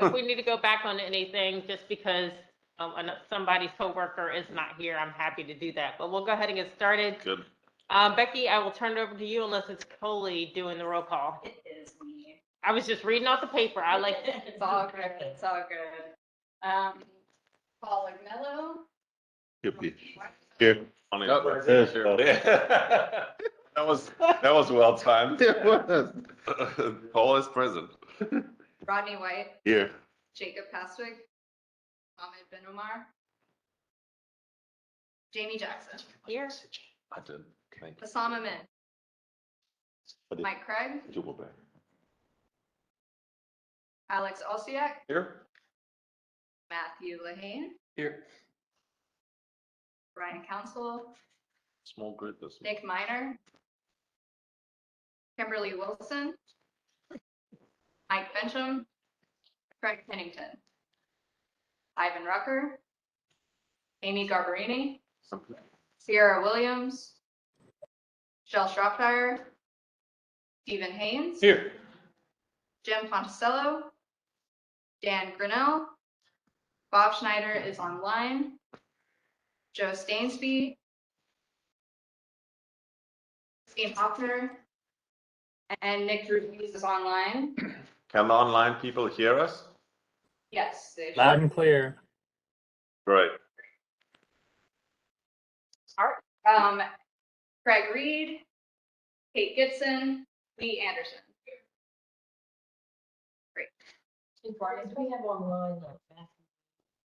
if we need to go back on anything, just because somebody's coworker is not here, I'm happy to do that. But we'll go ahead and get started. Good. Becky, I will turn it over to you unless it's Coley doing the roll call. It is me. I was just reading off the paper. I like it. It's all good. It's all good. Paul Mello. Yippee. Here. On his Nope, way. there's Paul. That was well timed. It was. Paul is present. Rodney White. Here. Jacob Pastwick. Ahmed Ben Omar. Jamie Jackson. Here. I did. Thank you. Hassan Amin. Mike Craig. Alex Osiak. Here. Matthew Lehane. Here. Brian Council. Small group this. Nick Miner. Kimberly Wilson. Mike Bencham. Craig Pennington. Ivan Rucker. Amy Garbarini. Sierra Williams. Michelle Shropshire. Stephen Haynes. Here. Jim Ponticello. Dan Grinnell. Bob Schneider is online. Joe Stainsby. Steve Hoffner. And Nick Ruiz is online. Can the online people hear us? Yes. They Loud should. and clear. Great. Craig Reed. Kate Gibson. Lee Anderson. Great. Do we have online though?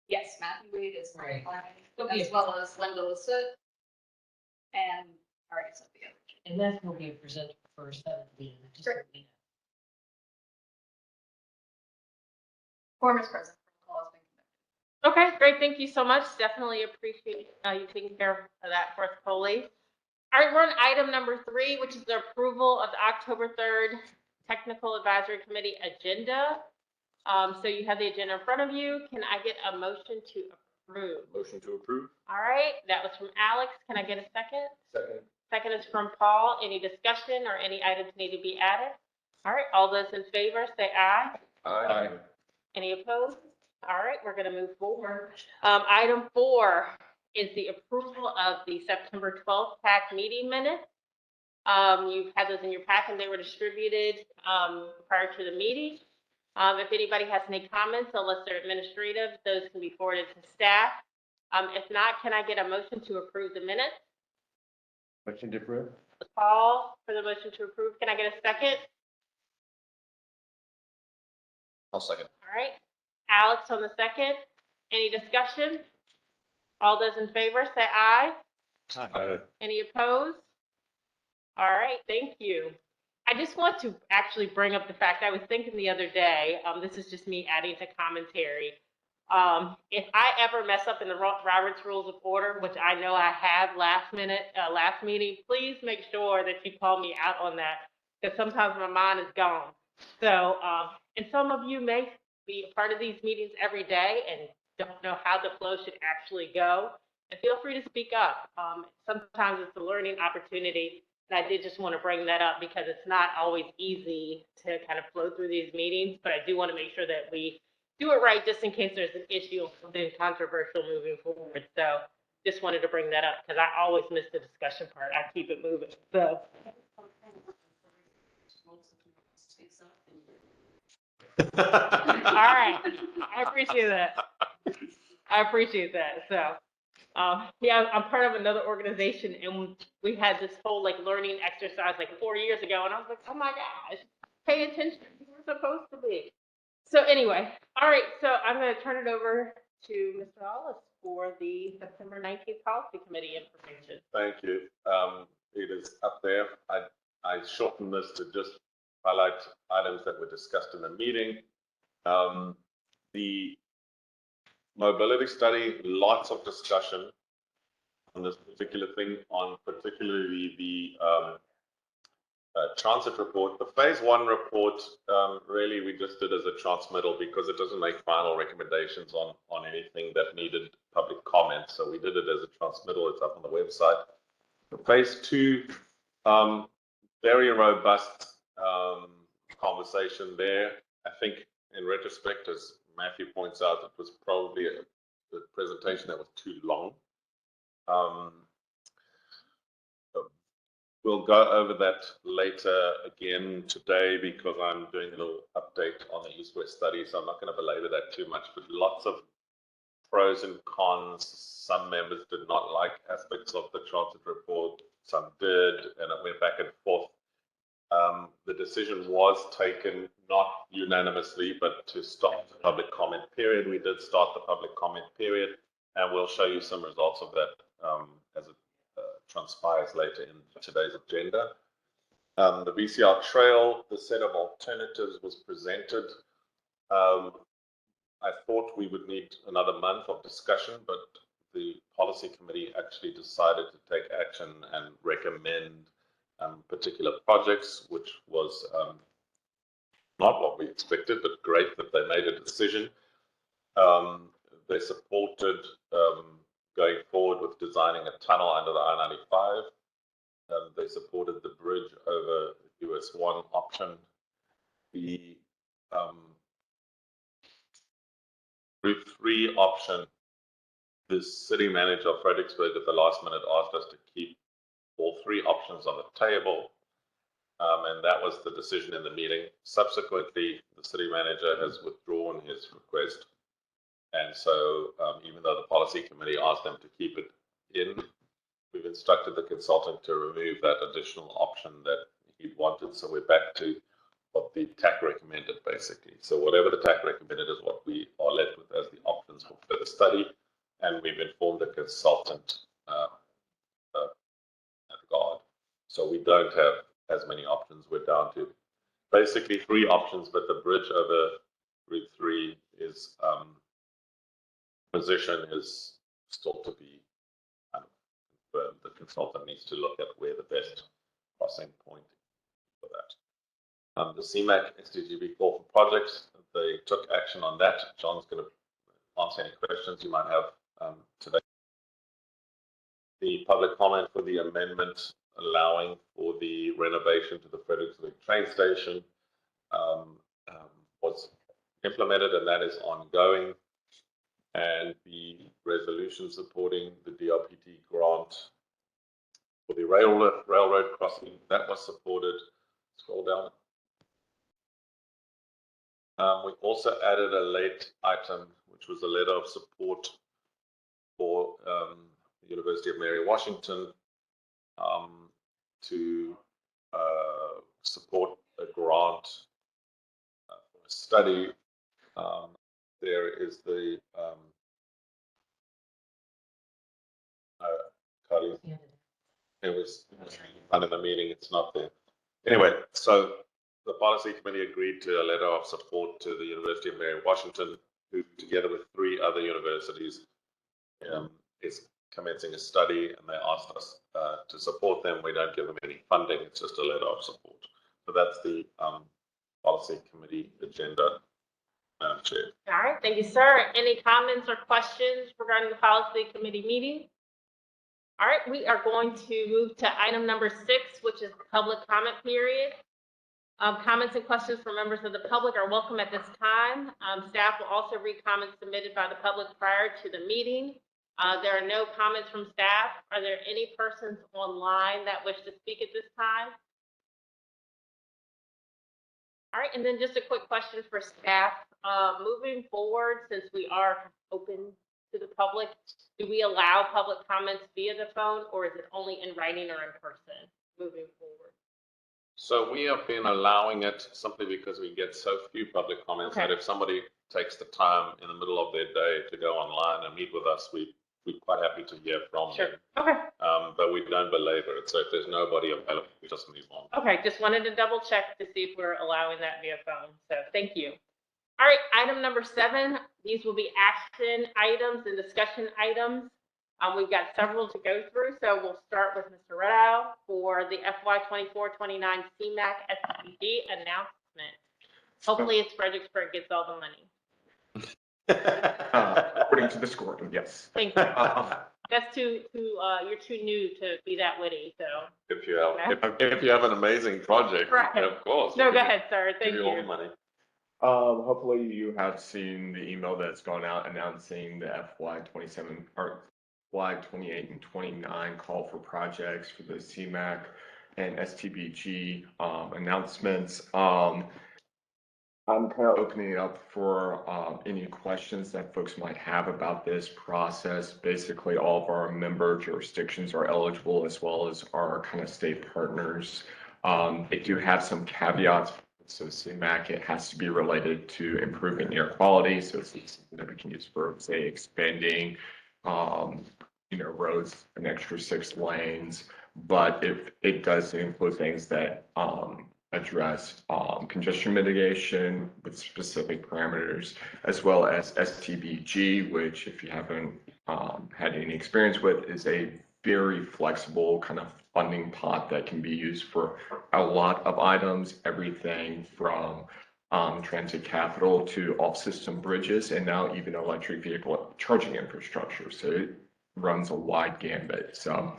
Yes, Matthew Reed is Right. online, as well as Linda Lasut. And already sent the other. And that will be presented first, that would be. just Great. so we know. Quorum is present. Call has been conducted. Okay, great. Thank you so much. Definitely appreciate you taking care of that for us, Coley. All right, we're on item number 3, which is the approval of the October 3rd Technical Advisory Committee agenda. So you have the agenda in front of you. Can I get a motion to approve? Motion to approve. All right, that was from Alex. Can I get a second? Second. Second is from Paul. Any discussion or any items need to be added? All right, all those in favor say aye. Aye. Any opposed? All right, we're going to move forward. Item 4 is the approval of the September 12th TAC meeting minutes. You've had those in your packet. They were distributed prior to the meeting. If anybody has any comments, unless they're administrative, those can be forwarded to staff. If not, can I get a motion to approve the minutes? Motion to approve. Paul for the motion to approve. Can I get a second? I'll second. All right. Alex on the second. Any discussion? All those in favor say aye. Aye. Any opposed? All right, thank you. I just want to actually bring up the fact I was thinking the other day, this is just me adding to commentary. If I ever mess up in the Robert's Rules of Order, which I know I have last meeting, please make sure that you call me out on that, because sometimes my mind is gone. So, and some of you may be a part of these meetings every day and don't know how the flow should actually go. And feel free to speak up. Sometimes it's a learning opportunity. And I did just want to bring that up because it's not always easy to kind of flow through these meetings, but I do want to make sure that we do it right just in case there's an issue or something controversial moving forward. So just wanted to bring that up because I always miss the discussion part. I keep it moving. So. All right. I appreciate that. So. Yeah, I'm part of another organization, and we had this whole like learning exercise like 4 years ago, and I was like, oh my gosh, pay attention. We're supposed to be. So anyway, all right. So I'm going to turn it over to Mr. Hollis for the September 19th Policy Committee information. Thank you. It is up there. I shortened this to just highlight items that were discussed in the meeting. The mobility study, lots of discussion on this particular thing, on particularly the transit report. The phase 1 report, really we just did as a transmittal because it doesn't make final recommendations on anything that needed public comment. So we did it as a transmittal. It's up on the website. The phase 2, very robust conversation there. I think in retrospect, as Matthew points out, it was probably a presentation that was too long. We'll go over that later again today because I'm doing a little update on the East-West study, so I'm not going to belabor that too much, but lots of pros and cons. Some members did not like aspects of the transit report, some did, and it went back and forth. The decision was taken not unanimously, but to stop the public comment period. We did start the public comment period, and we'll show you some results of that as it transpires later in today's agenda. The VCR trail, the set of alternatives was presented. I thought we would need another month of discussion, but the policy committee actually decided to take action and recommend particular projects, which was not what we expected, but great that they made a decision. They supported going forward with designing a tunnel under the I-95. They supported the bridge over US 1 option. The Route 3 option, the city manager of Fredericksburg at the last minute asked us to keep all three options on the table, and that was the decision in the meeting. Subsequently, the city manager has withdrawn his request, and so even though the policy committee asked them to keep it in, we've instructed the consultant to remove that additional option that he wanted. So we're back to what the TAC recommended, basically. So whatever the TAC recommended is what we are left with as the options for further study, and we've informed the consultant regard. So we don't have as many options. We're down to basically three options, but the bridge over Route 3 is position is still to be confirmed. The consultant needs to look at where the best crossing point is for that. The CMAC SDGB call for projects, they took action on that. John's going to answer any questions you might have today. The public comment for the amendment allowing for the renovation to the Fredericksburg train station was implemented, and that is ongoing. And the resolution supporting the DRPT grant for the railroad crossing, that was supported. Scroll down. We also added a late item, which was a letter of support for the University of Mary Washington to support a grant for a study. There is the it was under the meeting, it's not there. Anyway, so the policy committee agreed to a letter of support to the University of Mary Washington, who together with three other universities is commencing a study, and they asked us to support them. We don't give them any funding, it's just a letter of support. So that's the policy committee agenda, Madam Chair. All right, thank you, sir. Any comments or questions regarding the policy committee meeting? All right, we are going to move to item number 6, which is public comment period. Comments and questions from members of the public are welcome at this time. Staff will also read comments submitted by the public prior to the meeting. There are no comments from staff. Are there any persons online that wish to speak at this time? All right, and then just a quick question for staff. Moving forward, since we are open to the public, do we allow public comments via the phone, or is it only in writing or in person moving forward? So we have been allowing it simply because we get so few public comments that if somebody takes the time in the middle of their day to go online and meet with us, we're quite happy to hear from them. Okay. But we don't belabor it. So if there's nobody available, we just move on. Okay, just wanted to double check to see if we're allowing that via phone. So thank you. All right, item number 7. These will be action items and discussion items. We've got several to go through, so we'll start with Mr. Redow for the FY 24-29 CMAC SDG announcement. Hopefully, it's Fredericksburg gets all the money. According to the score, yes. Thank you. That's too. You're too new to be that witty. So If you have an amazing project, Right. of course. no, go ahead, sir. Thank Give you all the you. money. Hopefully you have seen the email that's gone out announcing the FY 27 or FY 28 and 29 call for projects for the CMAC and STBG announcements. I'm kind of opening it up for any questions that folks might have about this process. Basically, all of our member jurisdictions are eligible, as well as our kind of state partners. They do have some caveats. So CMAC, it has to be related to improving air quality. So it's something that we can use for, say, expanding, roads an extra 6 lanes. But if it does include things that address congestion mitigation with specific parameters, as well as STBG, which, if you haven't had any experience with, is a very flexible kind of funding pot that can be used for a lot of items, everything from transit capital to off-system bridges, and now even electric vehicle charging infrastructure. So it runs a wide gambit. So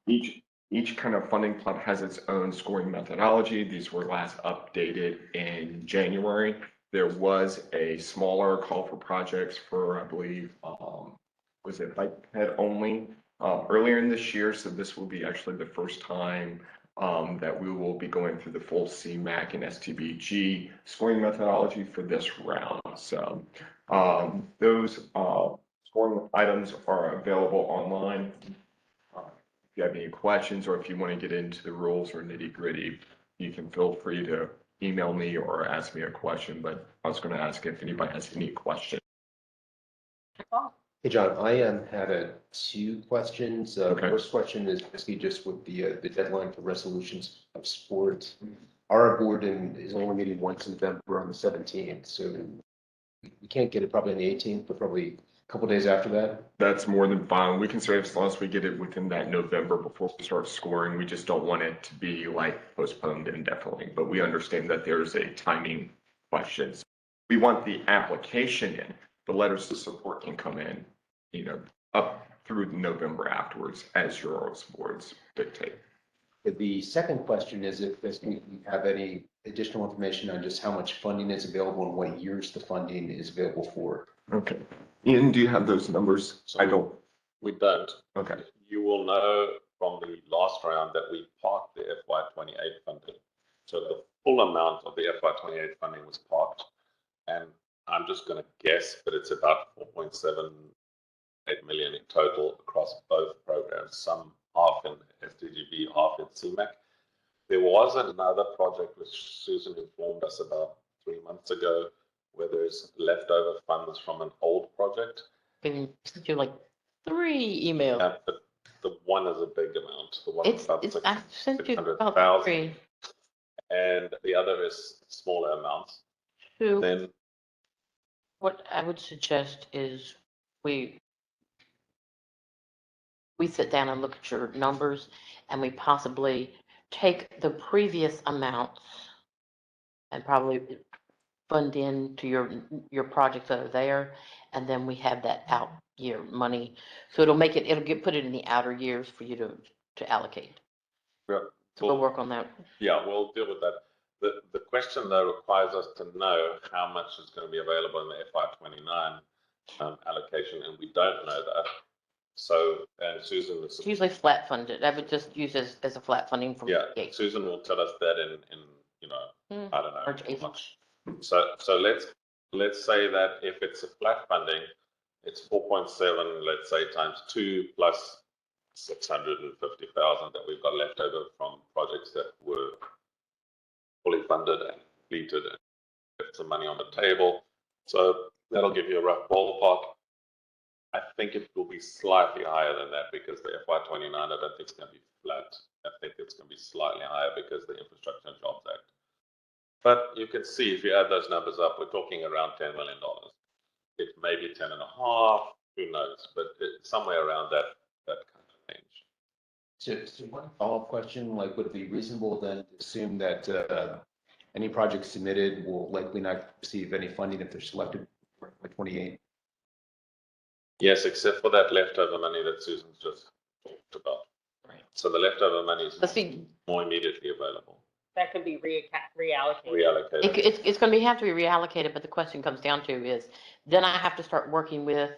each kind of funding pot has its own scoring methodology. These were last updated in January. There was a smaller call for projects for, I believe, was it bike ped only earlier in this year. So this will be actually the first time that we will be going through the full CMAC and STBG scoring methodology for this round. So those scoring items are available online. If you have any questions, or if you want to get into the rules or nitty gritty, you can feel free to email me or ask me a question, but I was going to ask if anybody has any questions. Hey, John, I had 2 questions. Okay. First question is basically just with the deadline for resolutions of sports. Our board is only meeting once in November on the 17th, so we can't get it probably on the 18th, but probably a couple days after that. That's more than fine. We can say as long as we get it within that November before we start scoring. We just don't want it to be like postponed indefinitely, but we understand that there's a timing question. We want the application in. The letters of support can come in, up through November afterwards, as your boards dictate. The second question is if you have any additional information on just how much funding is available and what years the funding is available for. Okay. Ian, do you have those numbers? I don't. We don't. Okay. You will know from the last round that we parked the FY 28 funding. So the full amount of the FY 28 funding was parked, and I'm just going to guess, but it's about 4.78 million in total across both programs, some half in SDGB, half in CMAC. There was another project which Susan informed us about 3 months ago, where there's leftover funds from an old project. Been sent you like 3 emails. Yeah, but the one is a big amount. The one is about I sent you about 600,000, 3. and the other is smaller amounts. Then What I would suggest is we sit down and look at your numbers, and we possibly take the previous amounts and probably fund into your projects that are there, and then we have that out year money. So it'll get put it in the outer years for you to allocate. yeah, So we'll work on that. yeah, we'll deal with that. The question though requires us to know how much is going to be available in the FY 29 allocation, and we don't know that. So, and Susan was. It's usually flat funded. I would just use as a flat funding from. Yeah, Susan will tell us that in I don't know. March, how April. much. So let's say that if it's a flat funding, it's 4.7, let's say, times 2 plus 650,000 that we've got left over from projects that were fully funded and completed and left some money on the table. So that'll give you a rough ballpark. I think it will be slightly higher than that because the FY 29, I don't think it's going to be flat. I think it's going to be slightly higher because the Infrastructure and Jobs Act. But you can see if you add those numbers up, we're talking around $10 million. It may be 10 and a half, who knows, but it's somewhere around that kind of range. So one follow-up question, would it be reasonable then to assume that any project submitted will likely not receive any funding if they're selected for 28? Yes, except for that leftover money that Susan's just talked about. Right. So the leftover money is Let's see. more immediately available. that could be reallocated. reallocated. It's gonna have to be reallocated, but the question comes down to is, then I have to start working with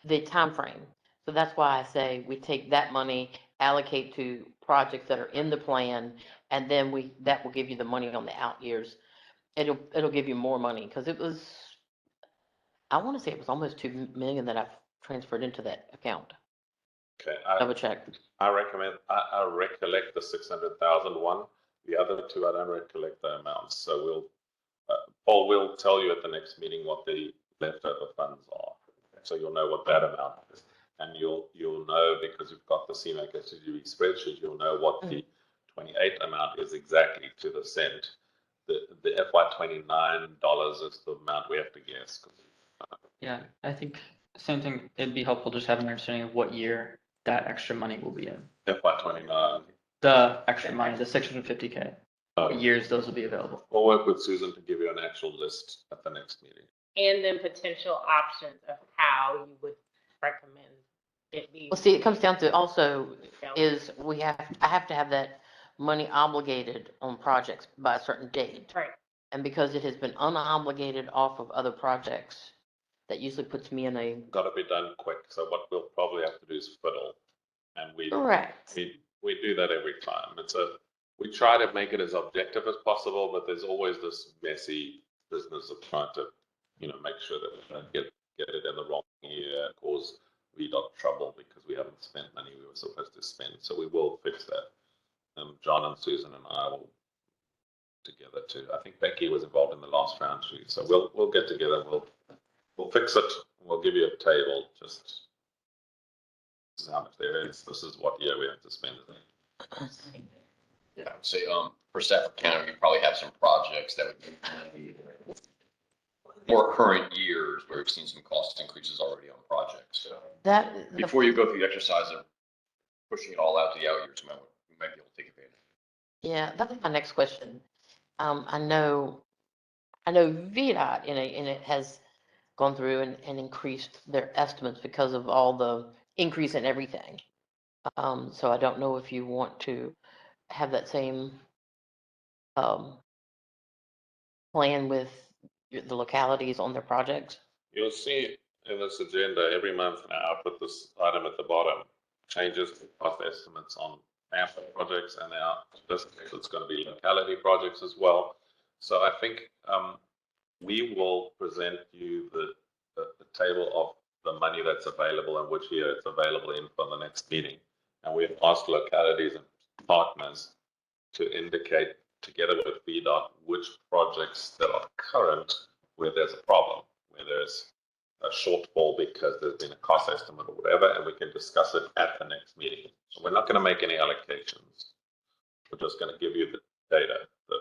the time frame. So that's why I say we take that money, allocate to projects that are in the plan, and then that will give you the money on the out years. It'll give you more money, because it was, I wanna say it was almost 2 million that I've transferred into that account. Okay, Double check. I recollect the 600,000 one. The other two, I don't recollect the amounts. So Paul will tell you at the next meeting what the leftover funds are. So you'll know what that amount is. And you'll know, because you've got the CMAC SGB spreadsheet, you'll know what the 28 amount is exactly to the cent. The FY29 dollars is the amount we have to guess. Yeah, I think same thing. It'd be helpful just having an understanding of what year that extra money will be in. FY29. The extra money, the 650K. What years those will be available? We'll work with Susan to give you an actual list at the next meeting. And then potential options of how you would recommend it be. Well, see, it comes down to also Yeah. is I have to have that money obligated on projects by a certain date. Right. And because it has been unobligated off of other projects, that usually puts me in a, Got to be done quick. So what we'll probably have to do is fiddle, and we correct. do that every time. We try to make it as objective as possible, but there's always this messy business of trying to, make sure that we don't get it in the wrong year, cause VDOT trouble because we haven't spent money we were supposed to spend. So we will fix that. John and Susan and I will together too. I think Becky was involved in the last round too. So we'll get together. We'll fix it. We'll give you a table. Just this is how much there is. This is what year we have to spend it. Yeah, I would say, for Stafford County, we probably have some projects that would be more current years where we've seen some cost increases already on projects. So before you go through the exercise of pushing it all out to the out years, we might be able to take advantage. Yeah, that's my next question. I know VDOT and it has gone through and increased their estimates because of all the increase in everything. So I don't know if you want to have that same plan with the localities on their projects. You'll see in this agenda every month now, I put this item at the bottom, changes to cost estimates on AMPA projects, and now it's going to be locality projects as well. So I think we will present you the table of the money that's available and which year it's available in for the next meeting. And we've asked localities and partners to indicate together with VDOT which projects that are current where there's a problem, where there's a shortfall because there's been a cost estimate or whatever, and we can discuss it at the next meeting. So we're not going to make any allocations. We're just going to give you the data, the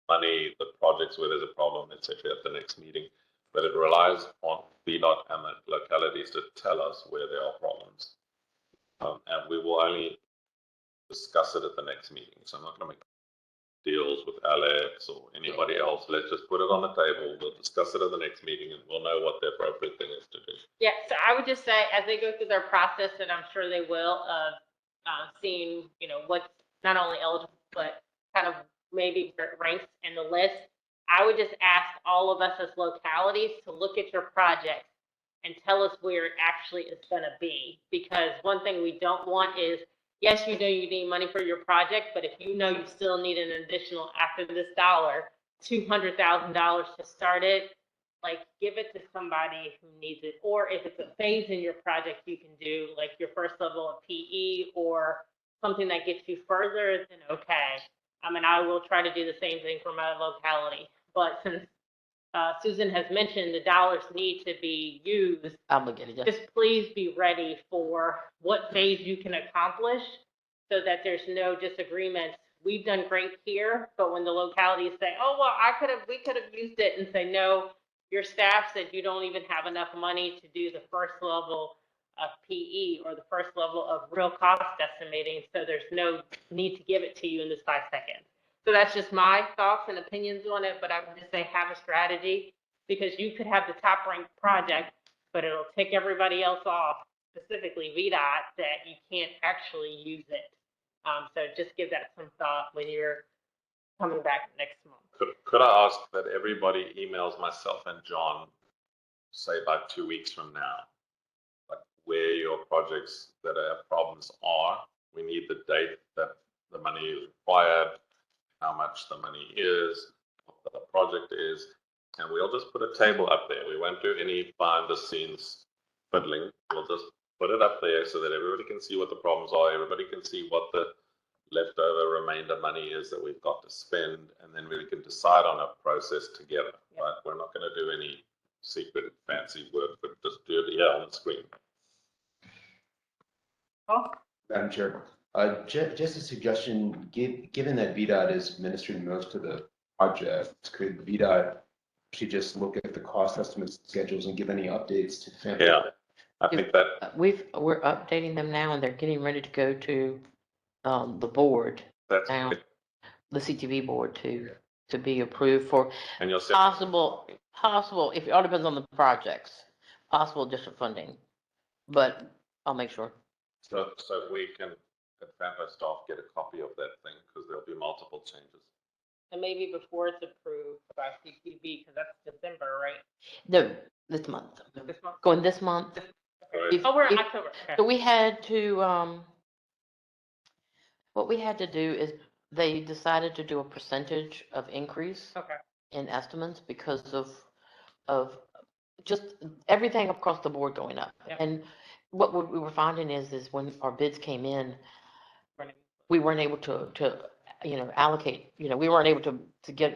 money, the projects where there's a problem, etc. at the next meeting. But it relies on VDOT and the localities to tell us where there are problems. And we will only discuss it at the next meeting. So I'm not going to make deals with Alex or anybody else. Let's just put it on the table. We'll discuss it at the next meeting and we'll know what the appropriate thing is to do. Yeah, so I would just say, as they go through their process, and I'm sure they will, seeing, what's not only eligible, but kind of maybe where it ranks in the list, I would just ask all of us as localities to look at your project and tell us where it actually is going to be. Because one thing we don't want is, yes, you know you need money for your project, but if you know you still need an additional, after this dollar, $200,000 to start it, like give it to somebody who needs it. Or if it's a phase in your project you can do, like your first level of PE or something that gets you further, then okay. I will try to do the same thing for my locality. But since Susan has mentioned the dollars need to be used, Obligated, yes. just please be ready for what phase you can accomplish so that there's no disagreements. We've done great here, but when the localities say, oh, well, we could have used it, and say, no, your staff said you don't even have enough money to do the first level of PE or the first level of real cost estimating, so there's no need to give it to you in this 5 seconds. So that's just my thoughts and opinions on it, but I would just say have a strategy, because you could have the top ranked project, but it'll tick everybody else off, specifically VDOT, that you can't actually use it. So just give that some thought when you're coming back next month. Could I ask that everybody emails myself and John, say about 2 weeks from now, like where your projects that have problems are? We need the date that the money is required, how much the money is, what the project is, and we'll just put a table up there. We won't do any behind the scenes fiddling. We'll just put it up there so that everybody can see what the problems are. Everybody can see what the leftover remainder money is that we've got to spend, and then we can decide on a process together, right? We're not going to do any secret fancy work, but just do it here on the screen. Oh, Madam Chair, just a suggestion, given that VDOT is administering most of the project, could VDOT actually just look at the cost estimates schedules and give any updates to the family? Yeah, I think that We're updating them now and they're getting ready to go to, the board that's now, the CTV board to be approved for and you'll see. possible, if it all depends on the projects, possible district funding. But I'll make sure. So we can, at FAMPO staff, get a copy of that thing because there'll be multiple changes. and maybe before it's approved by CTV, because that's December, right? No, this month, This month? going this month. Right. If- Oh, we're in if- October. Okay. So we had to, what we had to do is they decided to do a percentage of increase Okay. in estimates because of just everything across the board going up. Yeah. And what we were finding is when our bids came in, we weren't able to, allocate, we weren't able to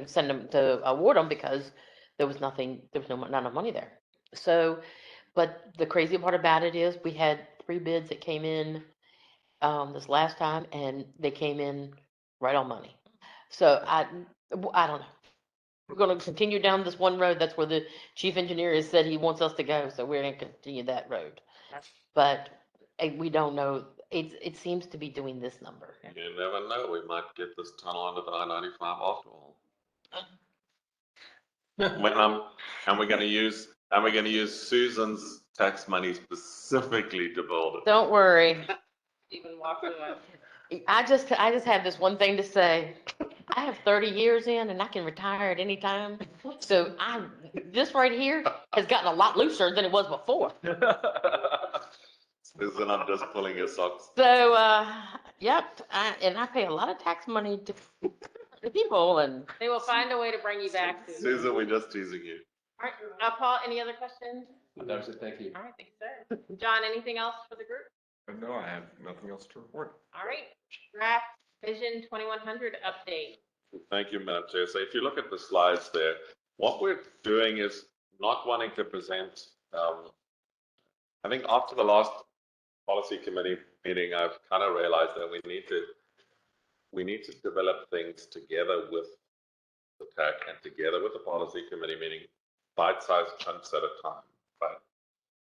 send them, to award them because there was not enough money there. So, but the crazy part about it is we had 3 bids that came in, this last time, and they came in right on money. So I don't know. We're gonna continue down this one road. That's where the chief engineer has said he wants us to go, so we're gonna continue that road. But we don't know. It seems to be doing this number. You never know, we might get this tunnel under the I-95 after all. And we're gonna use Susan's tax money specifically to build it. Don't worry. Even walk away. I just have this one thing to say. I have 30 years in and I can retire at any time. So this right here has gotten a lot looser than it was before. Susan, I'm just pulling your socks. So, yep, and I pay a lot of tax money to people and They will find a way to bring you back. Susan, we're just teasing you. All right, Paul, any other questions? That was it, thank you. All right, thanks, sir. John, anything else for the group? No, I have nothing else to report. All right, draft Vision 2100 update. Thank you, Madam Chair. So if you look at the slides there, what we're doing is not wanting to present, I think after the last policy committee meeting, I've kind of realized that we need to develop things together with the TAC and together with the policy committee, meaning bite-sized chunks at a time, right?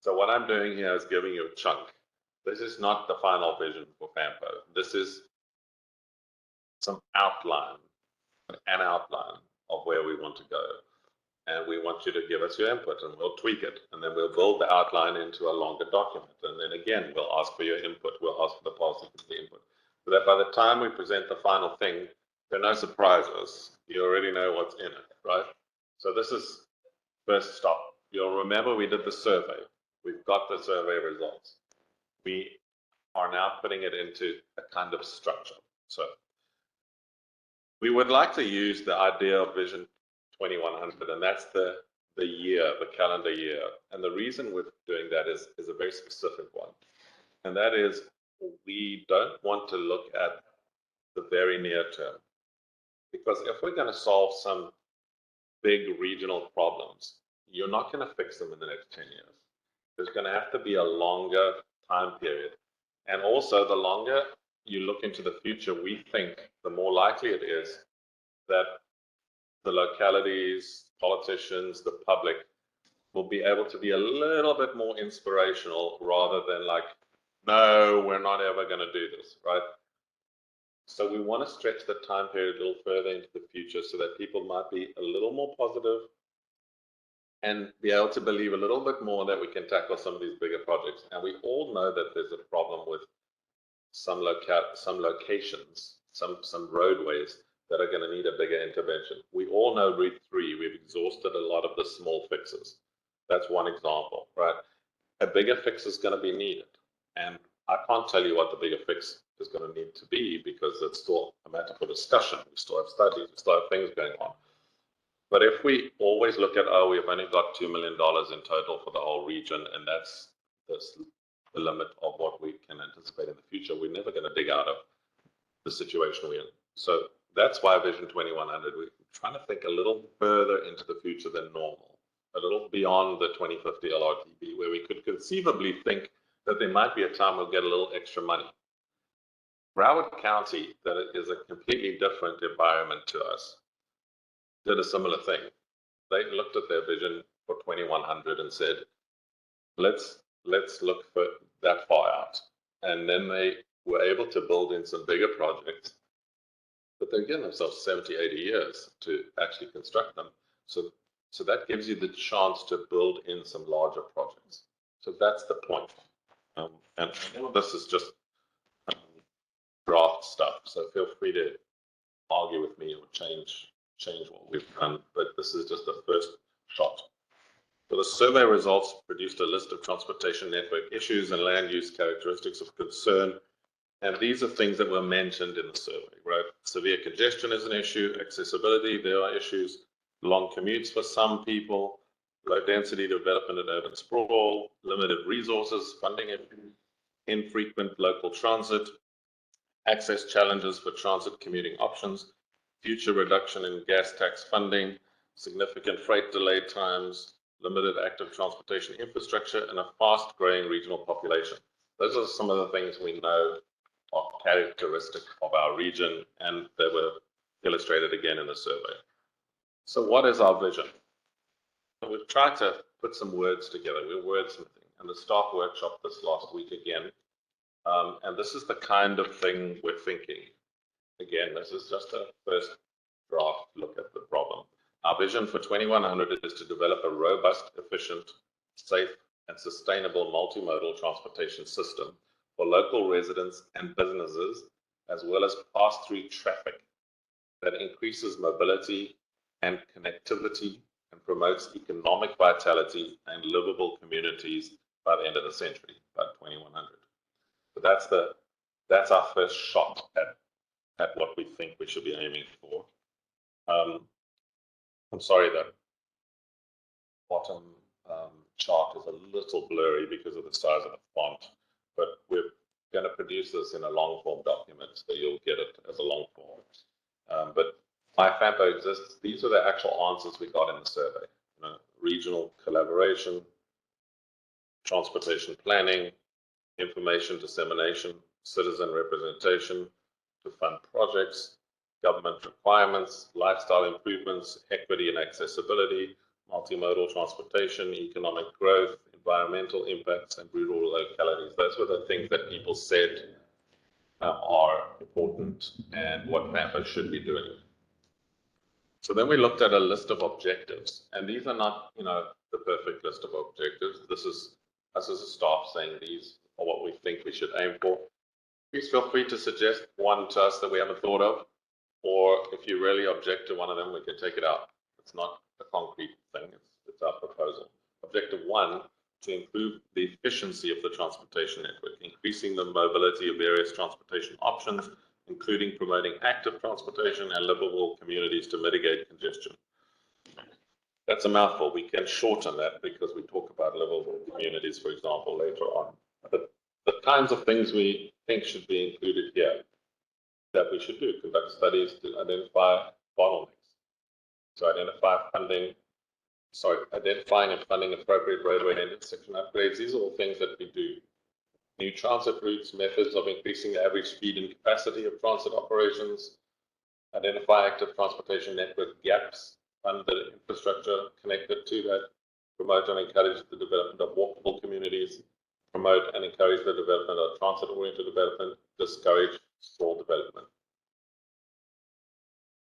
So what I'm doing here is giving you a chunk. This is not the final vision for FAMPO. This is some outline, an outline of where we want to go. And we want you to give us your input and we'll tweak it. And then we'll build the outline into a longer document. And then again, we'll ask for your input. We'll ask for the policy committee input. So that by the time we present the final thing, there are no surprises. You already know what's in it, right? So this is first stop. You'll remember we did the survey. We've got the survey results. We are now putting it into a kind of structure. So we would like to use the idea of Vision 2100, and that's the year, the calendar year. And the reason we're doing that is a very specific one. And that is we don't want to look at the very near term. Because if we're going to solve some big regional problems, you're not going to fix them in the next 10 years. There's going to have to be a longer time period. And also, the longer you look into the future, we think the more likely it is that the localities, politicians, the public will be able to be a little bit more inspirational rather than like, no, we're not ever going to do this, right? So we want to stretch the time period a little further into the future so that people might be a little more positive and be able to believe a little bit more that we can tackle some of these bigger projects. And we all know that there's a problem with some locations, some roadways that are going to need a bigger intervention. We all know Route 3, we've exhausted a lot of the small fixes. That's one example, right? A bigger fix is going to be needed. And I can't tell you what the bigger fix is going to need to be because it's still a matter for discussion. We still have studies, we still have things going on. But if we always look at, oh, we've only got $2 million in total for the whole region, and that's the limit of what we can anticipate in the future, we're never going to dig out of the situation we're in. So that's why Vision 2100, we're trying to think a little further into the future than normal, a little beyond the 2050 LRTP, where we could conceivably think that there might be a time we'll get a little extra money. Broward County, that is a completely different environment to us, did a similar thing. They looked at their vision for 2100 and said, let's look for that far out. And then they were able to build in some bigger projects, but they're giving themselves 70, 80 years to actually construct them. So that gives you the chance to build in some larger projects. So that's the point. And this is just draft stuff. So feel free to argue with me or change what we've done, but this is just the first shot. So the survey results produced a list of transportation network issues and land use characteristics of concern. And these are things that were mentioned in the survey, right? Severe congestion is an issue, accessibility, there are issues, long commutes for some people, low density development and urban sprawl, limited resources, funding issues, infrequent local transit, access challenges for transit commuting options, future reduction in gas tax funding, significant freight delay times, limited active transportation infrastructure, and a fast growing regional population. Those are some of the things we know are characteristic of our region, and they were illustrated again in the survey. So what is our vision? We've tried to put some words together. We're wordsmithing, and the staff workshop this last week again. And this is the kind of thing we're thinking. Again, this is just a first draft look at the problem. Our vision for 2100 is to develop a robust, efficient, safe, and sustainable multimodal transportation system for local residents and businesses, as well as pass-through traffic that increases mobility and connectivity and promotes economic vitality and livable communities by the end of the century, by 2100. So that's our first shot at what we think we should be aiming for. I'm sorry that bottom chart is a little blurry because of the size of the font, but we're going to produce this in a long form document, so you'll get it as a long form. But why FAMPO exists, these are the actual answers we got in the survey. Regional collaboration, transportation planning, information dissemination, citizen representation to fund projects, government requirements, lifestyle improvements, equity and accessibility, multimodal transportation, economic growth, environmental impacts, and rural localities. Those were the things that people said are important and what FAMPO should be doing. So then we looked at a list of objectives, and these are not, the perfect list of objectives. This is us as a staff saying these are what we think we should aim for. Please feel free to suggest one to us that we haven't thought of, or if you really object to one of them, we can take it out. It's not a concrete thing, it's our proposal. Objective 1, to improve the efficiency of the transportation network, increasing the mobility of various transportation options, including promoting active transportation and livable communities to mitigate congestion. That's a mouthful. We can shorten that because we talk about livable communities, for example, later on. But the kinds of things we think should be included here that we should do: conduct studies to identify bottlenecks, to identifying and funding appropriate roadway and intersection upgrades. These are all things that we do. New transit routes, methods of increasing the average speed and capacity of transit operations, identify active transportation network gaps, fund the infrastructure connected to that, promote and encourage the development of walkable communities, promote and encourage the development of transit-oriented development, discourage stall development.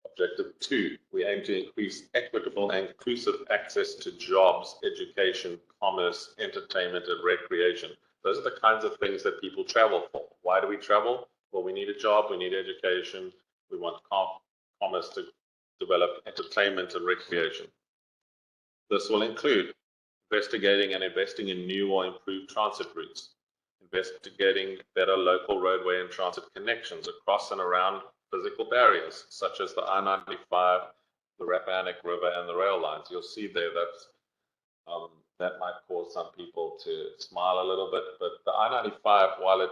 Objective 2, we aim to increase equitable and inclusive access to jobs, education, commerce, entertainment, and recreation. Those are the kinds of things that people travel for. Why do we travel? Well, we need a job, we need education, we want commerce to develop entertainment and recreation. This will include investigating and investing in new or improved transit routes, investigating better local roadway and transit connections across and around physical barriers, such as the I-95, the Rappahannock River, and the rail lines. You'll see there that might cause some people to smile a little bit, but the I-95, while it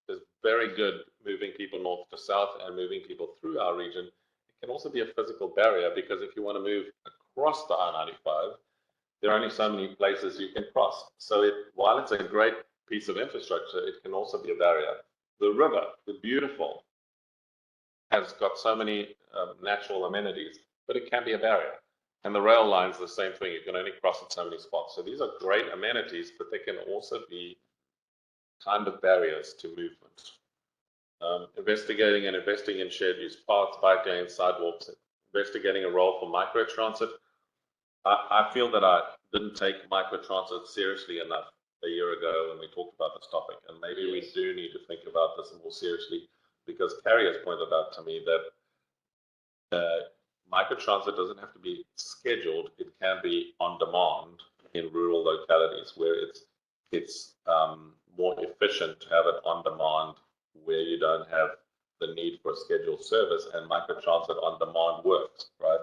is very good moving people north to south and moving people through our region, it can also be a physical barrier, because if you want to move across the I-95, there are only so many places you can cross. So while it's a great piece of infrastructure, it can also be a barrier. The river, the beautiful, has got so many natural amenities, but it can be a barrier. And the rail lines, the same thing. You can only cross at so many spots. So these are great amenities, but they can also be kind of barriers to movement. Investigating and investing in shared use paths, bike lanes, sidewalks, investigating a role for microtransit. I feel that I didn't take microtransit seriously enough a year ago when we talked about this topic, and maybe we do need to think about this more seriously, because Carrie has pointed out to me that microtransit doesn't have to be scheduled. It can be on demand in rural localities where it's more efficient to have it on demand, where you don't have the need for a scheduled service, and microtransit on demand works, right?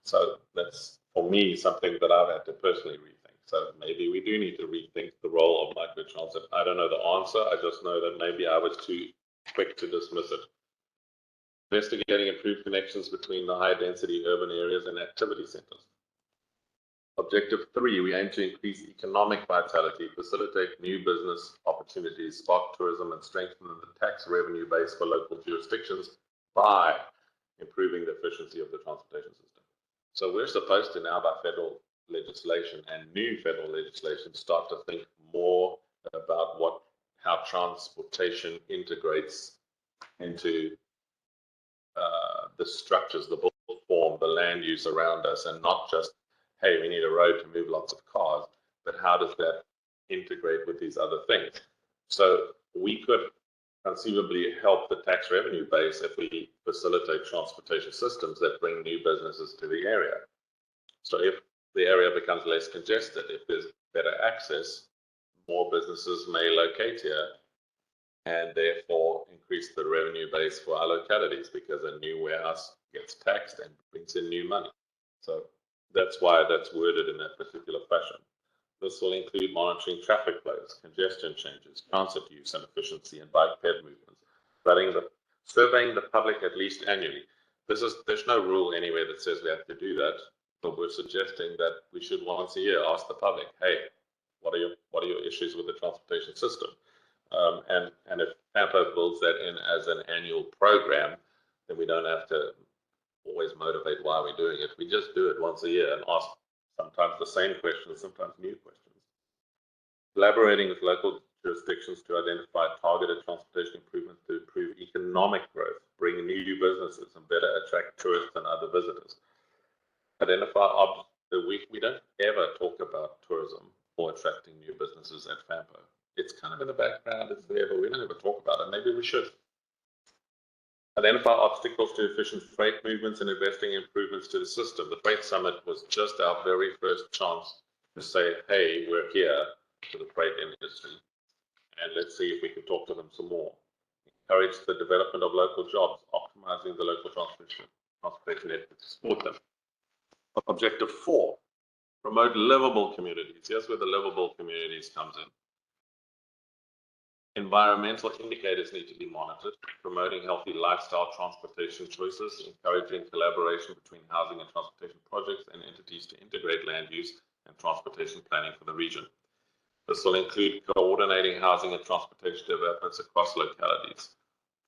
So that's, for me, something that I've had to personally rethink. So maybe we do need to rethink the role of microtransit. I don't know the answer. I just know that maybe I was too quick to dismiss it. Investigating improved connections between the high-density urban areas and activity centers. Objective 3, we aim to increase economic vitality, facilitate new business opportunities, spark tourism, and strengthen the tax revenue base for local jurisdictions by improving the efficiency of the transportation system. So we're supposed to now, by federal legislation and new federal legislation, start to think more about how transportation integrates into the structures, the built form, the land use around us, and not just, hey, we need a road to move lots of cars, but how does that integrate with these other things? So we could conceivably help the tax revenue base if we facilitate transportation systems that bring new businesses to the area. So if the area becomes less congested, if there's better access, more businesses may locate here, and therefore increase the revenue base for our localities, because a new warehouse gets taxed and brings in new money. So that's why that's worded in that particular fashion. This will include monitoring traffic flows, congestion changes, transit use and efficiency, and bike ped movements, surveying the public at least annually. There's no rule anywhere that says we have to do that, but we're suggesting that we should once a year ask the public, hey, what are your issues with the transportation system? And if Pampa builds that in as an annual program, then we don't have to always motivate why we're doing it. We just do it once a year and ask sometimes the same questions, sometimes new questions. Collaborating with local jurisdictions to identify targeted transportation improvements to improve economic growth, bring new businesses, and better attract tourists and other visitors. We don't ever talk about tourism or attracting new businesses at Pampa. It's kind of in the background, it's there, but we don't ever talk about it. Maybe we should. Identify obstacles to efficient freight movements and investing in improvements to the system. The Freight Summit was just our very first chance to say, hey, we're here to the freight industry, and let's see if we can talk to them some more. Encourage the development of local jobs, optimizing the local transportation network to support them. Objective 4, promote livable communities. Here's where the livable communities comes in. Environmental indicators need to be monitored, promoting healthy lifestyle transportation choices, encouraging collaboration between housing and transportation projects and entities to integrate land use and transportation planning for the region. This will include coordinating housing and transportation developments across localities,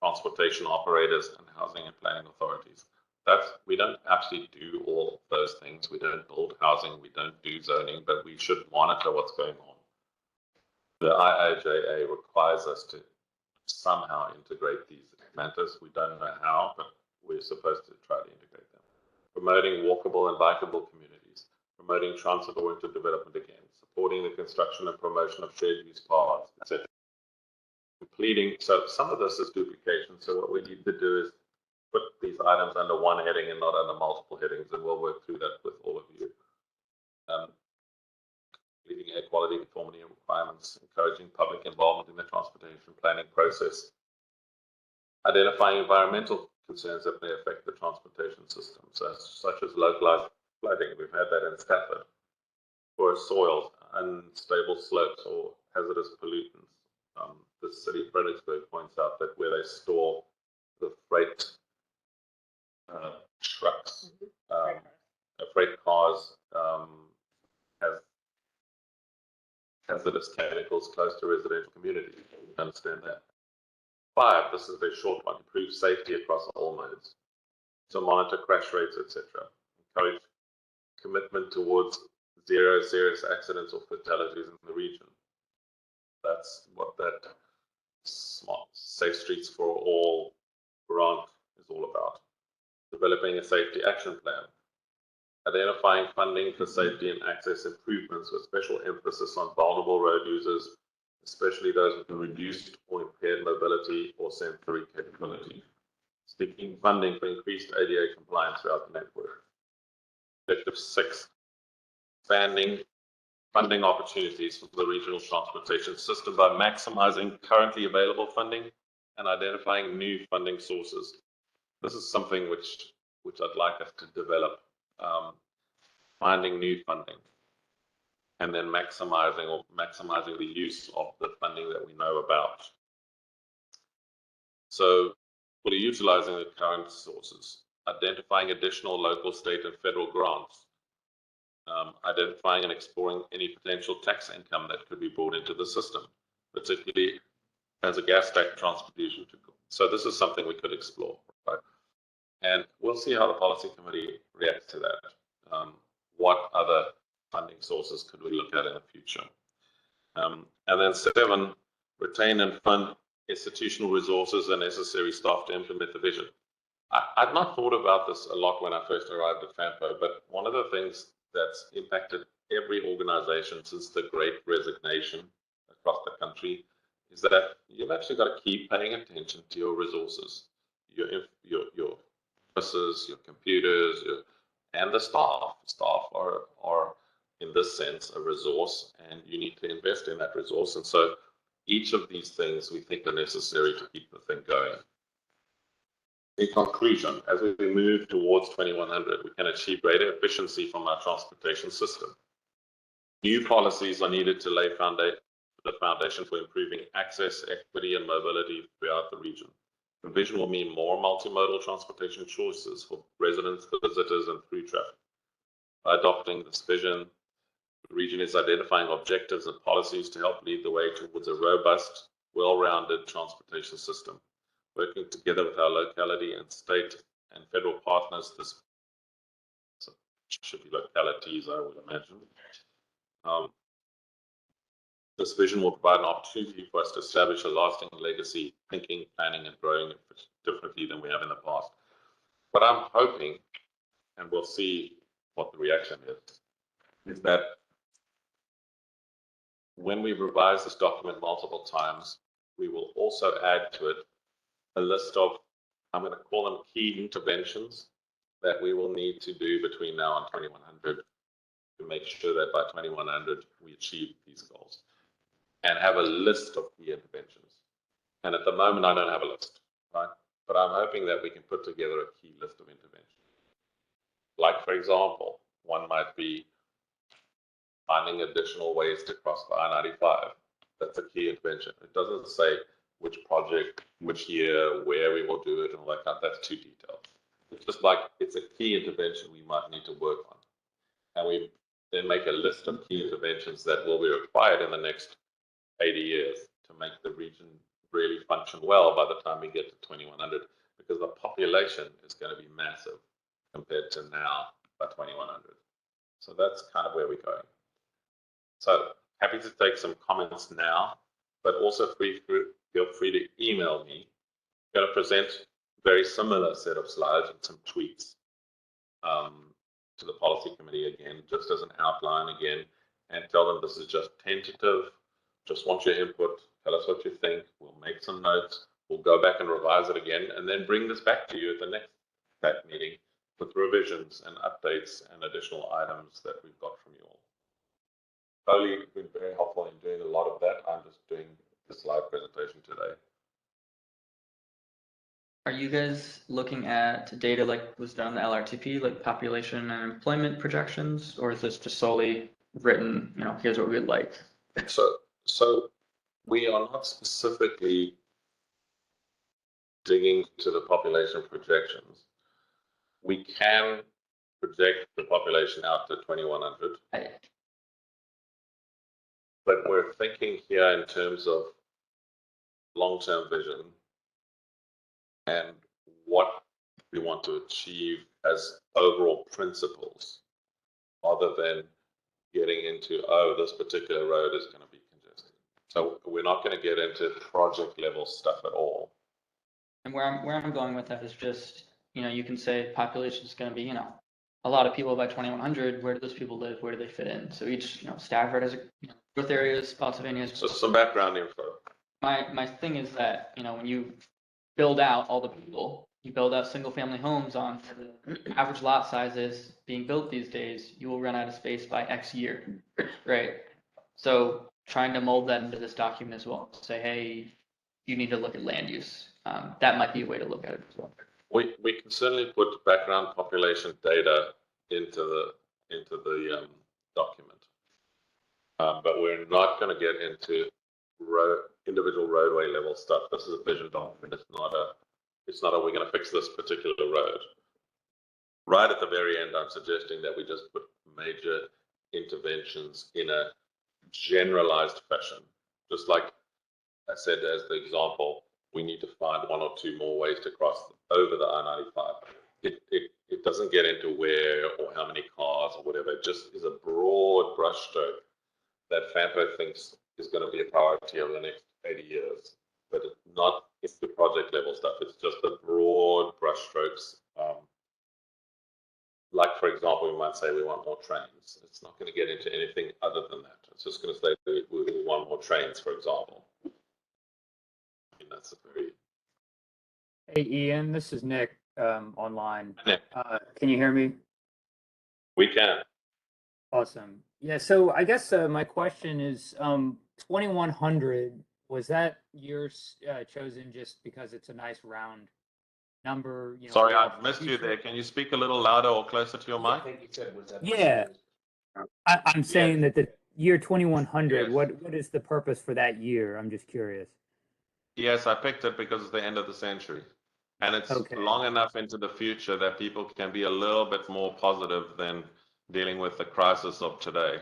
transportation operators, and housing and planning authorities. We don't actually do all of those things. We don't build housing, we don't do zoning, but we should monitor what's going on. The IIJA requires us to somehow integrate these matters. We don't know how, but we're supposed to try to integrate them. Promoting walkable and bikeable communities, promoting transit-oriented development again, supporting the construction and promotion of shared use paths, etc. Completing, so some of this is duplication. So what we need to do is put these items under one heading and not under multiple headings, and we'll work through that with all of you. Leading air quality, conformity and requirements, encouraging public involvement in the transportation planning process, identifying environmental concerns that may affect the transportation system, such as localized flooding. We've had that in Stafford. Poor soils, unstable slopes, or hazardous pollutants. The city of Fredericksburg points out that where they store the freight trucks, freight cars, has hazardous chemicals close to residential communities. You understand that. 5, this is a very short one, improve safety across all modes. So monitor crash rates, etc. Encourage commitment towards 0 serious accidents or fatalities in the region. That's what that smart Safe Streets for All grant is all about. Developing a safety action plan. Identifying funding for safety and access improvements with special emphasis on vulnerable road users, especially those with reduced or impaired mobility or sensory capability. Seeking funding for increased ADA compliance throughout the network. Objective 6, expanding funding opportunities for the regional transportation system by maximizing currently available funding and identifying new funding sources. This is something which I'd like us to develop. Finding new funding and then maximizing the use of the funding that we know about. So fully utilizing the current sources, identifying additional local, state, and federal grants, identifying and exploring any potential tax income that could be brought into the system, particularly as a gas tax contribution to. So this is something we could explore, right? And we'll see how the policy committee reacts to that. What other funding sources could we look at in the future? And then 7, retain and fund institutional resources and necessary staff to implement the vision. I've not thought about this a lot when I first arrived at FAMPO, but one of the things that's impacted every organization since the Great Resignation across the country is that you've actually got to keep paying attention to your resources, your offices, your computers, and the staff. Staff are in this sense a resource, and you need to invest in that resource. And so each of these things we think are necessary to keep the thing going. In conclusion, as we move towards 2100, we can achieve greater efficiency from our transportation system. New policies are needed to lay the foundation for improving access, equity, and mobility throughout the region. The vision will mean more multimodal transportation choices for residents, visitors, and through traffic. By adopting this vision, the region is identifying objectives and policies to help lead the way towards a robust, well-rounded transportation system. Working together with our locality and state and federal partners, this should be localities, I would imagine. This vision will provide an opportunity for us to establish a lasting legacy, thinking, planning, and growing differently than we have in the past. But I'm hoping, and we'll see what the reaction is that when we revise this document multiple times, we will also add to it a list of, I'm going to call them key interventions that we will need to do between now and 2100 to make sure that by 2100 we achieve these goals, and have a list of key interventions. And at the moment, I don't have a list, right? But I'm hoping that we can put together a key list of interventions. Like, for example, one might be finding additional ways to cross the I-95. That's a key intervention. It doesn't say which project, which year, where we will do it, and all that kind of, that's too detailed. It's just like, it's a key intervention we might need to work on. And we then make a list of key interventions that will be required in the next 80 years to make the region really function well by the time we get to 2100, because the population is going to be massive compared to now by 2100. So that's kind of where we're going. So happy to take some comments now, but also feel free to email me. I'm going to present a very similar set of slides and some tweaks to the policy committee again, just as an outline again, and tell them this is just tentative. Just want your input. Tell us what you think. We'll make some notes. We'll go back and revise it again and then bring this back to you at the next TAC meeting with revisions and updates and additional items that we've got from you all. Totally been very helpful in doing a lot of that. I'm just doing the slide presentation today. Are you guys looking at data like was done in the LRTP, like population and employment projections, or is this just solely written, here's what we'd like? So we are not specifically digging to the population projections. We can project the population out to 2100. But we're thinking here in terms of long-term vision and what we want to achieve as overall principles, other than getting into, oh, this particular road is going to be congested. So we're not going to get into project level stuff at all. And where I'm going with that is just, you can say population is going to be, a lot of people by 2100. Where do those people live? Where do they fit in? So each, Stafford has growth areas, Spotsylvania has. So some background info. My thing is that, when you build out all the people, you build out single family homes on the average lot sizes being built these days, you will run out of space by X year, right? So trying to mold that into this document as well, say, hey, you need to look at land use. That might be a way to look at it as well. We can certainly put background population data into the document, but we're not going to get into individual roadway level stuff. This is a vision document. It's not a we're going to fix this particular road. Right at the very end, I'm suggesting that we just put major interventions in a generalized fashion. Just like I said as the example, we need to find one or two more ways to cross over the I-95. It doesn't get into where or how many cars or whatever. It just is a broad brushstroke that FAMPO thinks is going to be a priority over the next 80 years, but it's not the project level stuff. It's just the broad brushstrokes. Like, for example, we might say we want more trains. It's not going to get into anything other than that. It's just going to say we want more trains, for example. I mean, that's a very... Hey, Ian, this is Nick online. Nick. Can you hear me? We can. Awesome. Yeah, so I guess my question is 2100, was that yours chosen just because it's a nice round number? Sorry, I missed you there. Can you speak a little louder or closer to your mic? I think you said was that. Yeah. I'm saying that the year 2100, Yes. what is the purpose for that year? I'm just curious. Yes, I picked it because it's the end of the century. And it's long enough into the future that people can be a little bit more positive than dealing with the crisis of today.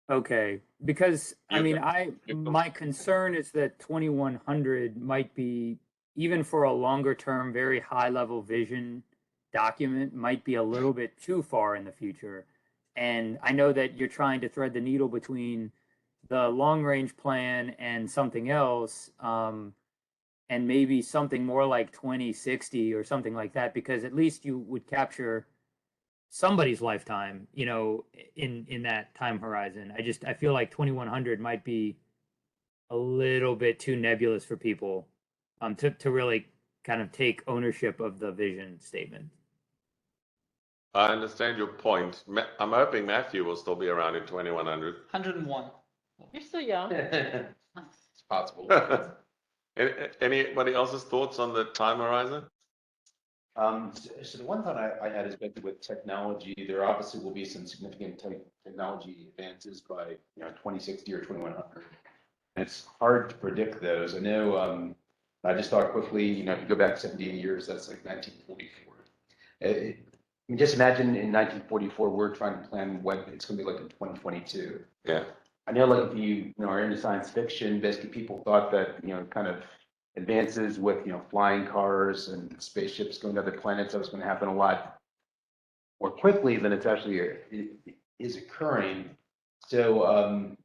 Okay, because my concern is that 2100 might be, even for a longer term, very high level vision document, might be a little bit too far in the future. And I know that you're trying to thread the needle between the long range plan and something else, and maybe something more like 2060 or something like that, because at least you would capture somebody's lifetime, in that time horizon. I feel like 2100 might be a little bit too nebulous for people to really kind of take ownership of the vision statement. I understand your point. I'm hoping Matthew will still be around in 2100. 101. You're still young. It's possible. Anybody else's thoughts on the time horizon? So the one thought I had is maybe with technology, there obviously will be some significant technology advances by 2060 or 2100. And it's hard to predict those. I know. I just thought quickly, if you go back 70 years, that's like 1944. Just imagine in 1944, we're trying to plan what it's going to be like in 2022. Yeah. I know, like, if you are into science fiction, basically people thought that, kind of advances with, flying cars and spaceships going to other planets, that was going to happen a lot more quickly than it's actually is occurring. So,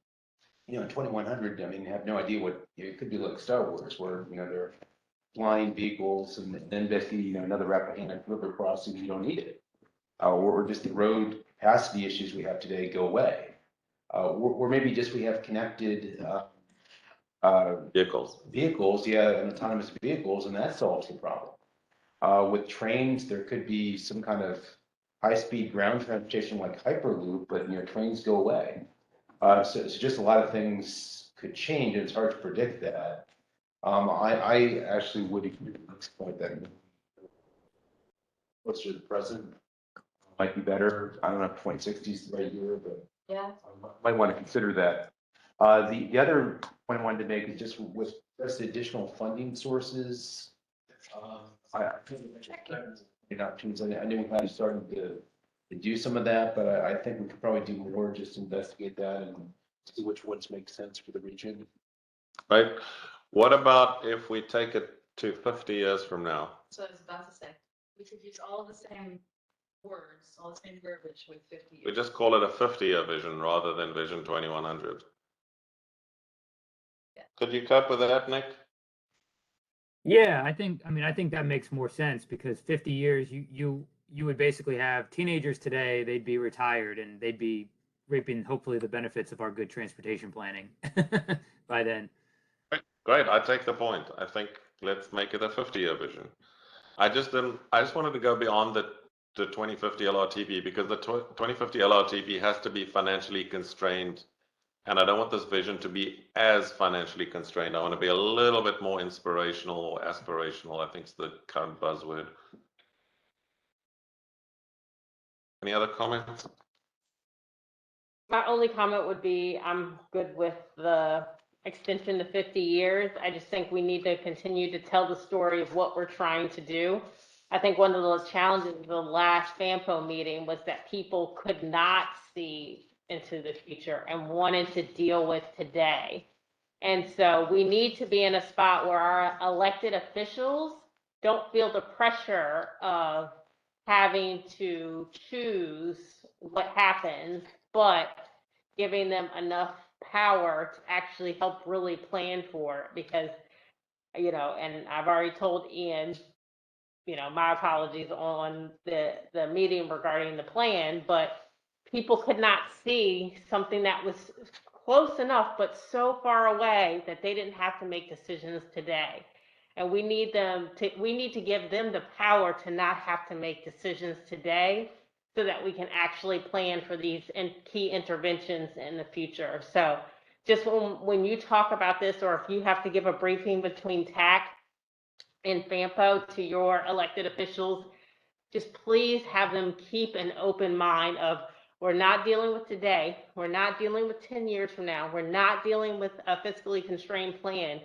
in 2100, I have no idea what it could be like Star Wars, where, there are flying vehicles and then basically, another Rappahannock River crossing, you don't need it. Or just the road capacity issues we have today go away. Or maybe just we have connected Vehicles. vehicles, yeah, and autonomous vehicles, and that solves the problem. With trains, there could be some kind of high-speed ground transportation like Hyperloop, but trains go away. So just a lot of things could change, and it's hard to predict that. I actually would agree with this point that closer to the present might be better. I don't know if 2060 is the right year, but Yeah. might want to consider that. The other point I wanted to make is just with just additional funding sources. I knew we kind of started to do some of that, but I think we could probably do more, just investigate that and see which ones make sense for the region. Right. What about if we take it to 50 years from now? So I was about to say, we could use all the same words, all the same verbiage with 50 We years. just call it a 50-year vision rather than Vision 2100. Yeah. Could you cope with that, Nick? Yeah, I think that makes more sense because 50 years, you would basically have teenagers today, they'd be retired and they'd be reaping hopefully the benefits of our good transportation planning by then. Great, I take the point. I think let's make it a 50-year vision. I just wanted to go beyond the 2050 LRTP because the 2050 LRTP has to be financially constrained. And I don't want this vision to be as financially constrained. I want to be a little bit more inspirational or aspirational, I think is the current buzzword. Any other comments? My only comment would be I'm good with the extension to 50 years. I just think we need to continue to tell the story of what we're trying to do. I think one of the challenges of the last FAMPO meeting was that people could not see into the future and wanted to deal with today. And so we need to be in a spot where our elected officials don't feel the pressure of having to choose what happens, but giving them enough power to actually help really plan for it. Because, and I've already told Ian, my apologies on the meeting regarding the plan, but people could not see something that was close enough, but so far away that they didn't have to make decisions today. And we need to give them the power to not have to make decisions today so that we can actually plan for these key interventions in the future. So just when you talk about this, or if you have to give a briefing between TAC and FAMPO to your elected officials, just please have them keep an open mind of, we're not dealing with today, we're not dealing with 10 years from now, we're not dealing with a fiscally constrained plan.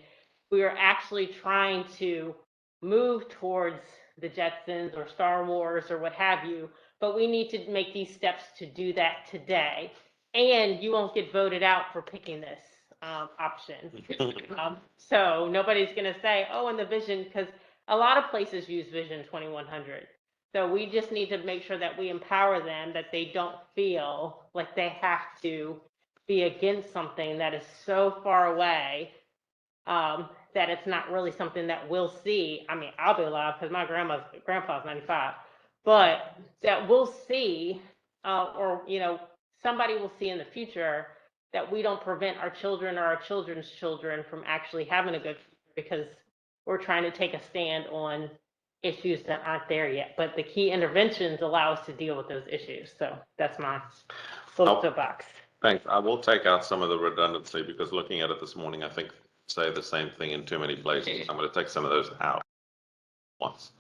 We are actually trying to move towards the Jetsons or Star Wars or what have you, but we need to make these steps to do that today. And you won't get voted out for picking this option. So nobody's going to say, oh, in the vision, because a lot of places use Vision 2100. So we just need to make sure that we empower them, that they don't feel like they have to be against something that is so far away that it's not really something that we'll see. I mean, I'll be alive because my grandpa's 95, but that we'll see, or somebody will see in the future, that we don't prevent our children or our children's children from actually having a good future because we're trying to take a stand on issues that aren't there yet. But the key interventions allow us to deal with those issues. So that's my little soapbox. Thanks. I will take out some of the redundancy because looking at it this morning, I think say the same thing in too many places. I'm going to take some of those out once.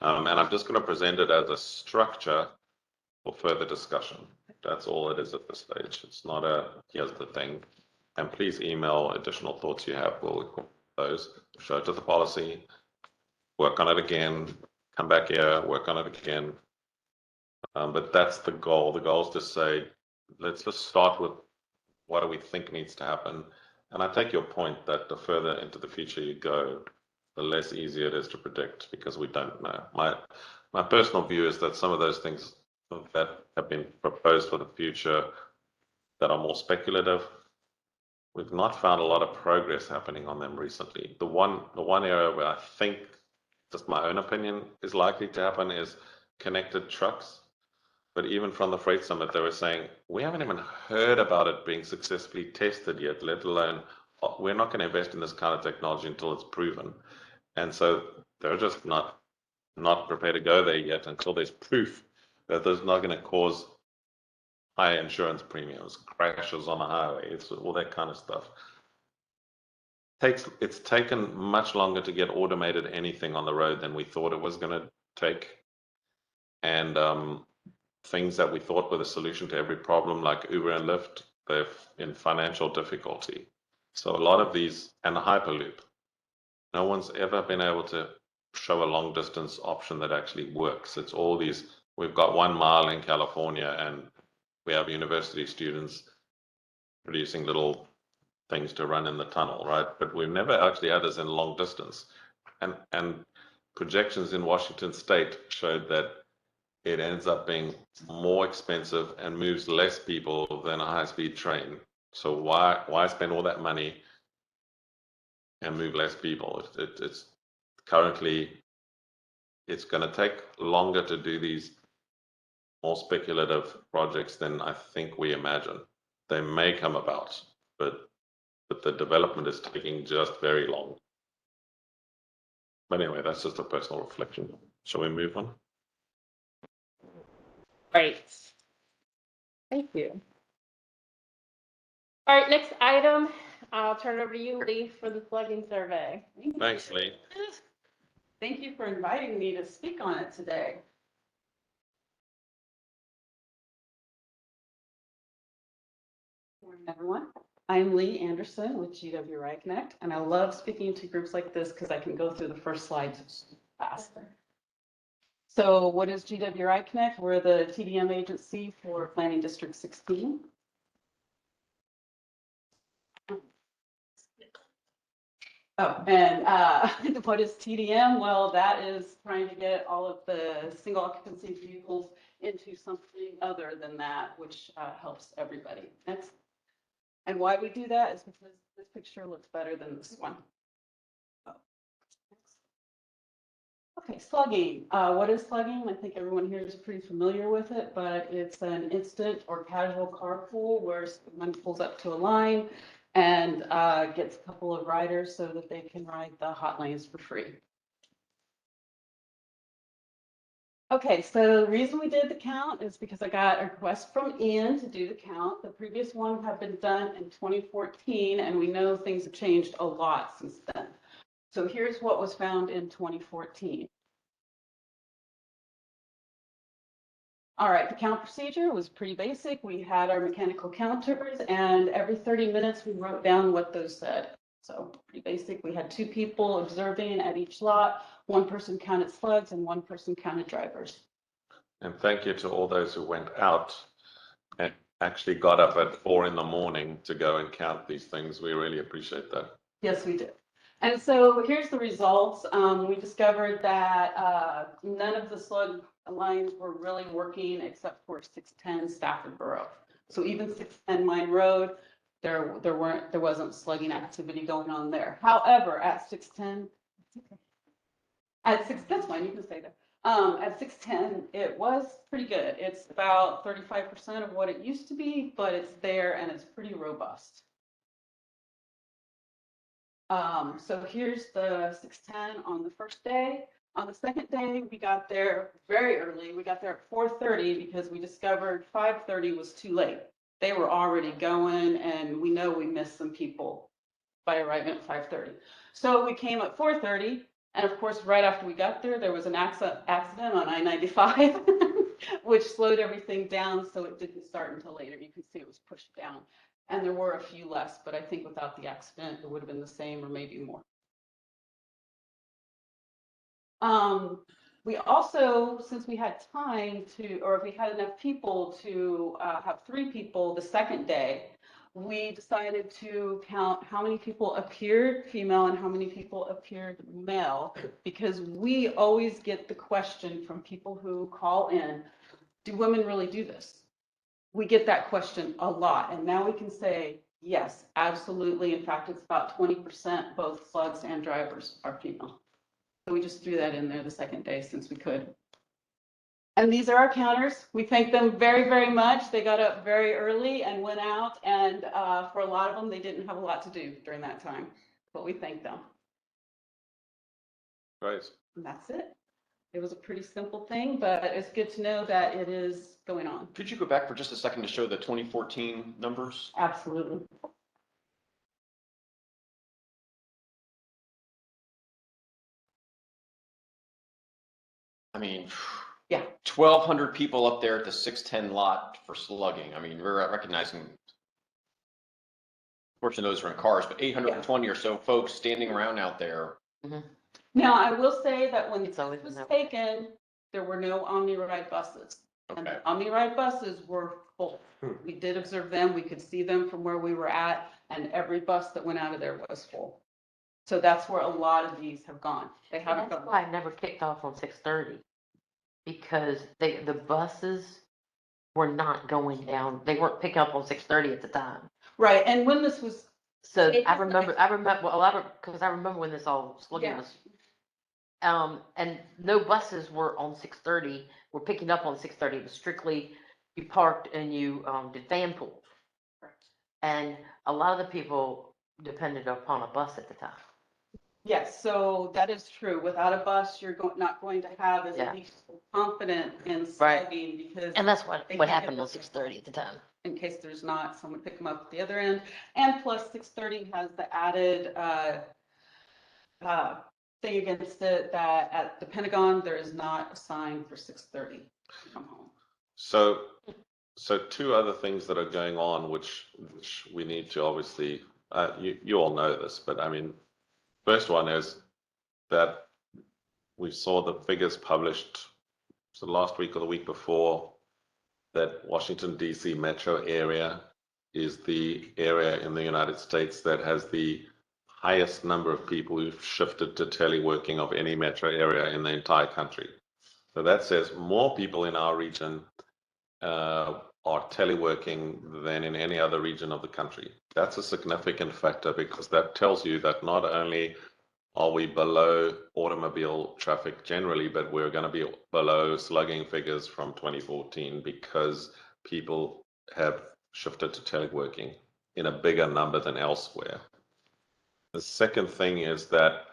And I'm just going to present it as a structure for further discussion. That's all it is at this stage. It's not here's the thing. And please email additional thoughts you have. We'll record those, show it to the policy, work on it again, come back here, work on it again. But that's the goal. The goal is to say, let's just start with what do we think needs to happen. And I take your point that the further into the future you go, the less easy it is to predict because we don't know. My personal view is that some of those things that have been proposed for the future that are more speculative, we've not found a lot of progress happening on them recently. The one area where I think, just my own opinion, is likely to happen is connected trucks. But even from the Freight Summit, they were saying, we haven't even heard about it being successfully tested yet, let alone we're not going to invest in this kind of technology until it's proven. And so they're just not prepared to go there yet until there's proof that there's not going to cause high insurance premiums, crashes on the highway, it's all that kind of stuff. It's taken much longer to get automated anything on the road than we thought it was going to take. And things that we thought were the solution to every problem, like Uber and Lyft, they're in financial difficulty. So a lot of these, and the Hyperloop, no one's ever been able to show a long distance option that actually works. It's all these, we've got 1 mile in California and we have university students producing little things to run in the tunnel, right? But we've never actually had this in long distance. And projections in Washington State showed that it ends up being more expensive and moves less people than a high-speed train. So why spend all that money and move less people? It's currently, it's going to take longer to do these more speculative projects than I think we imagine. They may come about, but the development is taking just very long. But anyway, that's just a personal reflection. Shall we move on? Great. Thank you. All right, next item, I'll turn it over to you, Lee, for the slugging survey. Thanks, Lee. Thank you for inviting me to speak on it today. Good morning, everyone. I'm Lee Anderson with GWI Connect, and I love speaking to groups like this because I can go through the first slides faster. So what is GWI Connect? We're the TDM agency for Planning District 16. Oh, and what is TDM? Well, that is trying to get all of the single occupancy vehicles into something other than that, which helps everybody. Next. And why we do that is because this picture looks better than this one. Oh. Okay, slugging. What is slugging? I think everyone here is pretty familiar with it, but it's an instant or casual carpool where someone pulls up to a line and gets a couple of riders so that they can ride the hot lanes for free. Okay, so the reason we did the count is because I got a request from Ian to do the count. The previous one had been done in 2014, and we know things have changed a lot since then. So here's what was found in 2014. All right, the count procedure was pretty basic. We had our mechanical counters, and every 30 minutes we wrote down what those said. So pretty basic. We had 2 people observing at each lot. 1 person counted slugs and 1 person counted drivers. And thank you to all those who went out and actually got up at 4 in the morning to go and count these things. We really appreciate that. Yes, we did. And so here's the results. We discovered that none of the slug lines were really working except for 610 Stafford Borough. So even 610 Mine Road, there wasn't slugging activity going on there. However, at 610, that's fine, you can stay there. At 610, it was pretty good. It's about 35% of what it used to be, but it's there and it's pretty robust. So here's the 610 on the first day. On the second day, we got there very early. We got there at 4:30 because we discovered 5:30 was too late. They were already going, and we know we missed some people by arriving at 5:30. So we came at 4:30, and of course, right after we got there, there was an accident on I-95, which slowed everything down, so it didn't start until later. You can see it was pushed down. And there were a few less, but I think without the accident, it would have been the same or maybe more. We also, since we had time to, or if we had enough people to have 3 people the second day, we decided to count how many people appeared female and how many people appeared male, because we always get the question from people who call in, do women really do this? We get that question a lot, and now we can say, yes, absolutely. In fact, it's about 20%, both slugs and drivers are female. So we just threw that in there the second day since we could. And these are our counters. We thank them very, very much. They got up very early and went out, and for a lot of them, they didn't have a lot to do during that time, but we thank them. Great. And that's it. It was a pretty simple thing, but it's good to know that it is going on. Could you go back for just a second to show the 2014 numbers? Absolutely. I mean, Yeah. 1,200 people up there at the 610 lot for slugging. I mean, we're recognizing, of course, those are in cars, but 820 or so folks standing around out there. Now, I will say that when It's this always was been that taken, there were no OmniRide buses. And Okay. the OmniRide buses were full. We did observe them. We could see them from where we were at, and every bus that went out of there was full. So that's where a lot of these have gone. They haven't That's gone. why I never kicked off on 6:30, because the buses were not going down. They weren't picking up on 6:30 at the time. Right, and when this was, So It I was remember, because I remember when this all slugging Yeah. was. And no buses were on 6:30, were picking up on 6:30. It was strictly, you parked and you, did fan pools. And a lot of the people depended upon a bus at the time. yes, so that is true. Without a bus, you're not going to have as Yeah. at least confident in Right. slugging because And that's what They can't happened get on the- 6:30 at the time. in case there's not someone pick them up at the other end. And plus 630 has the added thing against it that at the Pentagon, there is not a sign for 630 to come home. So two other things that are going on, which we need to obviously, you all know this, but I mean, first one is that we saw the figures published, so last week or the week before, that Washington DC metro area is the area in the United States that has the highest number of people who've shifted to teleworking of any metro area in the entire country. So that says more people in our region are teleworking than in any other region of the country. That's a significant factor because that tells you that not only are we below automobile traffic generally, but we're going to be below slugging figures from 2014 because people have shifted to teleworking in a bigger number than elsewhere. The second thing is that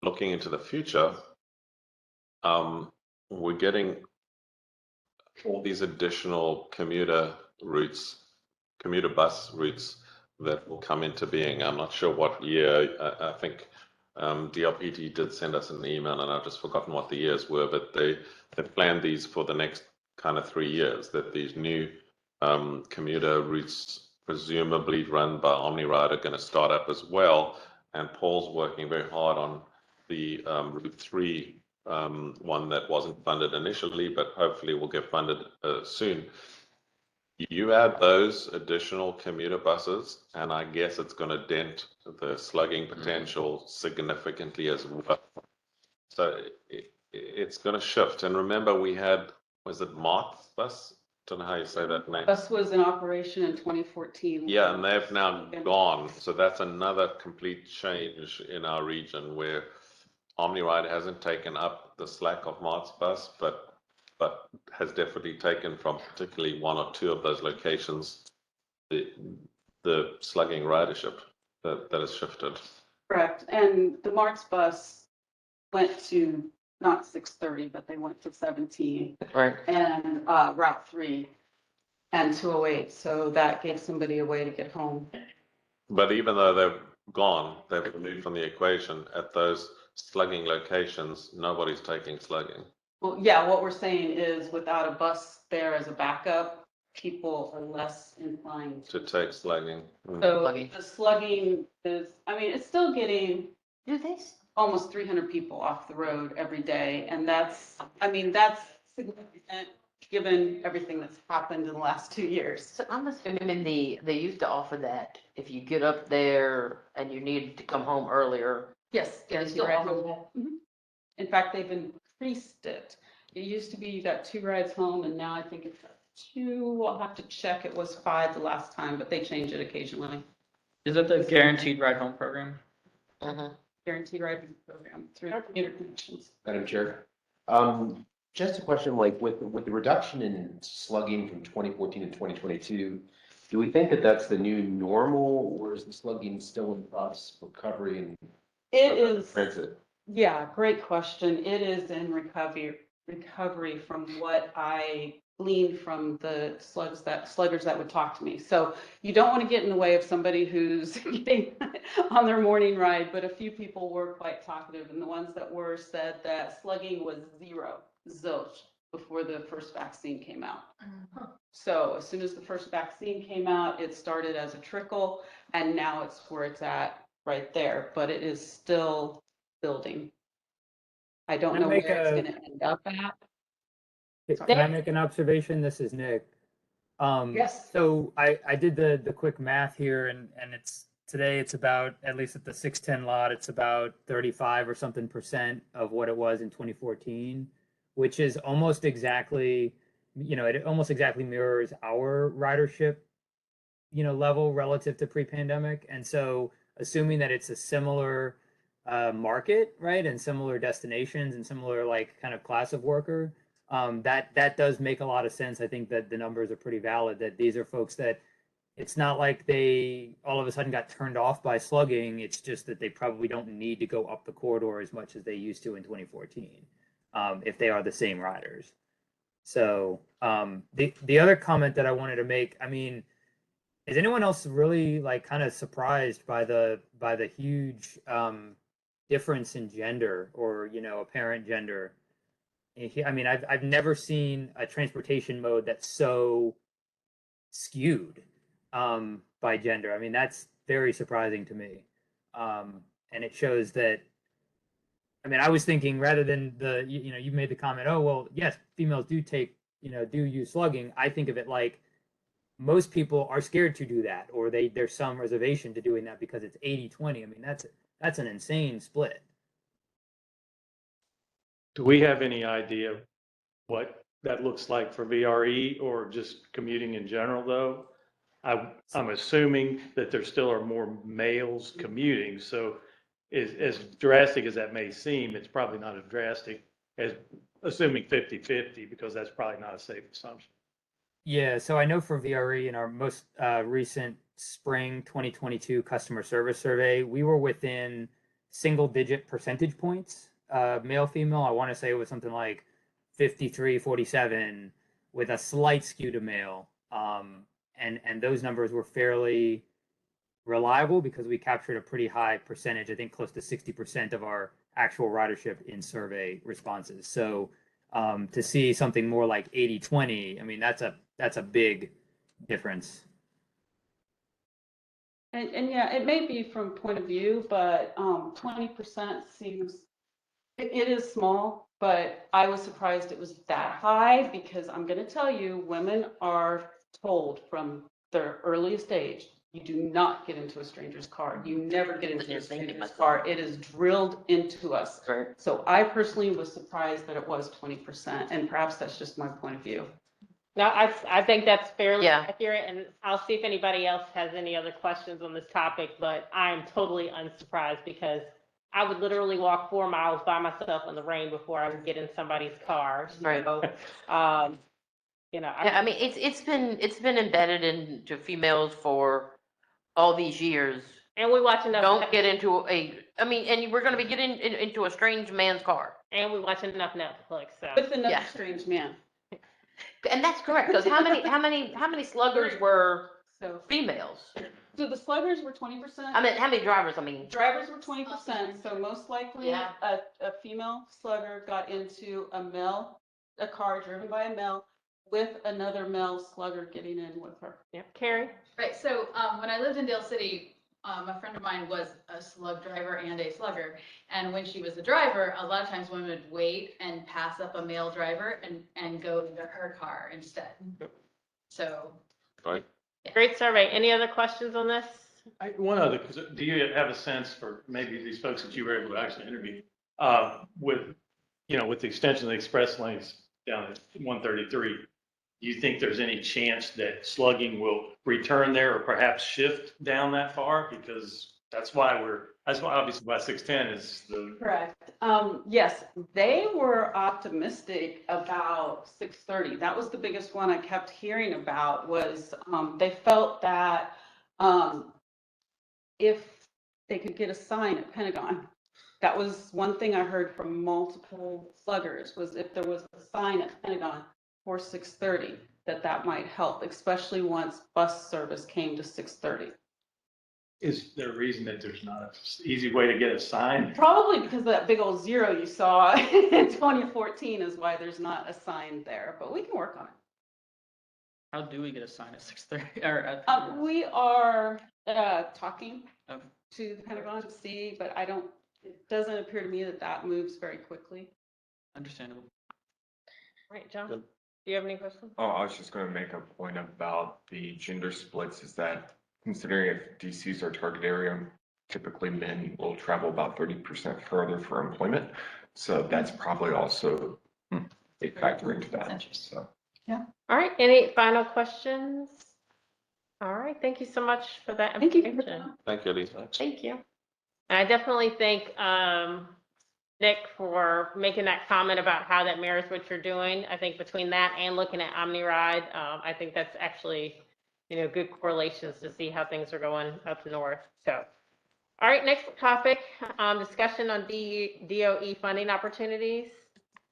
looking into the future, we're getting all these additional commuter bus routes that will come into being. I'm not sure what year. I think DLPT did send us an email, and I've just forgotten what the years were, but they planned these for the next kind of 3 years, that these new commuter routes, presumably run by OmniRide, are going to start up as well. And Paul's working very hard on the Route 3 one that wasn't funded initially, but hopefully will get funded soon. You add those additional commuter buses, and I guess it's going to dent the slugging potential significantly as well. So it's going to shift. And remember, we had, was it Mart's bus? Don't know how you say that name. Bus was in operation in 2014. Yeah, and they've now gone. So that's another complete change in our region where OmniRide hasn't taken up the slack of Mart's bus, but has definitely taken from particularly one or two of those locations the slugging ridership that has shifted. Correct. And the Marks bus went to not 630, but they went to 17. Right. And Route 3 and 208. So that gave somebody a way to get home. But even though they've gone, they've removed from the equation at those slugging locations, nobody's taking slugging. Well, yeah, what we're saying is without a bus there as a backup, people are less inclined To take slugging. So Slugging. the slugging is, I mean, it's still getting Do they? almost 300 people off the road every day. And that's, I mean, that's significant given everything that's happened in the last 2 years. So I'm assuming they used to offer that if you get up there and you need to come home earlier. Yes, They yes, still you're right. offer that? Mhm. In fact, they've increased it. It used to be you got 2 rides home and now I think it's 2. I'll have to check. It was 5 the last time, but they change it occasionally. Is that the guaranteed ride home program? Mm-hmm. Guaranteed ride program through commuter connections. Madam Chair, Just a question, like with the reduction in slugging from 2014 to 2022, do we think that that's the new normal, or is the slugging still in process of recovery and It is, transit? yeah, great question. It is in recovery from what I gleaned from the sluggers that would talk to me. So you don't want to get in the way of somebody who's getting on their morning ride, but a few people were quite talkative, and the ones that were said that slugging was zilch, before the first vaccine came out. So as soon as the first vaccine came out, it started as a trickle, and now it's where it's at right there, but it is still building. I don't Can I know make where it's a- gonna end up at. Can I make an observation? This is Nick. Yes. So I did the quick math here, and it's today it's about, at least at the 610 lot, it's about 35 or something percent of what it was in 2014, which is almost exactly, it almost exactly mirrors our ridership, level relative to pre-pandemic. And so assuming that it's a similar market, right, and similar destinations and similar like kind of class of worker, that does make a lot of sense. I think that the numbers are pretty valid, that these are folks that it's not like they all of a sudden got turned off by slugging. It's just that they probably don't need to go up the corridor as much as they used to in 2014, if they are the same riders. So the other comment that I wanted to make, I mean, is anyone else really like kind of surprised by the huge difference in gender, or apparent gender? I mean, I've never seen a transportation mode that's so skewed by gender. I mean, that's very surprising to me, and it shows that. I mean, I was thinking, rather than you made the comment, oh well, yes, females do do use slugging. I think of it like most people are scared to do that, or there's some reservation to doing that because it's 80-20. I mean, that's an insane split. Do we have any idea what that looks like for VRE or just commuting in general, though? I'm assuming that there still are more males commuting, so as drastic as that may seem, it's probably not as drastic as assuming 50-50, because that's probably not a safe assumption. Yeah, so I know for VRE in our most recent spring 2022 customer service survey, we were within single-digit percentage points, male, female. I want to say it was something like 53-47 with a slight skew to male. And those numbers were fairly reliable because we captured a pretty high percentage, I think close to 60% of our actual ridership in survey responses. So to see something more like 80-20, I mean, that's a big difference. And yeah, it may be from point of view, but 20% seems, it is small, but I was surprised it was that high, because I'm going to tell you, women are told from their earliest age, you do not get into a stranger's car. You never get into a stranger's car. It is drilled into us. Right. So I personally was surprised that it was 20%, and perhaps that's just my point of view. No, I think that's fairly Yeah. accurate, and I'll see if anybody else has any other questions on this topic, but I'm totally unsurprised because I would literally walk 4 miles by myself in the rain before I would get in somebody's car. Right. So, Yeah, I mean, it's been embedded into females for all these years. and we watch enough. Don't get into and we're going to be getting into a strange man's car. And we watch enough Netflix. So. With another Yeah. strange man. And that's correct, because how many sluggers were So, females? so the sluggers were 20%. I mean, how many drivers? I mean, Drivers were 20%, so most likely Yeah. a female slugger got into a car driven by a male with another male slugger getting in with her. Yeah, Carrie. Right, so when I lived in Dale City, a friend of mine was a slug driver and a slugger. And when she was a driver, a lot of times women would wait and pass up a male driver and go into her car instead. So. Right. Yeah. Great survey. Any other questions on this? One other, do you have a sense for maybe these folks that you were able to actually interview with the extension of the express lanes down at 133? Do you think there's any chance that slugging will return there or perhaps shift down that far? Because that's why obviously why 610 is the, Correct. Yes, they were optimistic about 6:30. That was the biggest one I kept hearing about was, they felt that, if they could get a sign at Pentagon. That was one thing I heard from multiple sluggers, was if there was a sign at Pentagon for 6:30, that might help, especially once bus service came to 6:30. is there a reason that there's not an easy way to get a sign? Probably because of that big old zero you saw in 2014 is why there's not a sign there, but we can work on it. How do we get a sign at 6:30 or at? We are talking Okay. to the Pentagon to see, but it doesn't appear to me that moves very quickly. Understandable. All right, John, do you have any questions? Oh, I was just gonna make a point about the gender splits, is that considering if DC is our target area, typically men will travel about 30% further for employment. So that's probably also a factor into That's that, interesting. so. All right, any final questions? All right, thank you so much for that Thank you. information. Thank you, Lisa. Thank you. And I definitely thank Nick for making that comment about how that mirrors what you're doing. I think between that and looking at OmniRide, I think that's actually, good correlations to see how things are going up north. So, all right, next topic, discussion on DOE funding opportunities.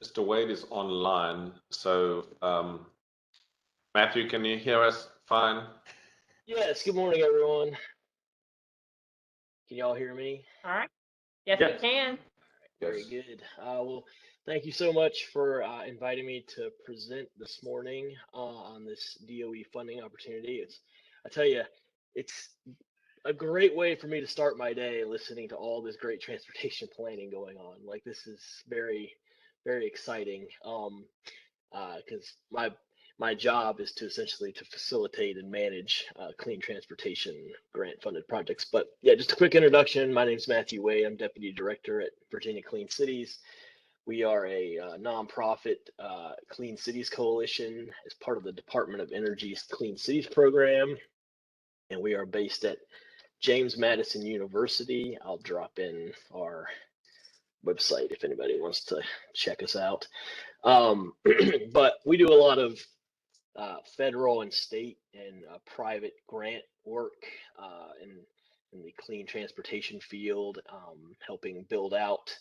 Mr. Wade is online, so Matthew, can you hear us fine? Yes, good morning, everyone. Can y'all hear me? All right. Yes, Yes. we can. Very good. Well, thank you so much for inviting me to present this morning on this DOE funding opportunity. I tell you, it's a great way for me to start my day listening to all this great transportation planning going on. Like, this is very, very exciting. Because my job is to essentially to facilitate and manage clean transportation grant funded projects. But yeah, just a quick introduction. My name is Matthew Wade. I'm Deputy Director at Virginia Clean Cities. We are a nonprofit Clean Cities Coalition as part of the Department of Energy's Clean Cities program. And we are based at James Madison University. I'll drop in our website if anybody wants to check us out. But we do a lot of federal and state and private grant work in the clean transportation field, helping build out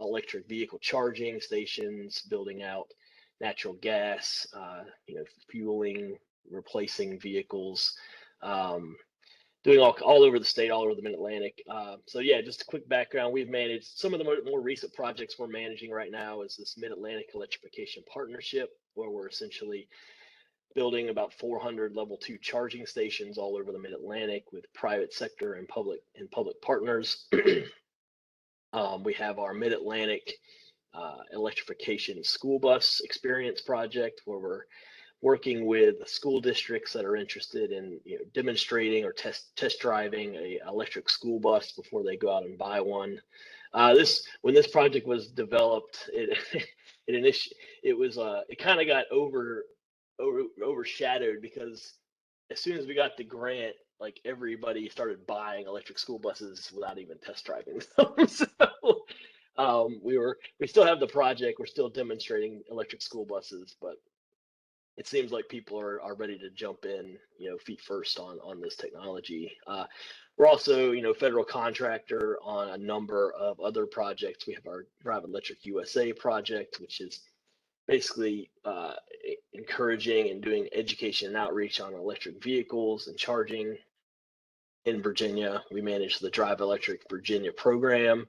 electric vehicle charging stations, building out natural gas, fueling, replacing vehicles, doing all over the state, all over the Mid-Atlantic. So yeah, just a quick background. We've managed some of the more recent projects we're managing right now is this Mid-Atlantic Electrification Partnership, where we're essentially building about 400 level 2 charging stations all over the Mid-Atlantic with private sector and public partners. We have our Mid-Atlantic Electrification School Bus Experience Project, where we're working with school districts that are interested in demonstrating or test driving a electric school bus before they go out and buy one. When this project was developed, it kind of got overshadowed because as soon as we got the grant, like everybody started buying electric school buses without even test driving them. So we still have the project, we're still demonstrating electric school buses, but it seems like people are ready to jump in, feet first on this technology. We're also, federal contractor on a number of other projects. We have our Drive Electric USA project, which is basically encouraging and doing education and outreach on electric vehicles and charging in Virginia. We manage the Drive Electric Virginia program.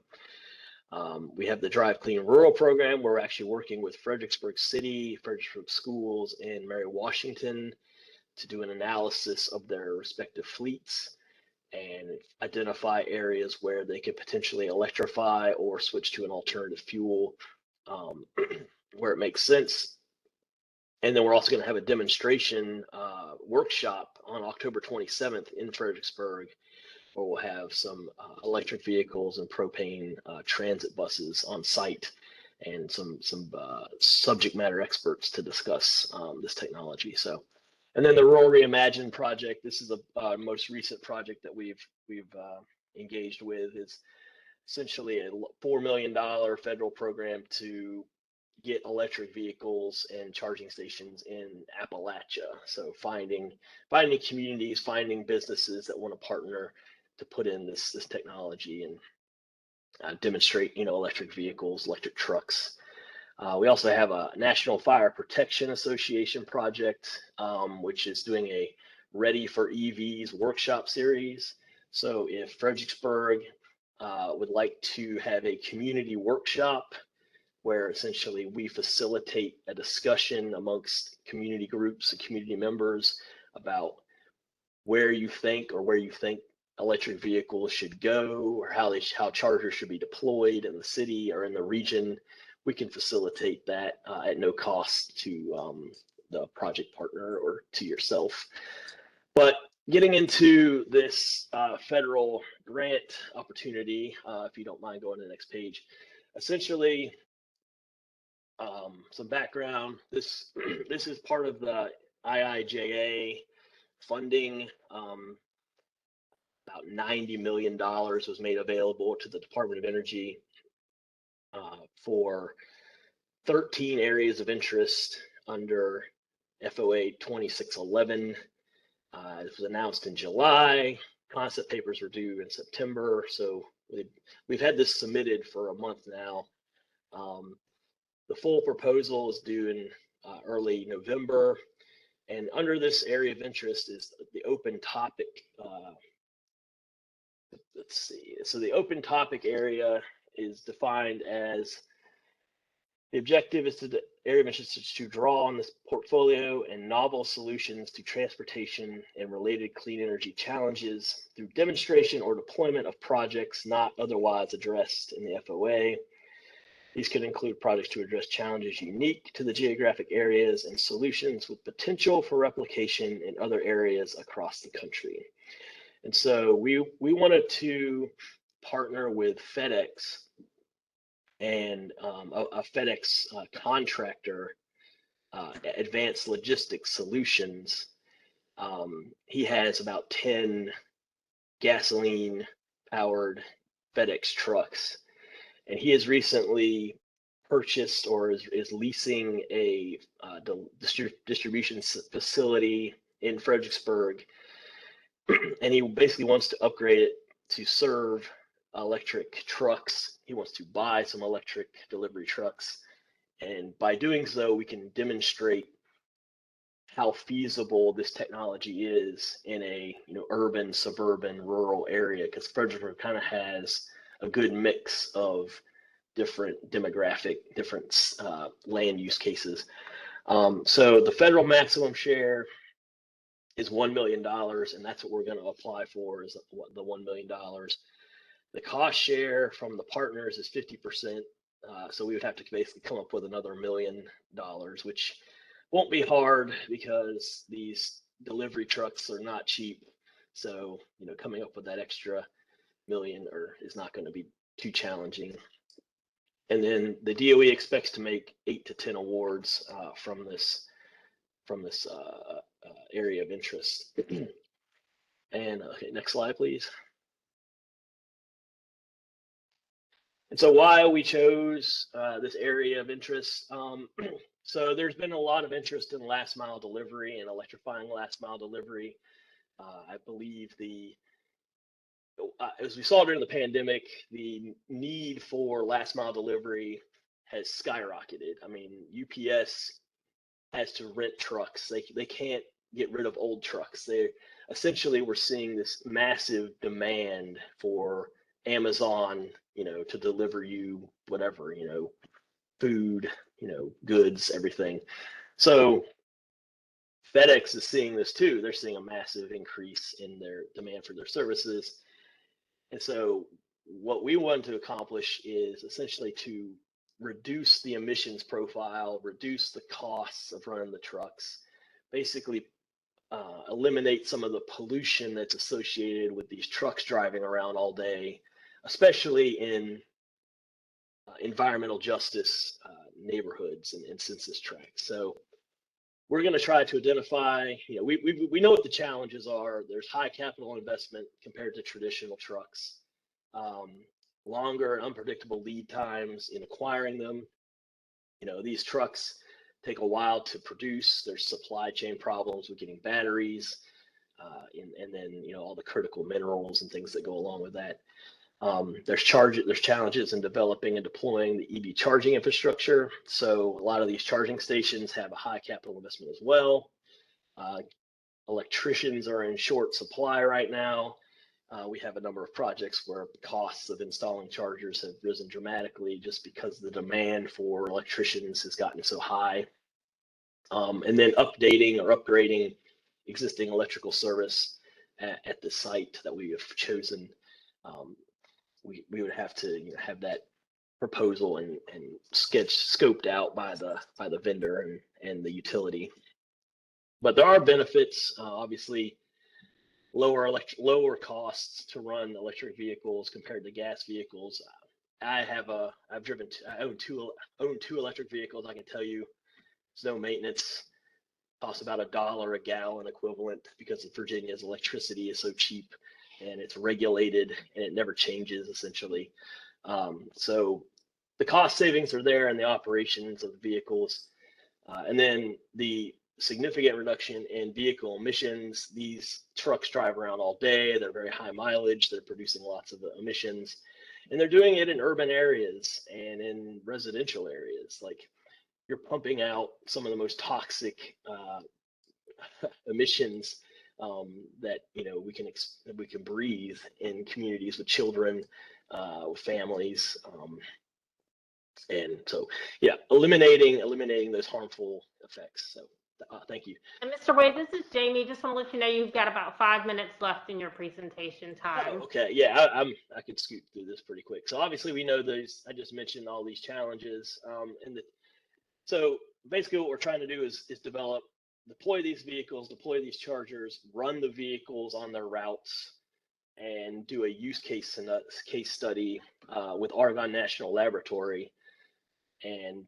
We have the Drive Clean Rural program, where we're actually working with Fredericksburg City, Fredericksburg Schools, and Mary Washington to do an analysis of their respective fleets and identify areas where they could potentially electrify or switch to an alternative fuel where it makes sense. And then we're also going to have a demonstration workshop on October 27th in Fredericksburg, where we'll have some electric vehicles and propane transit buses on site and some subject matter experts to discuss this technology. So And then the Rural Reimagine project, this is the most recent project that we've engaged with, is essentially a $4 million federal program to get electric vehicles and charging stations in Appalachia. So finding communities, finding businesses that want to partner to put in this technology and demonstrate, electric vehicles, electric trucks. We also have a National Fire Protection Association project, which is doing a Ready for EVs workshop series. So if Fredericksburg would like to have a community workshop where essentially we facilitate a discussion amongst community groups and community members about where you think electric vehicles should go, or how chargers should be deployed in the city or in the region, we can facilitate that at no cost to the project partner or to yourself. But getting into this federal grant opportunity, if you don't mind going to the next page, essentially some background. This is part of the IIJA funding. About $90 million was made available to the Department of Energy for 13 areas of interest under FOA 2611. It was announced in July. Concept papers were due in September. So we've had this submitted for a month now. The full proposal is due in early November. And under this area of interest is the open topic. Let's see. So the open topic area is defined as the objective is the area of interest is to draw on this portfolio and novel solutions to transportation and related clean energy challenges through demonstration or deployment of projects not otherwise addressed in the FOA. These could include projects to address challenges unique to the geographic areas and solutions with potential for replication in other areas across the country. And so we wanted to partner with FedEx and a FedEx contractor, Advanced Logistics Solutions. He has about 10 gasoline-powered FedEx trucks, and he has recently purchased or is leasing a distribution facility in Fredericksburg, and he basically wants to upgrade it to serve electric trucks. He wants to buy some electric delivery trucks, and by doing so, we can demonstrate how feasible this technology is in a urban, suburban, rural area, because Fredericksburg kind of has a good mix of different demographic, different land use cases. So the federal maximum share is $1 million, and that's what we're going to apply for, is the $1 million. The cost share from the partners is 50%. So we would have to basically come up with another $1 million, which won't be hard because these delivery trucks are not cheap. So, coming up with that extra million is not going to be too challenging. And then the DOE expects to make 8 to 10 awards from this area of interest. And okay, next slide, please. And so why we chose this area of interest. So there's been a lot of interest in last mile delivery and electrifying last mile delivery. I believe as we saw during the pandemic, the need for last mile delivery has skyrocketed. I mean, UPS has to rent trucks. They can't get rid of old trucks. We're seeing this massive demand for Amazon, to deliver you whatever, food, goods, everything. So FedEx is seeing this too. They're seeing a massive increase in their demand for their services. And so what we want to accomplish is essentially to reduce the emissions profile, reduce the costs of running the trucks, basically eliminate some of the pollution that's associated with these trucks driving around all day, especially in environmental justice neighborhoods and census tracts. So we're going to try to identify, we know what the challenges are. There's high capital investment compared to traditional trucks, longer and unpredictable lead times in acquiring them. These trucks take a while to produce. There's supply chain problems with getting batteries, and then all the critical minerals and things that go along with that. There's challenges in developing and deploying the EV charging infrastructure. So a lot of these charging stations have a high capital investment as well. Electricians are in short supply right now. We have a number of projects where costs of installing chargers have risen dramatically just because the demand for electricians has gotten so high. And then updating or upgrading existing electrical service at the site that we have chosen. We would have to have that proposal and scoped out by the vendor and the utility. But there are benefits, obviously, lower costs to run electric vehicles compared to gas vehicles. I own two electric vehicles. I can tell you, there's no maintenance. Costs about $1 a gallon equivalent because of Virginia's electricity is so cheap, and it's regulated and it never changes essentially. So the cost savings are there in the operations of the vehicles. And then the significant reduction in vehicle emissions. These trucks drive around all day. They're very high mileage. They're producing lots of emissions, and they're doing it in urban areas and in residential areas. Like, you're pumping out some of the most toxic emissions that we can breathe in communities with children, with families, and so eliminating those harmful effects. So thank you. And Mr. Wade, this is Jamie. Just want to let you know you've got about 5 minutes left in your presentation time. Oh, okay, yeah, I could scoot through this pretty quick. So obviously we know those. I just mentioned all these challenges, so basically what we're trying to do is deploy these vehicles, deploy these chargers, run the vehicles on their routes, and do a use case study with Argonne National Laboratory, and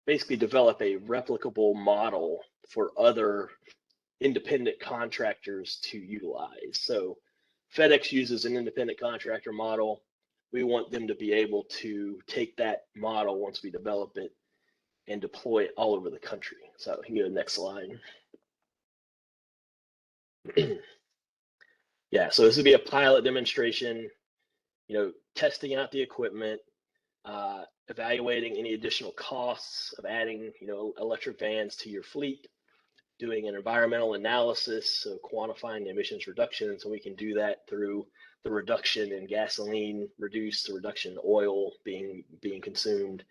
basically develop a replicable model for other independent contractors to utilize. So FedEx uses an independent contractor model. We want them to be able to take that model once we develop it and deploy it all over the country. So you can go to the next slide. Yeah, so this would be a pilot demonstration, testing out the equipment, evaluating any additional costs of adding, electric vans to your fleet, doing an environmental analysis, so quantifying the emissions reduction. So we can do that through the reduction in gasoline, reduce the reduction in oil being consumed.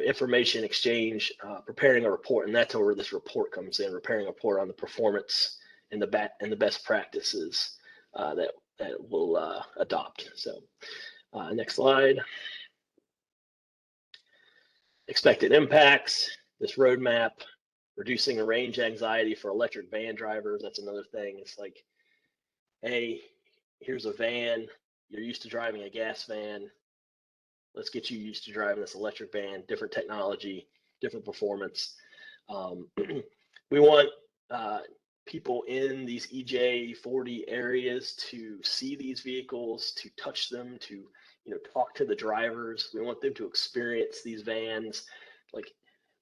Information exchange, preparing a report, and that's where this report comes in. Preparing a report on the performance and the best practices that we'll adopt. So next slide. Expected impacts. This roadmap, reducing the range anxiety for electric van drivers. That's another thing. It's like, hey, here's a van. You're used to driving a gas van. Let's get you used to driving this electric van, different technology, different performance. We want people in these EJ 40 areas to see these vehicles, to touch them, to talk to the drivers. We want them to experience these vans. Like,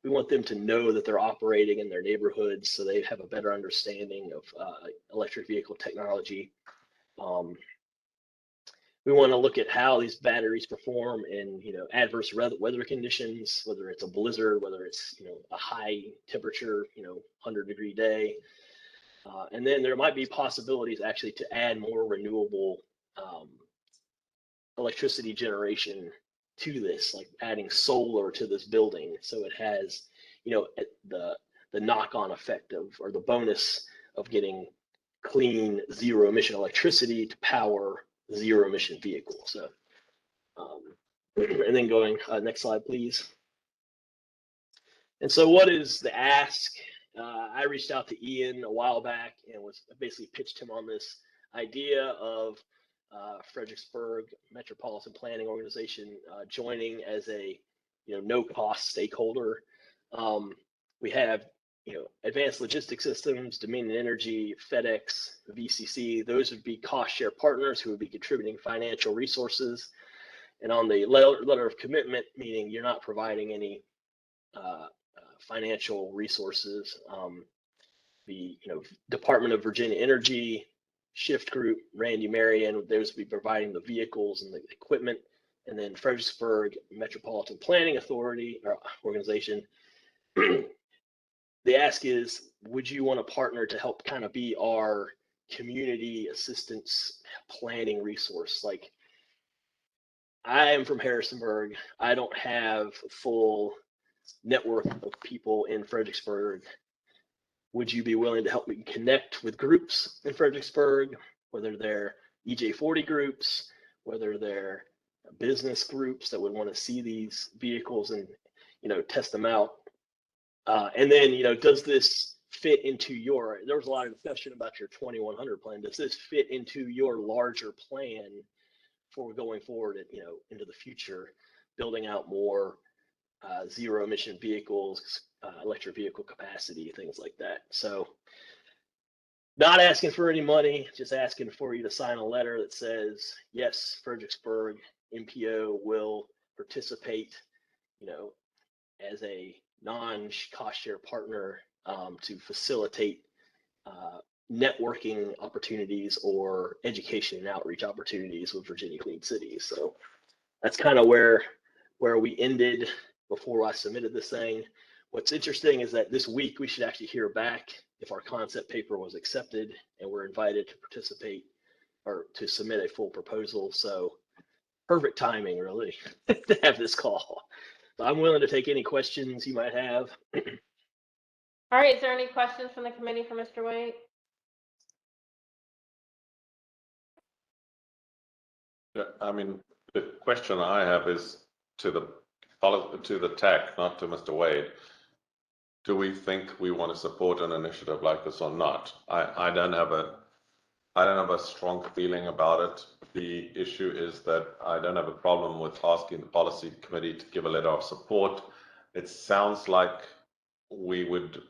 we want them to know that they're operating in their neighborhoods, so they have a better understanding of electric vehicle technology. We want to look at how these batteries perform in adverse weather conditions, whether it's a blizzard, whether it's a high temperature 100-degree day, and then there might be possibilities actually to add more renewable electricity generation to this, like adding solar to this building, so it has the knock-on effect of, or the bonus of, getting clean zero emission electricity to power zero emission vehicles. So and then going next slide, please. And so what is the ask? I reached out to Ian a while back and was basically pitched him on this idea of Fredericksburg Metropolitan Planning Organization joining as a no cost stakeholder. We have, Advanced Logistics Systems, Dominion Energy, FedEx, VCC. Those would be cost share partners who would be contributing financial resources. And on the letter of commitment, meaning you're not providing any financial resources, the Department of Virginia Energy, Shift Group, Randy Marion, those will be providing the vehicles and the equipment. And then Fredericksburg Metropolitan Planning Authority or organization. The ask is, would you want to partner to help kind of be our community assistance planning resource? Like, I am from Harrisonburg. I don't have a full network of people in Fredericksburg. Would you be willing to help me connect with groups in Fredericksburg, whether they're EJ40 groups, whether they're business groups that would want to see these vehicles and, test them out? And then, does this fit into there was a lot of discussion about your 2100 plan. Does this fit into your larger plan for going forward, into the future, building out more zero emission vehicles, electric vehicle capacity, things like that? So not asking for any money, just asking for you to sign a letter that says, yes, Fredericksburg MPO will participate, as a non-cost share partner to facilitate networking opportunities or education and outreach opportunities with Virginia Clean Cities. So that's kind of where we ended before I submitted this thing. What's interesting is that this week we should actually hear back if our concept paper was accepted, and we're invited to participate or to submit a full proposal. So perfect timing, really, to have this call. So I'm willing to take any questions you might have. All right, is there any questions from the committee for Mr. Wade? I mean, the question I have is to the TAC, not to Mr. Wade. Do we think we want to support an initiative like this or not? I don't have a strong feeling about it. The issue is that I don't have a problem with asking the policy committee to give a letter of support. It sounds like we would,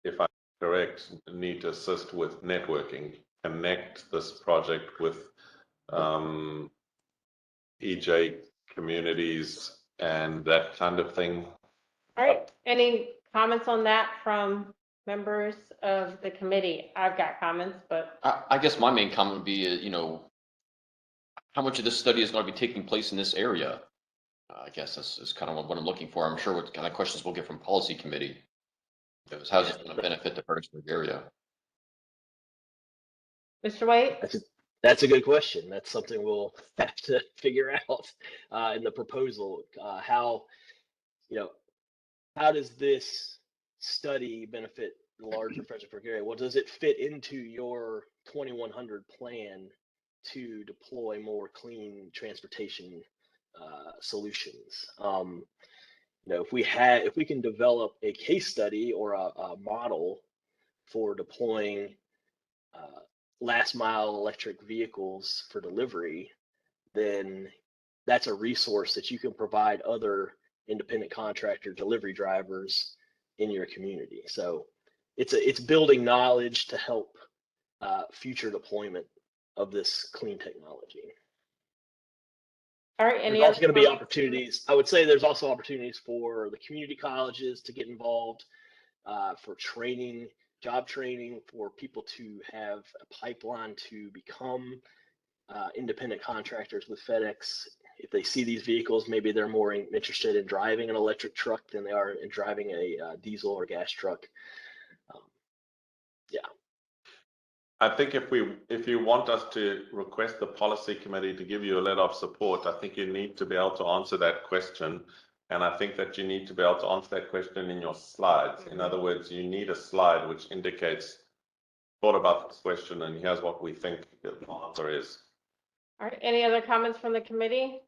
if I'm correct, need to assist with networking, connect this project with EJ communities and that kind of thing. All right, any comments on that from members of the committee? I've got comments, but I guess my main comment would be, how much of this study is going to be taking place in this area? I guess that's kind of what I'm looking for. I'm sure what kind of questions we'll get from policy committee. How's this going to benefit the Fredericksburg area? Mr. Wade? That's a good question. That's something we'll have to figure out in the proposal. How does this study benefit the larger Fredericksburg area? Well, does it fit into your 2100 plan to deploy more clean transportation solutions? If we can develop a case study or a model for deploying last mile electric vehicles for delivery, then that's a resource that you can provide other independent contractor delivery drivers in your community. So it's building knowledge to help future deployment of this clean technology. All right, there's also going to be opportunities. I would say there's also opportunities for the community colleges to get involved, for training, job training, for people to have a pipeline to become independent contractors with FedEx. If they see these vehicles, maybe they're more interested in driving an electric truck than they are in driving a diesel or gas truck. Yeah. I think if you want us to request the policy committee to give you a letter of support, I think you need to be able to answer that question. And I think that you need to be able to answer that question in your slides. In other words, you need a slide which indicates, thought about this question and here's what we think the answer is. All right, any other comments from the committee?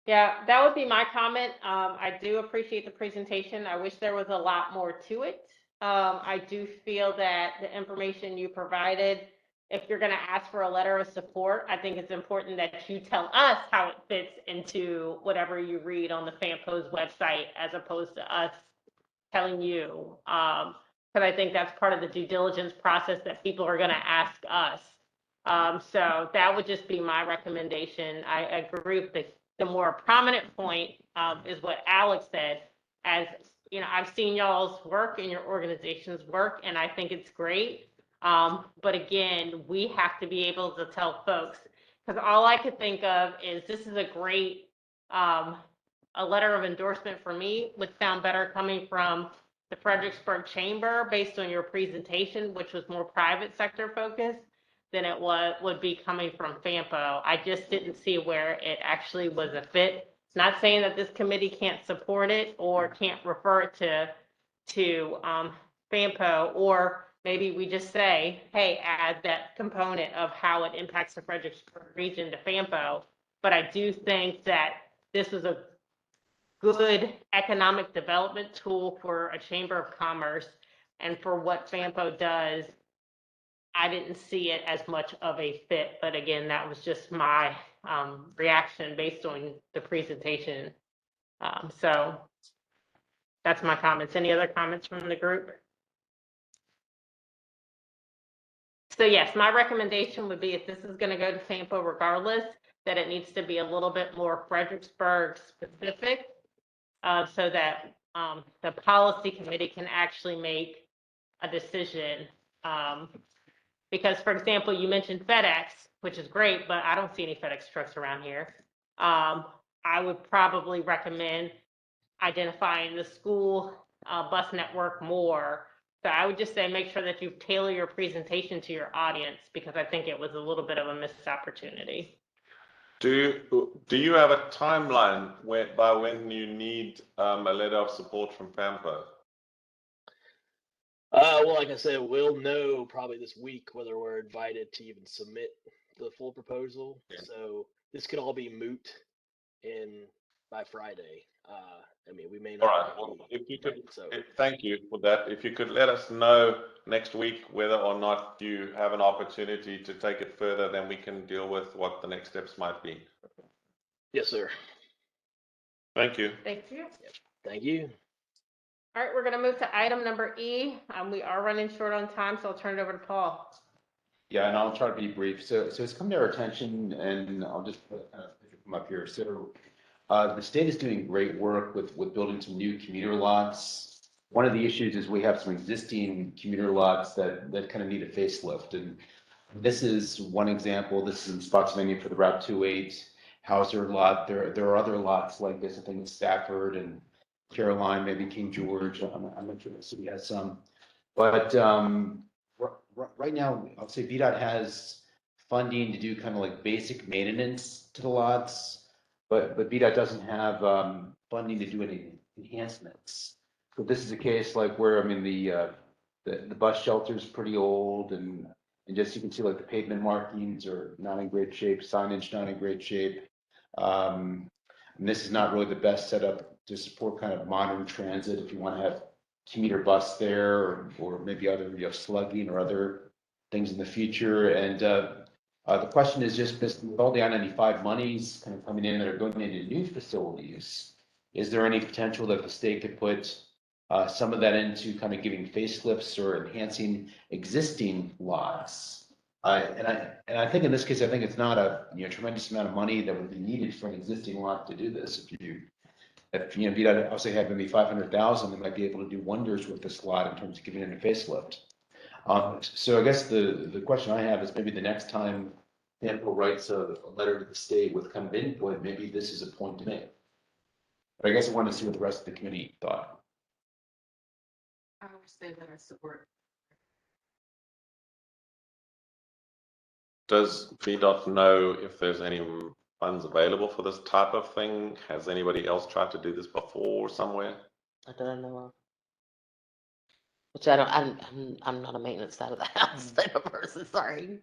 Yeah, that would be my comment. I do appreciate the presentation. I wish there was a lot more to it. I do feel that the information you provided, if you're going to ask for a letter of support, I think it's important that you tell us how it fits into whatever you read on the FAMPO's website, as opposed to us telling you. Because I think that's part of the due diligence process that people are going to ask us. So that would just be my recommendation. I agree with the more prominent point is what Alex said. As you know, I've seen y'all's work and your organization's work, and I think it's great. But again, we have to be able to tell folks, because all I could think of is this is a great a letter of endorsement for me would sound better coming from the Fredericksburg Chamber based on your presentation, which was more private sector focused than it would be coming from FAMPO. I just didn't see where it actually was a fit. Not saying that this committee can't support it or can't refer it to FAMPO, or maybe we just say, hey, add that component of how it impacts the Fredericksburg region to FAMPO. But I do think that this was a good economic development tool for a chamber of commerce, and for what FAMPO does, I didn't see it as much of a fit. But again, that was just my reaction based on the presentation. So that's my comments. Any other comments from the group? So yes, my recommendation would be, if this is going to go to FAMPO regardless, that it needs to be a little bit more Fredericksburg specific, so that the policy committee can actually make a decision. Because, for example, you mentioned FedEx, which is great, but I don't see any FedEx trucks around here. I would probably recommend identifying the school bus network more. So I would just say make sure that you tailor your presentation to your audience, because I think it was a little bit of a missed opportunity. Do you have a timeline by when you need a letter of support from FAMPO? Well, like I said, we'll know probably this week whether we're invited to even submit the full proposal. Yeah. So this could all be moot by Friday. I mean, we may not. All right. Well, if you could, right, so. thank you for that. If you could let us know next week whether or not you have an opportunity to take it further, then we can deal with what the next steps might be. Yes, sir. Thank you. Thank you. Yep. Thank you. All right, we're going to move to item number E. We are running short on time, so I'll turn it over to Paul. Yeah, and I'll try to be brief. So it's come to our attention, and I'll just kind of come up here. So the state is doing great work with building some new commuter lots. One of the issues is we have some existing commuter lots that kind of need a facelift. And this is one example. This is in Spotsylvania for the Route 28 Hauser lot. There are other lots like this, I think in Stafford and Caroline, maybe King George. I'm not sure the city has some. But right now, I'll say VDOT has funding to do kind of like basic maintenance to the lots, but VDOT doesn't have funding to do any enhancements. So this is a case like where, I mean, the bus shelter is pretty old, and just you can see like the pavement markings are not in great shape, signage not in great shape. And this is not really the best setup to support kind of modern transit if you want to have commuter bus there, or maybe other, slugging or other things in the future. And the question is just, with all the I-95 monies kind of coming in that are going into new facilities, is there any potential that the state could put some of that into kind of giving facelifts or enhancing existing lots? And I think in this case, I think it's not a tremendous amount of money that would be needed for an existing lot to do this. If VDOT obviously had maybe 500,000, they might be able to do wonders with this lot in terms of giving it a facelift. So I guess the question I have is, maybe the next time FAMPO writes a letter to the state with kind of input, maybe this is a point to make. But I guess I wanted to see what the rest of the committee thought. I would say that I support. Does VDOT know if there's any funds available for this type of thing? Has anybody else tried to do this before somewhere? I don't know of. Which I'm not a maintenance side of the house type of person, sorry.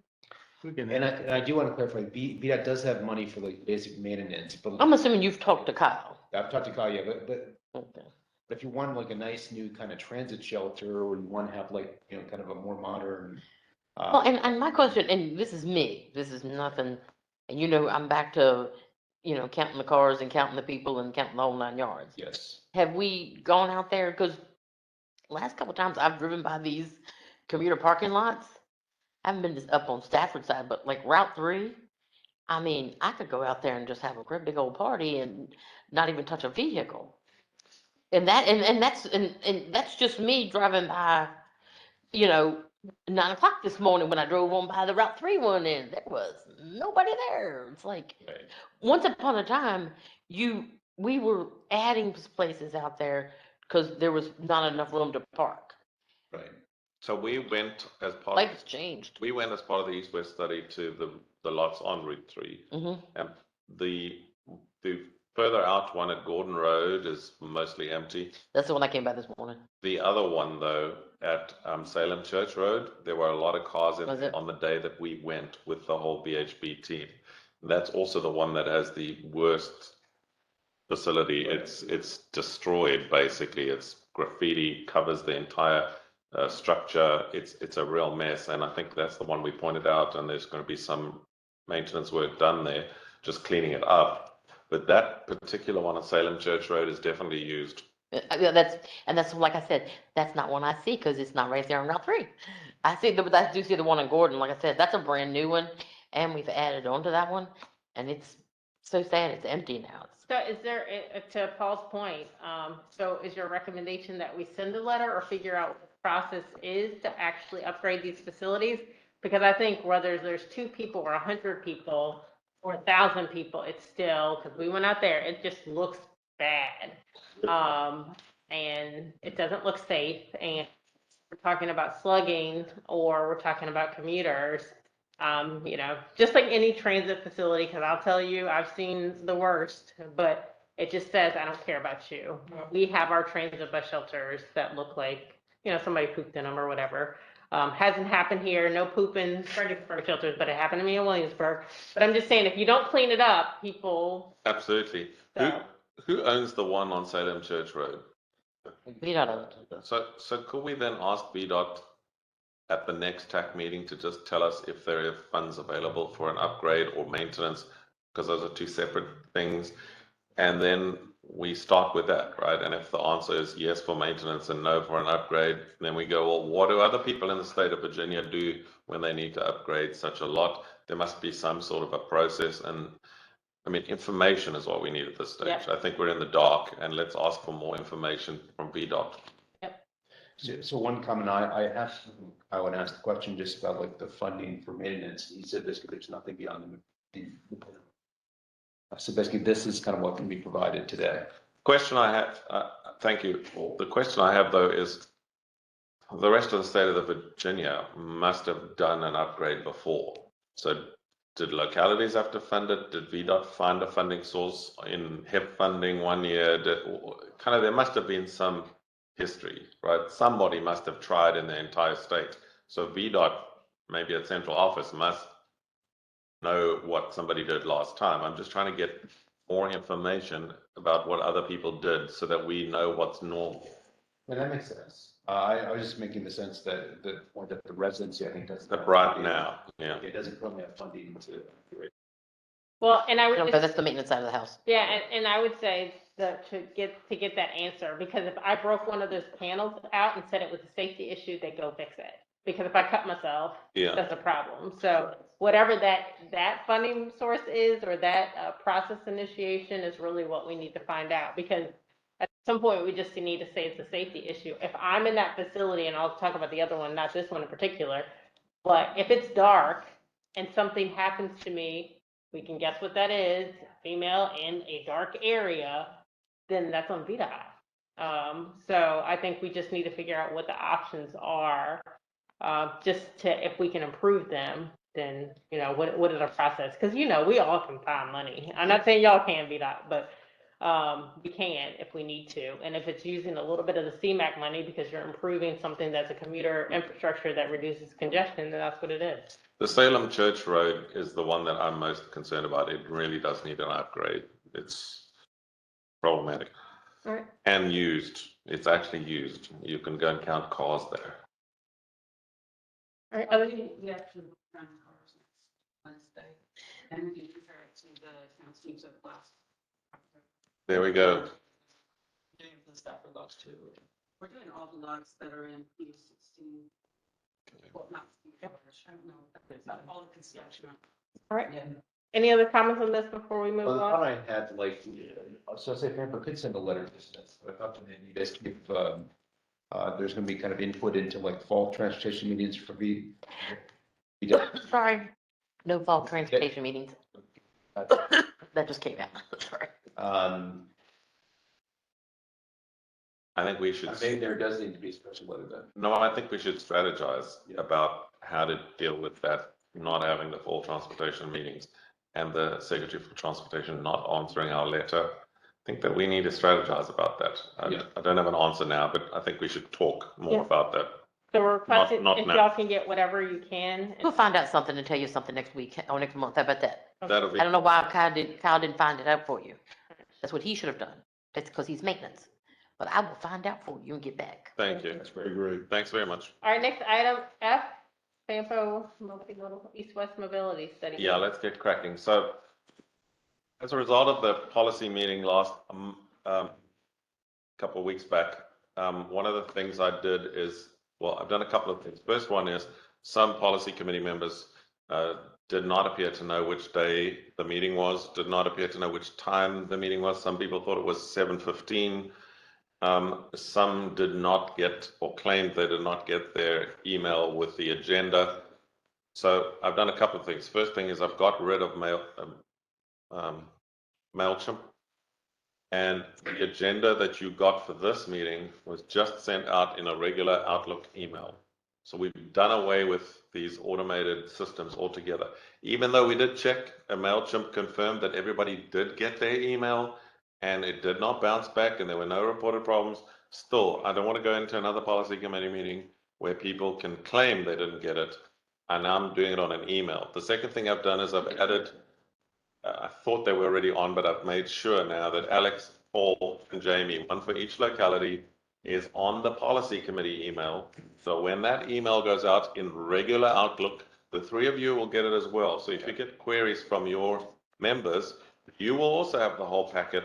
And I do want to clarify, VDOT does have money for like basic maintenance, but I'm assuming you've talked to Kyle. I've talked to Kyle, yeah, but Okay. if you want like a nice new kind of transit shelter, or you want to have like, kind of a more modern. Well, and my question, and this is me, this is nothing, and I'm back to, counting the cars and counting the people and counting the whole 9 yards. Yes. Have we gone out there? Because last couple times I've driven by these commuter parking lots, I haven't been just up on Stafford side, but like Route 3, I mean, I could go out there and just have a great big old party and not even touch a vehicle. And that's just me driving by, you know, 9 o'clock this morning when I drove on by the Route 3 one and there was nobody there. It's like, Right. once upon a time, we were adding places out there because there was not enough room to park. Right. So we went as part Life has changed. we went as part of the East-West study to the lots on Route 3. Mhm. And the further out one at Gordon Road is mostly empty. That's the one I came by this morning. The other one, though, at Salem Church Road, there were a lot of cars in Was it? on the day that we went with the whole BHB team. That's also the one that has the worst facility. It's destroyed, basically. It's graffiti, covers the entire structure. It's a real mess, and I think that's the one we pointed out, and there's going to be some maintenance work done there, just cleaning it up. But that particular one on Salem Church Road is definitely used. Yeah, that's like I said, that's not one I see because it's not right there on Route 3. But I do see the one in Gordon. Like I said, that's a brand new one, and we've added on to that one, and it's so sad it's empty now. So is there, to Paul's point, so is your recommendation that we send a letter or figure out what the process is to actually upgrade these facilities? Because I think whether there's 2 people or 100 people or 1,000 people, it's still, because we went out there, it just looks bad. And it doesn't look safe. And we're talking about slugging or we're talking about commuters. Just like any transit facility, because I'll tell you, I've seen the worst, but it just says, I don't care about you. We have our transit bus shelters that look like, somebody pooped in them or whatever. Hasn't happened here, no poop in Fredericksburg shelters, but it happened to me in Williamsburg. But I'm just saying, if you don't clean it up, people. Absolutely. So. Who owns the one on Salem Church Road? VDOT. So could we then ask VDOT at the next TAC meeting to just tell us if there are funds available for an upgrade or maintenance, because those are 2 separate things. And then we start with that, right? And if the answer is yes for maintenance and no for an upgrade, then we go, well, what do other people in the state of Virginia do when they need to upgrade such a lot? There must be some sort of a process. And I mean, information is what we need at this stage. Yep. I think we're in the dark, and let's ask for more information from VDOT. So one comment I would ask the question just about like the funding for maintenance. He said there's nothing beyond the. So basically, this is kind of what can be provided today. Question I have, thank you. The question I have though is, the rest of the state of Virginia must have done an upgrade before. So did localities have to fund it? Did VDOT find a funding source in HIP funding one year? There must have been some history, right? Somebody must have tried in the entire state. So VDOT, maybe at central office, must know what somebody did last time. I'm just trying to get more information about what other people did so that we know what's normal. And that makes sense. I was just making the sense that the residency, I think, doesn't. That right now, yeah. It doesn't currently have funding to. Well, and I would. Because that's the maintenance side of the house. Yeah, and I would say that to get that answer, because if I broke one of those panels out and said it was a safety issue, they go fix it. Because if I cut myself, that's a problem. So whatever that funding source is, or that process initiation is really what we need to find out. Because at some point, we just need to say it's a safety issue. If I'm in that facility, and I'll talk about the other one, not this one in particular, but if it's dark and something happens to me, we can guess what that is, female in a dark area, then that's on VDOT. So I think we just need to figure out what the options are, if we can improve them, then, what is our process? Because, we all can find money. I'm not saying y'all can, VDOT, but we can if we need to. And if it's using a little bit of the CMAQ money because you're improving something that's a commuter infrastructure that reduces congestion, then that's what it is. The Salem Church Road is the one that I'm most concerned about. It really does need an upgrade. It's problematic. All right. And used. It's actually used. You can go and count cars there. All right. We actually run cars next Wednesday, and we can compare it to the town teams of last. There we go. Getting to the Stafford lots too. We're doing all the lots that are in P16. Well, not, I don't know, it's not all the construction. All right. Any other comments on this before we move Well, on? I had like, so I say, Pampa could send a letter to this, but I thought that maybe you guys give, there's gonna be kind of input into like fall transportation meetings for me. Sorry, no fall transportation meetings. That just came out, sorry. I think we should. Maybe there does need to be a special letter then. No, I think we should strategize about how to deal with that, not having the fall transportation meetings and the Secretary for Transportation not answering our letter. I think that we need to strategize about that. I don't have an answer now, but I think we should talk more about that. So we're requesting Not if now. y'all can get whatever you can. We'll find out something and tell you something next week or next month. How about that? That'll be. I don't know why Kyle didn't find it out for you. That's what he should have done. That's because he's maintenance. But I will find out for you and get back. Thank you. That's very great. Thanks very much. All right, next item, F, Pampa Multimodal East-West Mobility Study. Yeah, let's get cracking. So as a result of the policy meeting last couple of weeks back, one of the things I did is, well, I've done a couple of things. First one is some policy committee members did not appear to know which day the meeting was, did not appear to know which time the meeting was. Some people thought it was 7:15. Some did not get or claimed they did not get their email with the agenda. So I've done a couple of things. First thing is I've got rid of MailChimp, and the agenda that you got for this meeting was just sent out in a regular Outlook email. So we've done away with these automated systems altogether. Even though we did check, a MailChimp confirmed that everybody did get their email and it did not bounce back and there were no reported problems. Still, I don't want to go into another policy committee meeting where people can claim they didn't get it, and I'm doing it on an email. The second thing I've done is I've added, I thought they were already on, but I've made sure now that Alex, Paul, and Jamie, one for each locality, is on the policy committee email. So when that email goes out in regular Outlook, the three of you will get it as well. So if you get queries from your members, you will also have the whole packet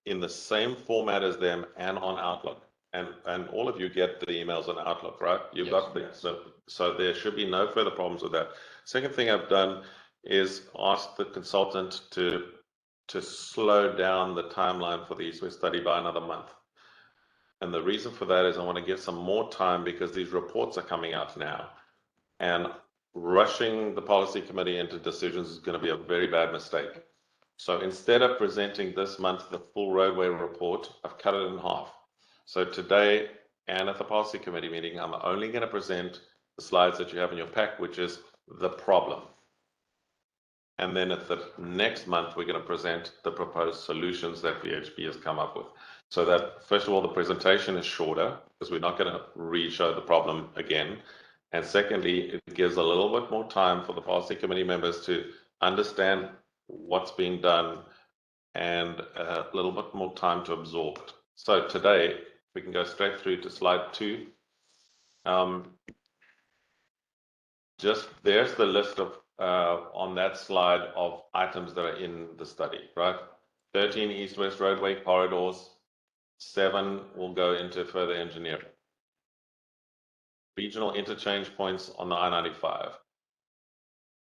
in the same format as them and on Outlook. And all of you get the emails on Outlook, right? You've got the, so there should be no further problems with that. Second thing I've done is ask the consultant to slow down the timeline for the East-West study by another month. And the reason for that is I want to give some more time because these reports are coming out now. And rushing the policy committee into decisions is going to be a very bad mistake. So instead of presenting this month the full roadway report, I've cut it in half. So today and at the policy committee meeting, I'm only going to present the slides that you have in your pack, which is the problem. And then at the next month, we're going to present the proposed solutions that VHB has come up with. So that, first of all, the presentation is shorter because we're not going to re-show the problem again. And secondly, it gives a little bit more time for the policy committee members to understand what's being done and a little bit more time to absorb it. So today, we can go straight through to slide 2. Just there's the list of on that slide of items that are in the study, right? 13 east-west roadway corridors, 7 will go into further engineering. Regional interchange points on the I-95.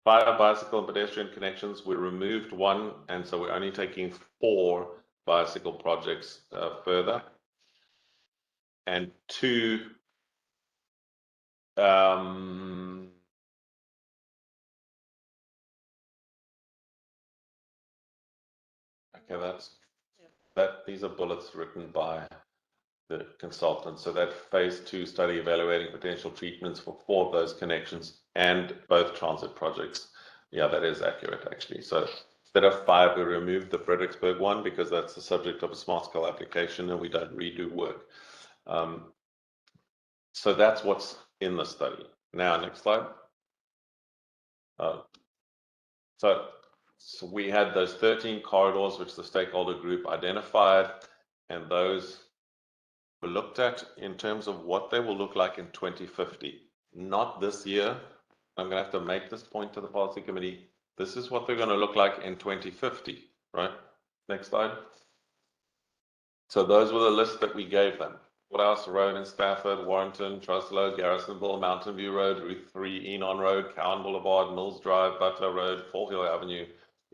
5 bicycle and pedestrian connections, we removed 1, and so we're only taking 4 bicycle projects further. And 2, okay, these are bullets written by the consultant. So that phase 2 study evaluating potential treatments for 4 of those connections and both transit projects. Yeah, that is accurate actually. So instead of 5, we removed the Fredericksburg one because that's the subject of a smart scale application and we don't redo work. So that's what's in the study. Now, next slide. So we had those 13 corridors which the stakeholder group identified, and those were looked at in terms of what they will look like in 2050. Not this year. I'm going to have to make this point to the policy committee. This is what they're going to look like in 2050, right? Next slide. So those were the lists that we gave them. Courthouse Road in Stafford, Warrenton, Truslow, Garrisonville, Mountain View Road, Route 3, Enon Road, Cowan Boulevard, Mills Drive, Butler Road, Fall Hill Avenue,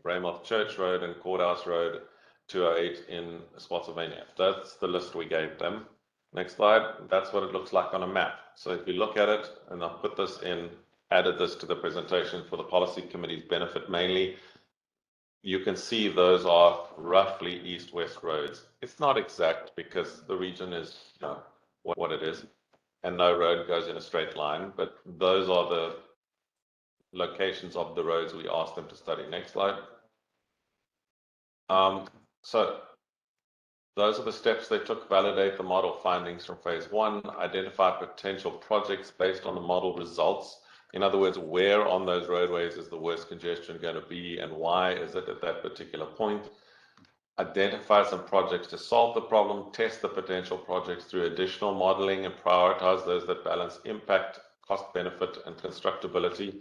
Raymouth Church Road, and Courthouse Road 208 in Spotsylvania. That's the list we gave them. Next slide. That's what it looks like on a map. So if you look at it, and I'll put this in, added this to the presentation for the policy committee's benefit mainly, you can see those are roughly east-west roads. It's not exact because the region is what it is, and no road goes in a straight line, but those are the locations of the roads we asked them to study. Next slide. So those are the steps they took: validate the model findings from phase 1, identify potential projects based on the model results. In other words, where on those roadways is the worst congestion going to be and why is it at that particular point? Identify some projects to solve the problem, test the potential projects through additional modeling and prioritize those that balance impact, cost benefit, and constructability,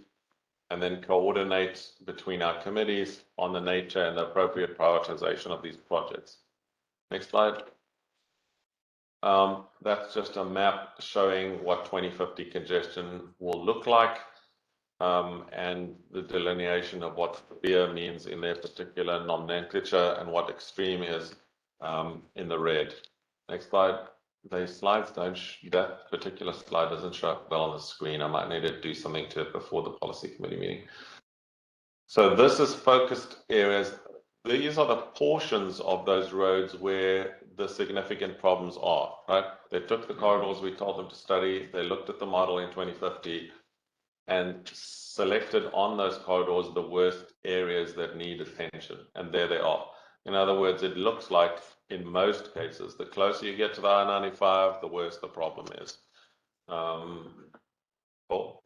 and then coordinate between our committees on the nature and the appropriate prioritization of these projects. Next slide. That's just a map showing what 2050 congestion will look like, and the delineation of what severe means in their particular nomenclature and what extreme is in the red. Next slide. The slides don't, that particular slide doesn't show up well on the screen. I might need to do something to it before the policy committee meeting. So this is focused areas. These are the portions of those roads where the significant problems are, right? They took the corridors we told them to study, they looked at the model in 2050 and selected on those corridors the worst areas that need attention, and there they are. In other words, it looks like in most cases, the closer you get to the I-95, the worse the problem is.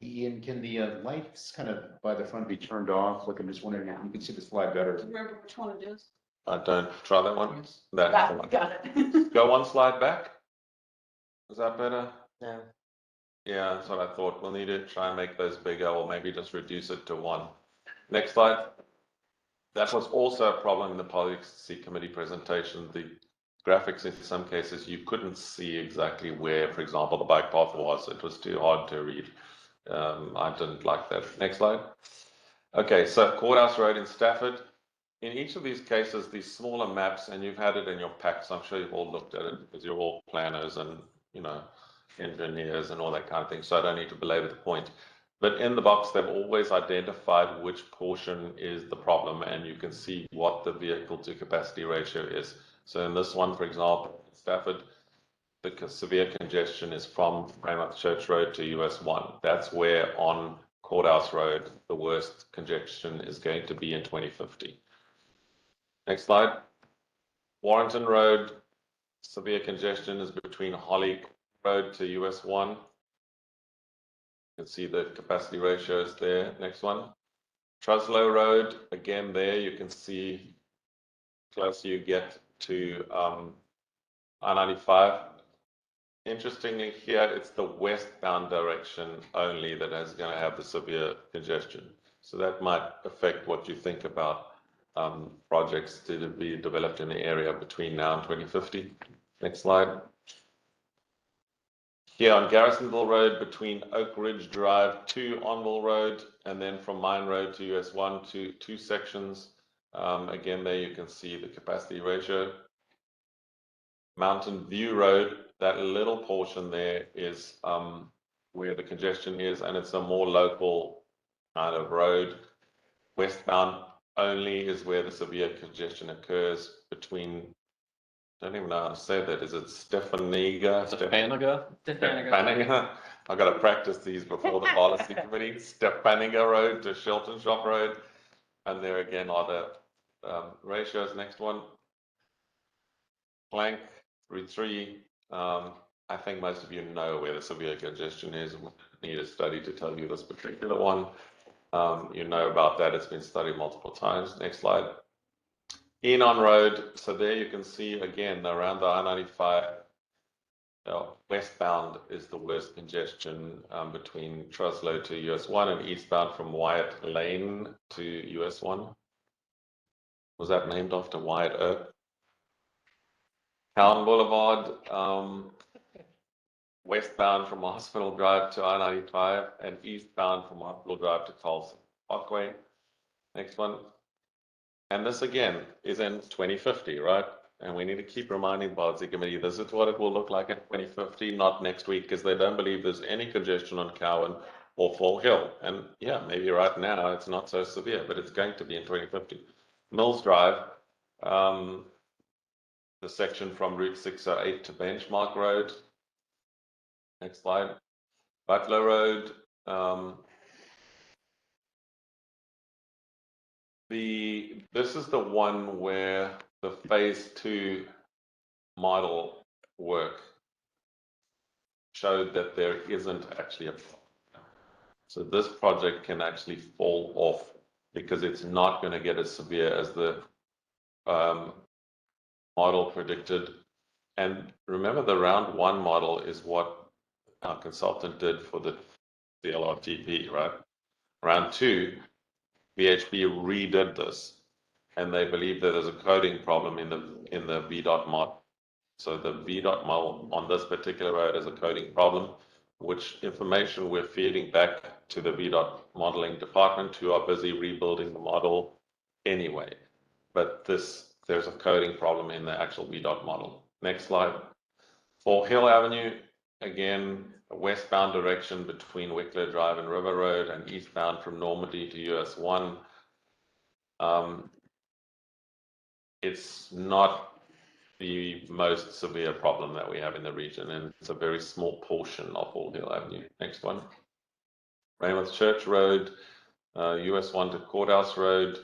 Ian, can the lights kind of by the front be turned off? Like, I'm just wondering if you can see the slide better. Do you remember which one it is? I don't. Try that one. That one. Got it. Go one slide back. Is that better? No. Yeah, that's what I thought. We'll need to try and make those bigger, or maybe just reduce it to 1. Next slide. That was also a problem in the policy committee presentation. The graphics, in some cases, you couldn't see exactly where, for example, the bike path was. It was too hard to read. I didn't like that. Next slide. Okay, so Courthouse Road in Stafford. In each of these cases, these smaller maps, and you've had it in your packs, I'm sure you've all looked at it because you're all planners and, engineers and all that kind of thing, so I don't need to belabor the point. But in the box, they've always identified which portion is the problem, and you can see what the vehicle to capacity ratio is. So in this one, for example, Stafford, the severe congestion is from Raymouth Church Road to US 1. That's where on Courthouse Road, the worst congestion is going to be in 2050. Next slide. Warrenton Road, severe congestion is between Holly Road to US 1. You can see the capacity ratios there. Next one. Truslow Road, again there you can see closer you get to I-95. Interestingly here, it's the westbound direction only that is going to have the severe congestion. So that might affect what you think about projects to be developed in the area between now and 2050. Next slide. Here on Garrisonville Road between Oak Ridge Drive to Onville Road, and then from Mine Road to US 1 to 2 sections. Again, there you can see the capacity ratio. Mountain View Road, that little portion there is where the congestion is, and it's a more local kind of road. Westbound only is where the severe congestion occurs between, I don't even know how to say that. Is it Stefaniga? Stefaniga. I've got to practice these before the policy committee. Stefaniga Road to Shelton Shop Road. And there again are the ratios. Next one. Plank, Route 3. I think most of you know where the severe congestion is. We need a study to tell you this particular one. You know about that. It's been studied multiple times. Next slide. Enon Road, so there you can see again around the I-95, westbound is the worst congestion between Truslow to US 1 and eastbound from Wyatt Lane to US 1. Was that named after Wyatt Earp? Town Boulevard, westbound from Hospital Drive to I-95 and eastbound from Hospital Drive to Tulsa Parkway. Next one. And this again is in 2050, right? And we need to keep reminding policy committee, this is what it will look like in 2050, not next week, because they don't believe there's any congestion on Cowan or Fall Hill. And yeah, maybe right now it's not so severe, but it's going to be in 2050. Mills Drive, the section from Route 608 to Benchmark Road. Next slide. Butler Road. This is the one where the phase 2 model work showed that there isn't actually a problem. So this project can actually fall off because it's not going to get as severe as the model predicted. And remember, the round 1 model is what our consultant did for the LRTP, right? Round 2, VHB redid this, and they believe that there's a coding problem in the VDOT model. So the VDOT model on this particular road is a coding problem, which information we're feeding back to the VDOT modeling department, who are busy rebuilding the model anyway. But there's a coding problem in the actual VDOT model. Next slide. Fall Hill Avenue, again, a westbound direction between Wickler Drive and River Road, and eastbound from Normandy to US 1. It's not the most severe problem that we have in the region, and it's a very small portion of Fall Hill Avenue. Next one. Raymond Church Road, US 1 to Courthouse Road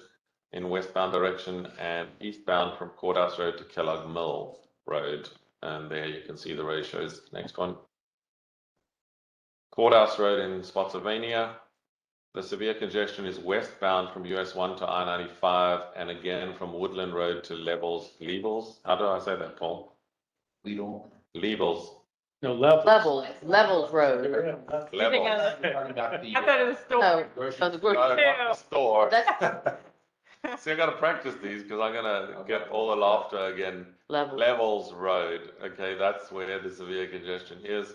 in westbound direction, and eastbound from Courthouse Road to Kellogg Mill Road. And there you can see the ratios. Next one. Courthouse Road in Spotsylvania. The severe congestion is westbound from US 1 to I-95, and again from Woodland Road to Levels. How do I say that, Paul? Levels. No, levels. Levels Road. Levels. I thought it was still. No, because we're, Not the store. that's See, I got to practice these because I'm gonna get all the laughter again. Levels. Levels Road. Okay, that's where the severe congestion is.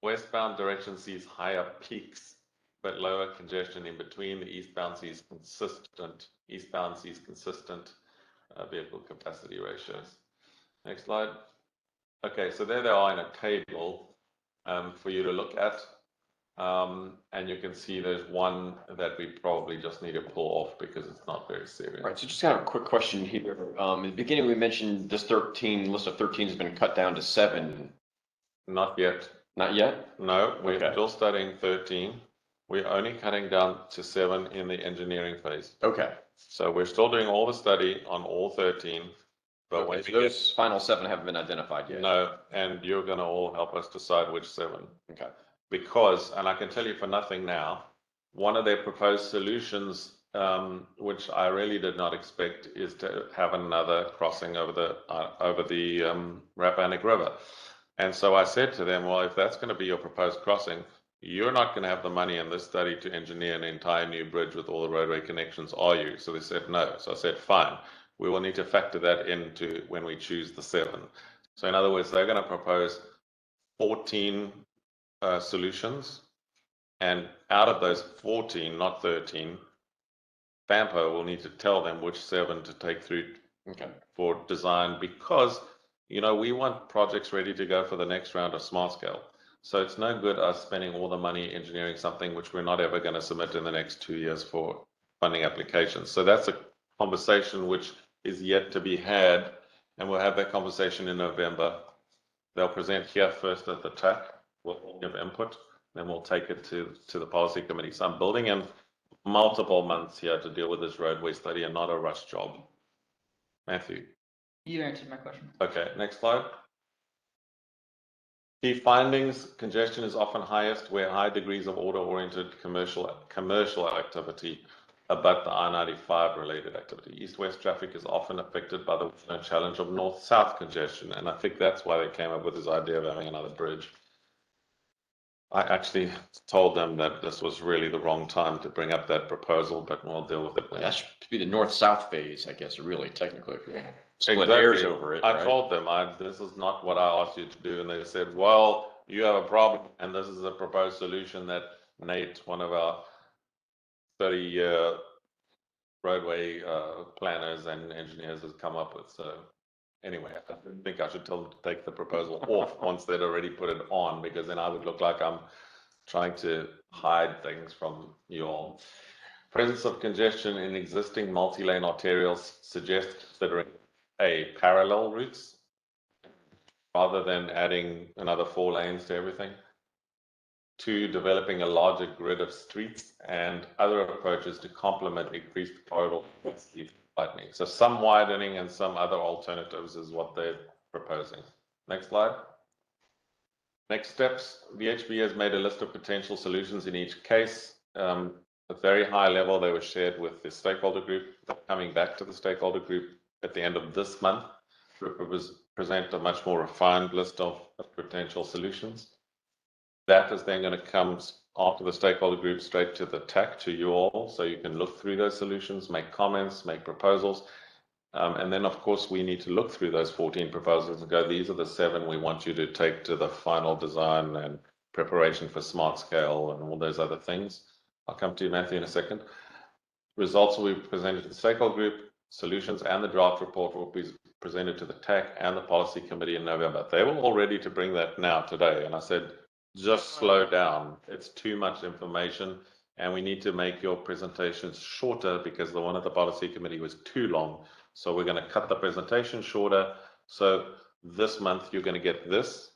Westbound direction sees higher peaks, but lower congestion in between. The eastbound sees consistent vehicle capacity ratios. Next slide. Okay, so there they are in a table for you to look at. And you can see there's one that we probably just need to pull off because it's not very serious. Right, so just kind of a quick question here. In the beginning, we mentioned this list of 13 has been cut down to 7. Not yet. Not yet? No, we're still studying 13. We're only cutting down to 7 in the engineering phase. Okay. So we're still doing all the study on all 13. But when so those final 7 haven't been identified yet? No, and you're going to all help us decide which 7. Okay. Because, and I can tell you for nothing now, one of their proposed solutions, which I really did not expect, is to have another crossing over the Rappahannock River. And so I said to them, well, if that's going to be your proposed crossing, you're not going to have the money in this study to engineer an entire new bridge with all the roadway connections, are you? So they said no. So I said, fine, we will need to factor that into when we choose the 7. So in other words, they're going to propose 14 solutions, and out of those 14, not 13, FAMPO will need to tell them which 7 to take through for design, because we want projects ready to go for the next round of smart scale. So it's no good us spending all the money engineering something which we're not ever going to submit in the next 2 years for funding applications. So that's a conversation which is yet to be had, and we'll have that conversation in November. They'll present here first at the TAC. We'll give input, then we'll take it to the policy committee. So I'm building in multiple months here to deal with this roadway study and not a rush job. Matthew. You answered my question. Okay, next slide. Key findings: congestion is often highest where high degrees of order-oriented commercial activity abut the I-95 related activity. East-west traffic is often affected by the challenge of north-south congestion, and I think that's why they came up with this idea of having another bridge. I actually told them that this was really the wrong time to bring up that proposal, but we'll deal with it later. That should be the north-south phase, I guess, really, technically. split hairs over it, I right? told them, this is not what I asked you to do, and they said, well, you have a problem, and this is a proposed solution that Nate, one of our 30-year roadway planners and engineers, has come up with. So anyway, I think I should tell them to take the proposal off once they'd already put it on, because then I would look like I'm trying to hide things from you all. Presence of congestion in existing multi-lane arterials suggests considering A, parallel routes rather than adding another 4 lanes to everything. 2, developing a larger grid of streets and other approaches to complement increased corridor widening. So some widening and some other alternatives is what they're proposing. Next slide. Next steps, VHB has made a list of potential solutions in each case. At very high level, they were shared with the stakeholder group. Coming back to the stakeholder group at the end of this month, to present a much more refined list of potential solutions. That is then going to come after the stakeholder group straight to the TAC, to you all, so you can look through those solutions, make comments, make proposals. And then, of course, we need to look through those 14 proposals and go, these are the 7 we want you to take to the final design and preparation for smart scale and all those other things. I'll come to you, Matthew, in a second. Results will be presented to the stakeholder group. Solutions and the draft report will be presented to the TAC and the policy committee in November. They were all ready to bring that now today. And I said, just slow down. It's too much information. And we need to make your presentations shorter because the one at the policy committee was too long. So we're going to cut the presentation shorter. So this month, you're going to get this.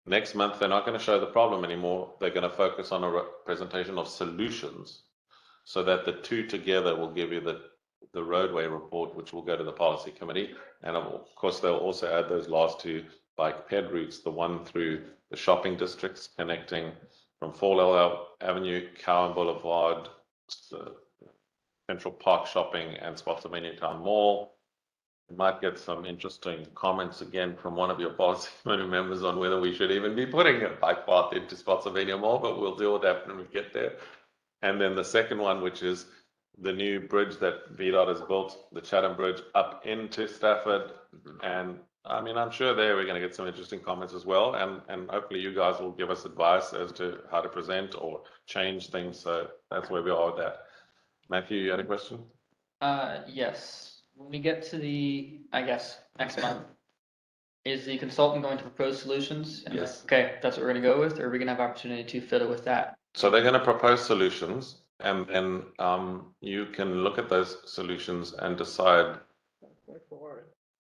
Next month, they're not going to show the problem anymore. They're going to focus on a presentation of solutions so that the two together will give you the roadway report, which will go to the policy committee. And of course, they'll also add those last 2 bike ped routes, the one through the shopping districts connecting from Fall Avenue, Cowan Boulevard, Central Park Shopping, and Spotsylvania Town Mall. You might get some interesting comments again from one of your policy committee members on whether we should even be putting a bike path into Spotsylvania Mall, but we'll deal with that when we get there. And then the second one, which is the new bridge that VDOT has built, the Chatham Bridge up into Stafford. And I mean, I'm sure there we're going to get some interesting comments as well. And hopefully you guys will give us advice as to how to present or change things. So that's where we are with that. Matthew, you had a question? Yes. When we get to the, I guess, next month, is the consultant going to propose solutions? Yes. Okay, that's what we're going to go with, or are we going to have opportunity to fiddle with that? So they're going to propose solutions, and then you can look at those solutions and decide.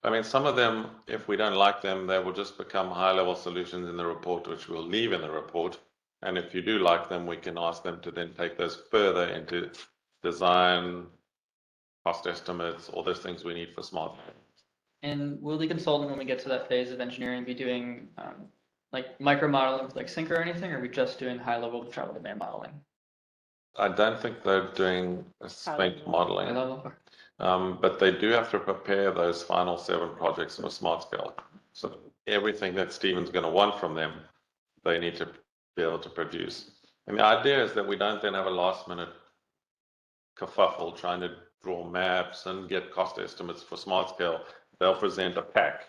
I mean, some of them, if we don't like them, they will just become high-level solutions in the report, which we'll leave in the report. And if you do like them, we can ask them to then take those further into design, cost estimates, all those things we need for smart. And will the consultant, when we get to that phase of engineering, be doing like micro modeling, like sync or anything, or are we just doing high-level travel demand modeling? I don't think they're doing a spent modeling. But they do have to prepare those final 7 projects for smart scale. So everything that Stephen's going to want from them, they need to be able to produce. And the idea is that we don't then have a last minute kerfuffle trying to draw maps and get cost estimates for smart scale. They'll present a pack.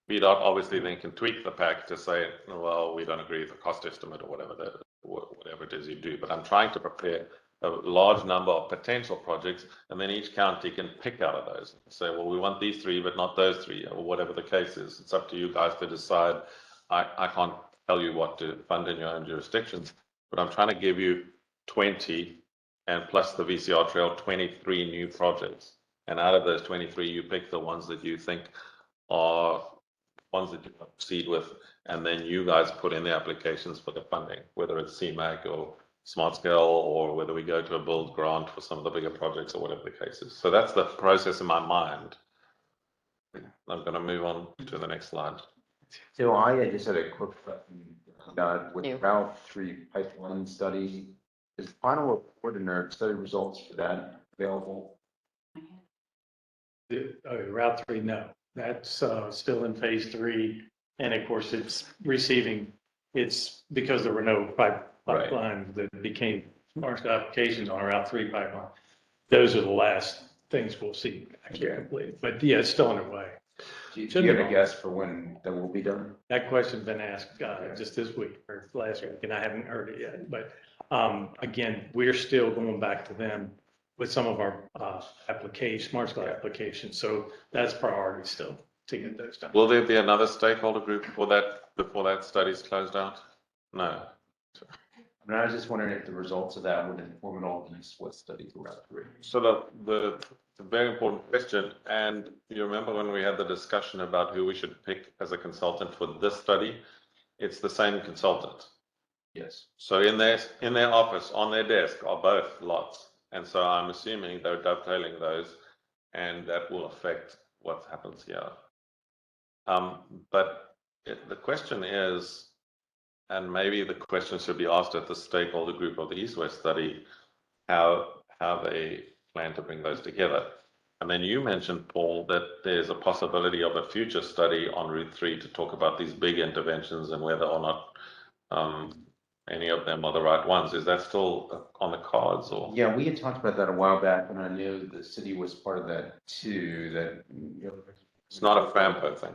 VDOT obviously then can tweak the pack to say, well, we don't agree with the cost estimate or whatever it is you do. But I'm trying to prepare a large number of potential projects, and then each county can pick out of those. Say, well, we want these 3, but not those 3, or whatever the case is. It's up to you guys to decide. I can't tell you what to fund in your own jurisdictions, but I'm trying to give you 20, and plus the VCR trail, 23 new projects. And out of those 23, you pick the ones that you think are ones that you want to proceed with, and then you guys put in the applications for the funding, whether it's CMAQ or Smart Scale, or whether we go to a build grant for some of the bigger projects or whatever the case is. So that's the process in my mind. I'm going to move on to the next slide. So I just had a quick question with Route 3 pipeline study. Is the final report and our study results for that available? Route 3, no. That's still in phase 3. And of course, it's because there were no pipelines that became smart applications on Route 3 pipeline. Those are the last things we'll see actually completed. But yeah, it's still underway. Do you have a guess for when that will be done? That question's been asked just this week or last week, and I haven't heard it yet. But again, we're still going back to them with some of our application, smart school applications. So that's priority still to get those done. Will there be another stakeholder group before that study's closed out? No. I mean, I was just wondering if the results of that would inform an all East-West study for Route 3. So the very important question, and you remember when we had the discussion about who we should pick as a consultant for this study? It's the same consultant. Yes. So in their office, on their desk, are both lots. And so I'm assuming they're dovetailing those, and that will affect what happens here. But the question is, and maybe the question should be asked at the stakeholder group of the East-West study, how they plan to bring those together. And then you mentioned, Paul, that there's a possibility of a future study on Route 3 to talk about these big interventions and whether or not any of them are the right ones. Is that still on the cards? Or? Yeah, we had talked about that a while back, and I knew the city was part of that too. That it's not a FAMPO thing.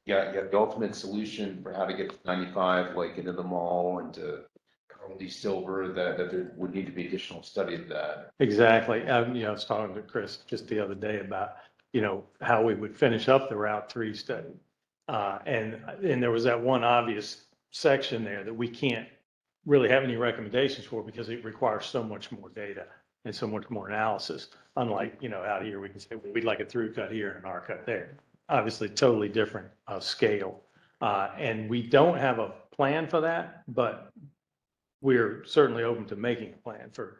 Yeah, the ultimate solution for how to get 95 like into the mall and to Carmody Silver, that there would need to be additional study of that. Exactly. I was talking to Chris just the other day about, how we would finish up the Route 3 study. And there was that one obvious section there that we can't really have any recommendations for because it requires so much more data and so much more analysis. Unlike, out here, we can say, well, we'd like a through cut here and an R cut there. Obviously, totally different scale. And we don't have a plan for that, but we're certainly open to making a plan for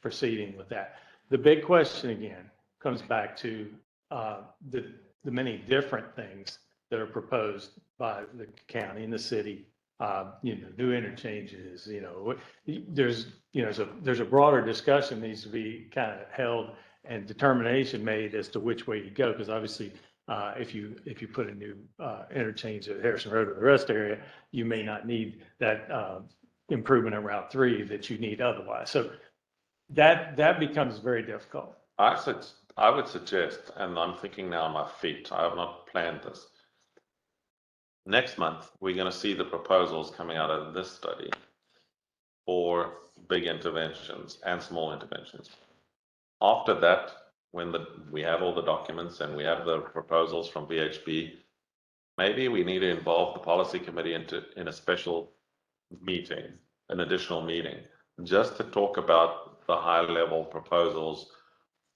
proceeding with that. The big question again comes back to the many different things that are proposed by the county and the city. New interchanges. There's a broader discussion needs to be kind of held and determination made as to which way to go. Because obviously, if you put a new interchange at Harrison Road or the rest area, you may not need that improvement in Route 3 that you need otherwise. So that becomes very difficult. I would suggest, and I'm thinking now on my feet, I have not planned this. Next month, we're going to see the proposals coming out of this study for big interventions and small interventions. After that, when we have all the documents and we have the proposals from VHB, maybe we need to involve the policy committee in a special meeting, an additional meeting, just to talk about the high-level proposals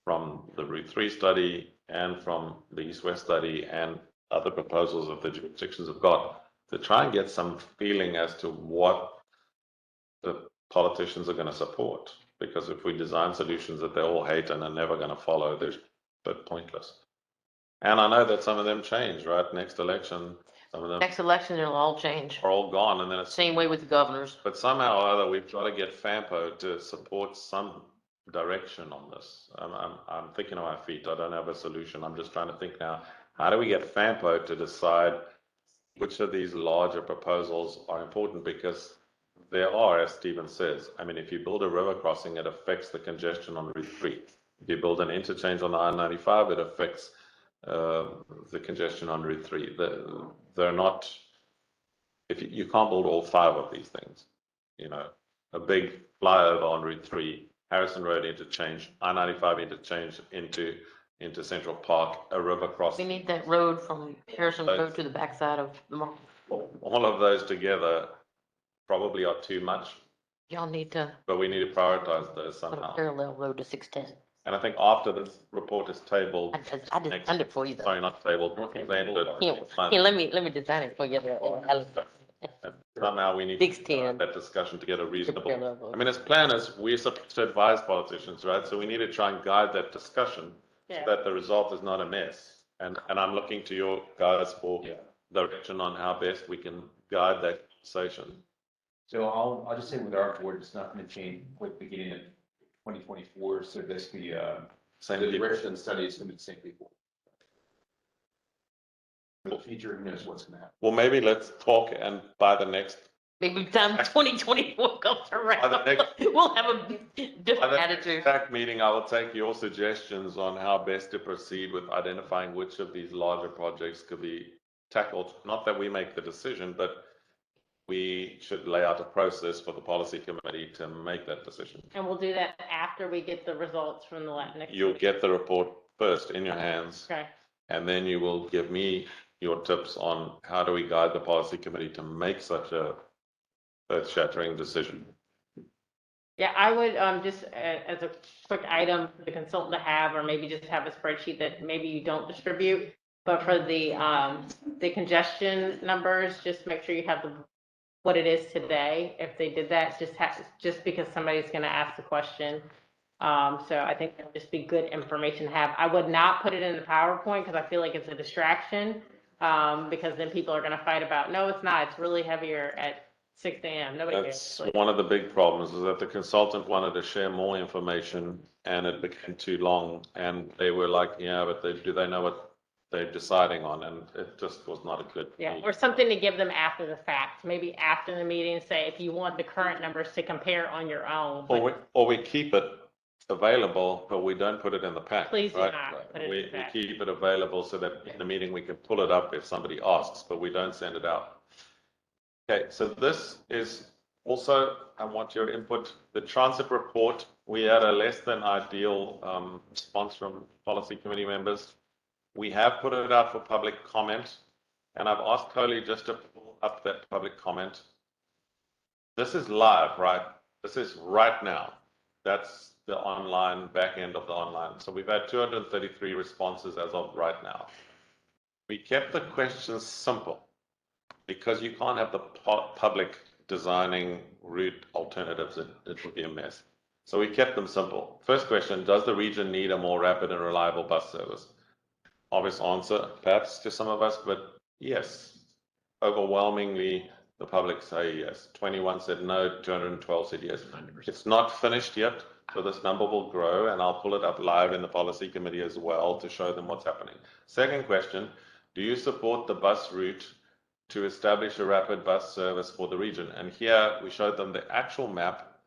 from the Route 3 study and from the East-West study and other proposals that the jurisdictions have got, to try and get some feeling as to what the politicians are going to support. Because if we design solutions that they all hate and are never going to follow, they're but pointless. And I know that some of them change, right? Next election, some of them. Next election, it'll all change. Are all gone, and then it's same way with the governors. But somehow or other, we've got to get FAMPO to support some direction on this. I'm thinking on my feet. I don't have a solution. I'm just trying to think now. How do we get FAMPO to decide which of these larger proposals are important? Because there are, as Stephen says, I mean, if you build a river crossing, it affects the congestion on Route 3. If you build an interchange on the I-95, it affects the congestion on Route 3. They're not, if you can't build all 5 of these things, a big flyover on Route 3, Harrison Road interchange, I-95 interchange into Central Park, a river crossing. We need that road from Harrison Road to the backside of the mall. All of those together probably are too much. Y'all need to. But we need to prioritize those somehow. Put a parallel road to 610. And I think after this report is tabled. I designed it for you though. Sorry, not tabled. Here, let me design it for you. Somehow we need 610. That discussion to get a reasonable. I mean, as planners, we're supposed to advise politicians, right? So we need to try and guide that discussion so that the result is not a mess. And I'm looking to your guys for direction on how best we can guide that conversation. So I'll just say with our board, it's not going to change with beginning of 2024. So basically, the direction of the study is going to be the same people. For the future, who knows what's going to happen. Well, maybe let's talk, and by the next Maybe time 2024 comes around, we'll have a different attitude. TAC meeting, I will take your suggestions on how best to proceed with identifying which of these larger projects could be tackled. Not that we make the decision, but we should lay out a process for the policy committee to make that decision. And we'll do that after we get the results from the next. You'll get the report first in your hands. Okay. And then you will give me your tips on how do we guide the policy committee to make such a earth-shattering decision. Yeah, I would just as a quick item for the consultant to have, or maybe just have a spreadsheet that maybe you don't distribute, but for the congestion numbers, just make sure you have what it is today. If they did that, just because somebody's going to ask the question. So I think that would just be good information to have. I would not put it in the PowerPoint because I feel like it's a distraction. Because then people are going to fight about, no, it's not. It's really heavier at 6 a.m. Nobody That's cares. one of the big problems, is that the consultant wanted to share more information and it became too long. And they were like, yeah, but do they know what they're deciding on? And it just was not a good. Yeah, or something to give them after the fact. Maybe after the meeting, say if you want the current numbers to compare on your own. Or we keep it available, but we don't put it in the pack. Please do right? not put it in We the pack. keep it available so that in the meeting we can pull it up if somebody asks, but we don't send it out. Okay, so this is also, I want your input. The transit report, we had a less than ideal response from policy committee members. We have put it out for public comment, and I've asked Coley just to pull up that public comment. This is live, right? This is right now. That's the online back end of the online. So we've had 233 responses as of right now. We kept the questions simple because you can't have the public designing route alternatives. It would be a mess. So we kept them simple. First question, does the region need a more rapid and reliable bus service? Obvious answer, perhaps to some of us, but yes. Overwhelmingly, the public say yes. 21 said no, 212 said yes. It's not finished yet, so this number will grow, and I'll pull it up live in the policy committee as well to show them what's happening. Second question, do you support the bus route to establish a rapid bus service for the region? And here we showed them the actual map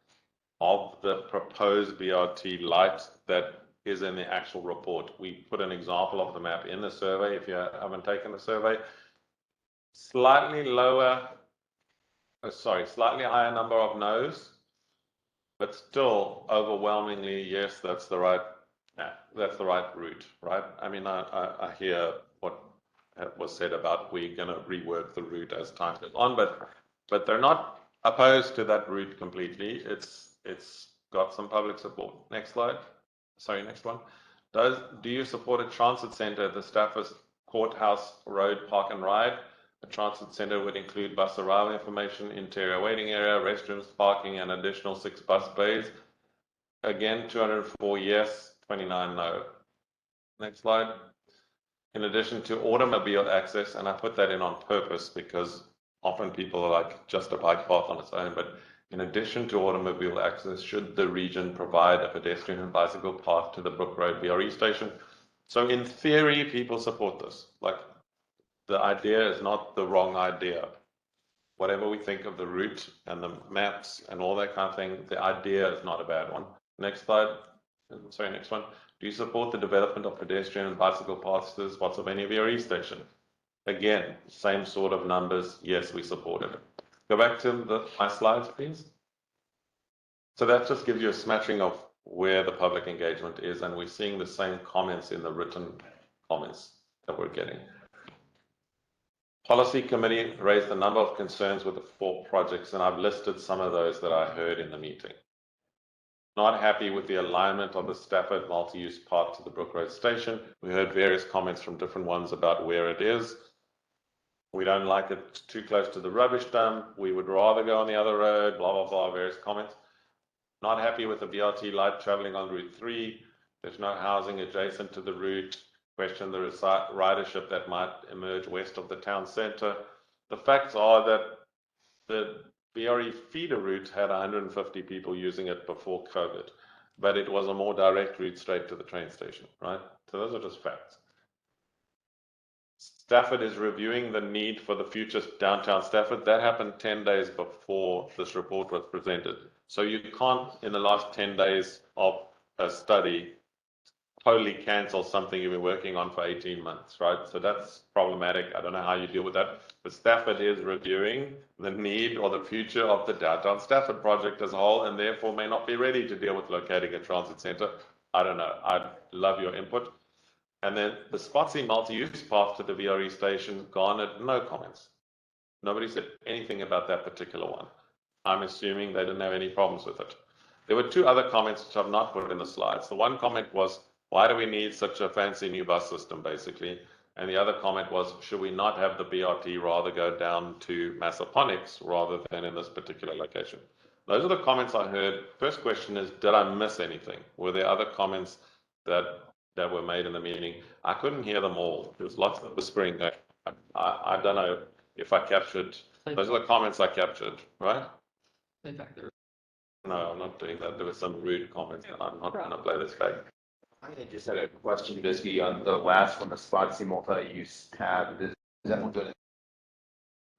of the proposed BRT light that is in the actual report. We put an example of the map in the survey if you haven't taken the survey. Slightly higher number of no's, but still overwhelmingly yes, that's the right route, right? I mean, I hear what was said about we're going to rework the route as time goes on, but they're not opposed to that route completely. It's got some public support. Next slide. Sorry, next one. Do you support a transit center at the Stafford Courthouse Road Park and Ride? A transit center would include bus arrival information, interior waiting area, restrooms, parking, and additional 6 bus bays. Again, 204 yes, 29 no. Next slide. In addition to automobile access, and I put that in on purpose because often people are like just a bike path on its own, but in addition to automobile access, should the region provide a pedestrian and bicycle path to the Brook Road VRE station? So in theory, people support this. Like, the idea is not the wrong idea. Whatever we think of the route and the maps and all that kind of thing, the idea is not a bad one. Next slide. Sorry, next one. Do you support the development of pedestrian and bicycle paths to the Spotsylvania VRE station? Again, same sort of numbers. Yes, we support it. Go back to my slides, please. So that just gives you a smattering of where the public engagement is, and we're seeing the same comments in the written comments that we're getting. Policy committee raised a number of concerns with the 4 projects, and I've listed some of those that I heard in the meeting. Not happy with the alignment of the Stafford multi-use path to the Brook Road station. We heard various comments from different ones about where it is. We don't like it too close to the rubbish dump. We would rather go on the other road, blah, blah, blah, various comments. Not happy with the BRT light traveling on Route 3. There's no housing adjacent to the route. Question the ridership that might emerge west of the town centre. The facts are that the BRE feeder route had 150 people using it before COVID, but it was a more direct route straight to the train station, right? So those are just facts. Stafford is reviewing the need for the future downtown Stafford. That happened 10 days before this report was presented. So you can't, in the last 10 days of a study, totally cancel something you've been working on for 18 months, right? So that's problematic. I don't know how you deal with that. But Stafford is reviewing the need or the future of the downtown Stafford project as a whole, and therefore may not be ready to deal with locating a transit center. I don't know. I'd love your input. And then the Spotsy multi-use path to the VRE station garnered no comments. Nobody said anything about that particular one. I'm assuming they didn't have any problems with it. There were two other comments which I've not put in the slides. The one comment was, why do we need such a fancy new bus system, basically? And the other comment was, should we not have the BRT rather go down to Massaponax rather than in this particular location? Those are the comments I heard. First question is, did I miss anything? Were there other comments that were made in the meeting? I couldn't hear them all. There was lots of whispering. I don't know if I captured. Those are the comments I captured, right? No, I'm not doing that. There were some rude comments, and I'm not going to play this back. I just had a question, Bisbee, on the last one, the Spotsy multi-use tab. Is that one good?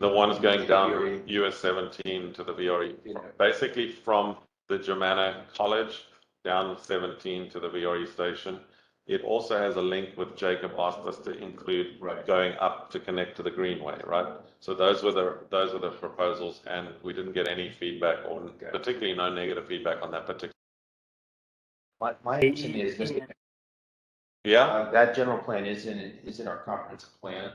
The one's going down US 17 to the VRE. Basically from the Germana College down 17 to the VRE station. It also has a link with Jacob asked us to include going up to connect to the Greenway, right? So those were the proposals, and we didn't get any feedback, or particularly no negative feedback on that particular. My opinion is, yeah, that general plan is in our comprehensive plan,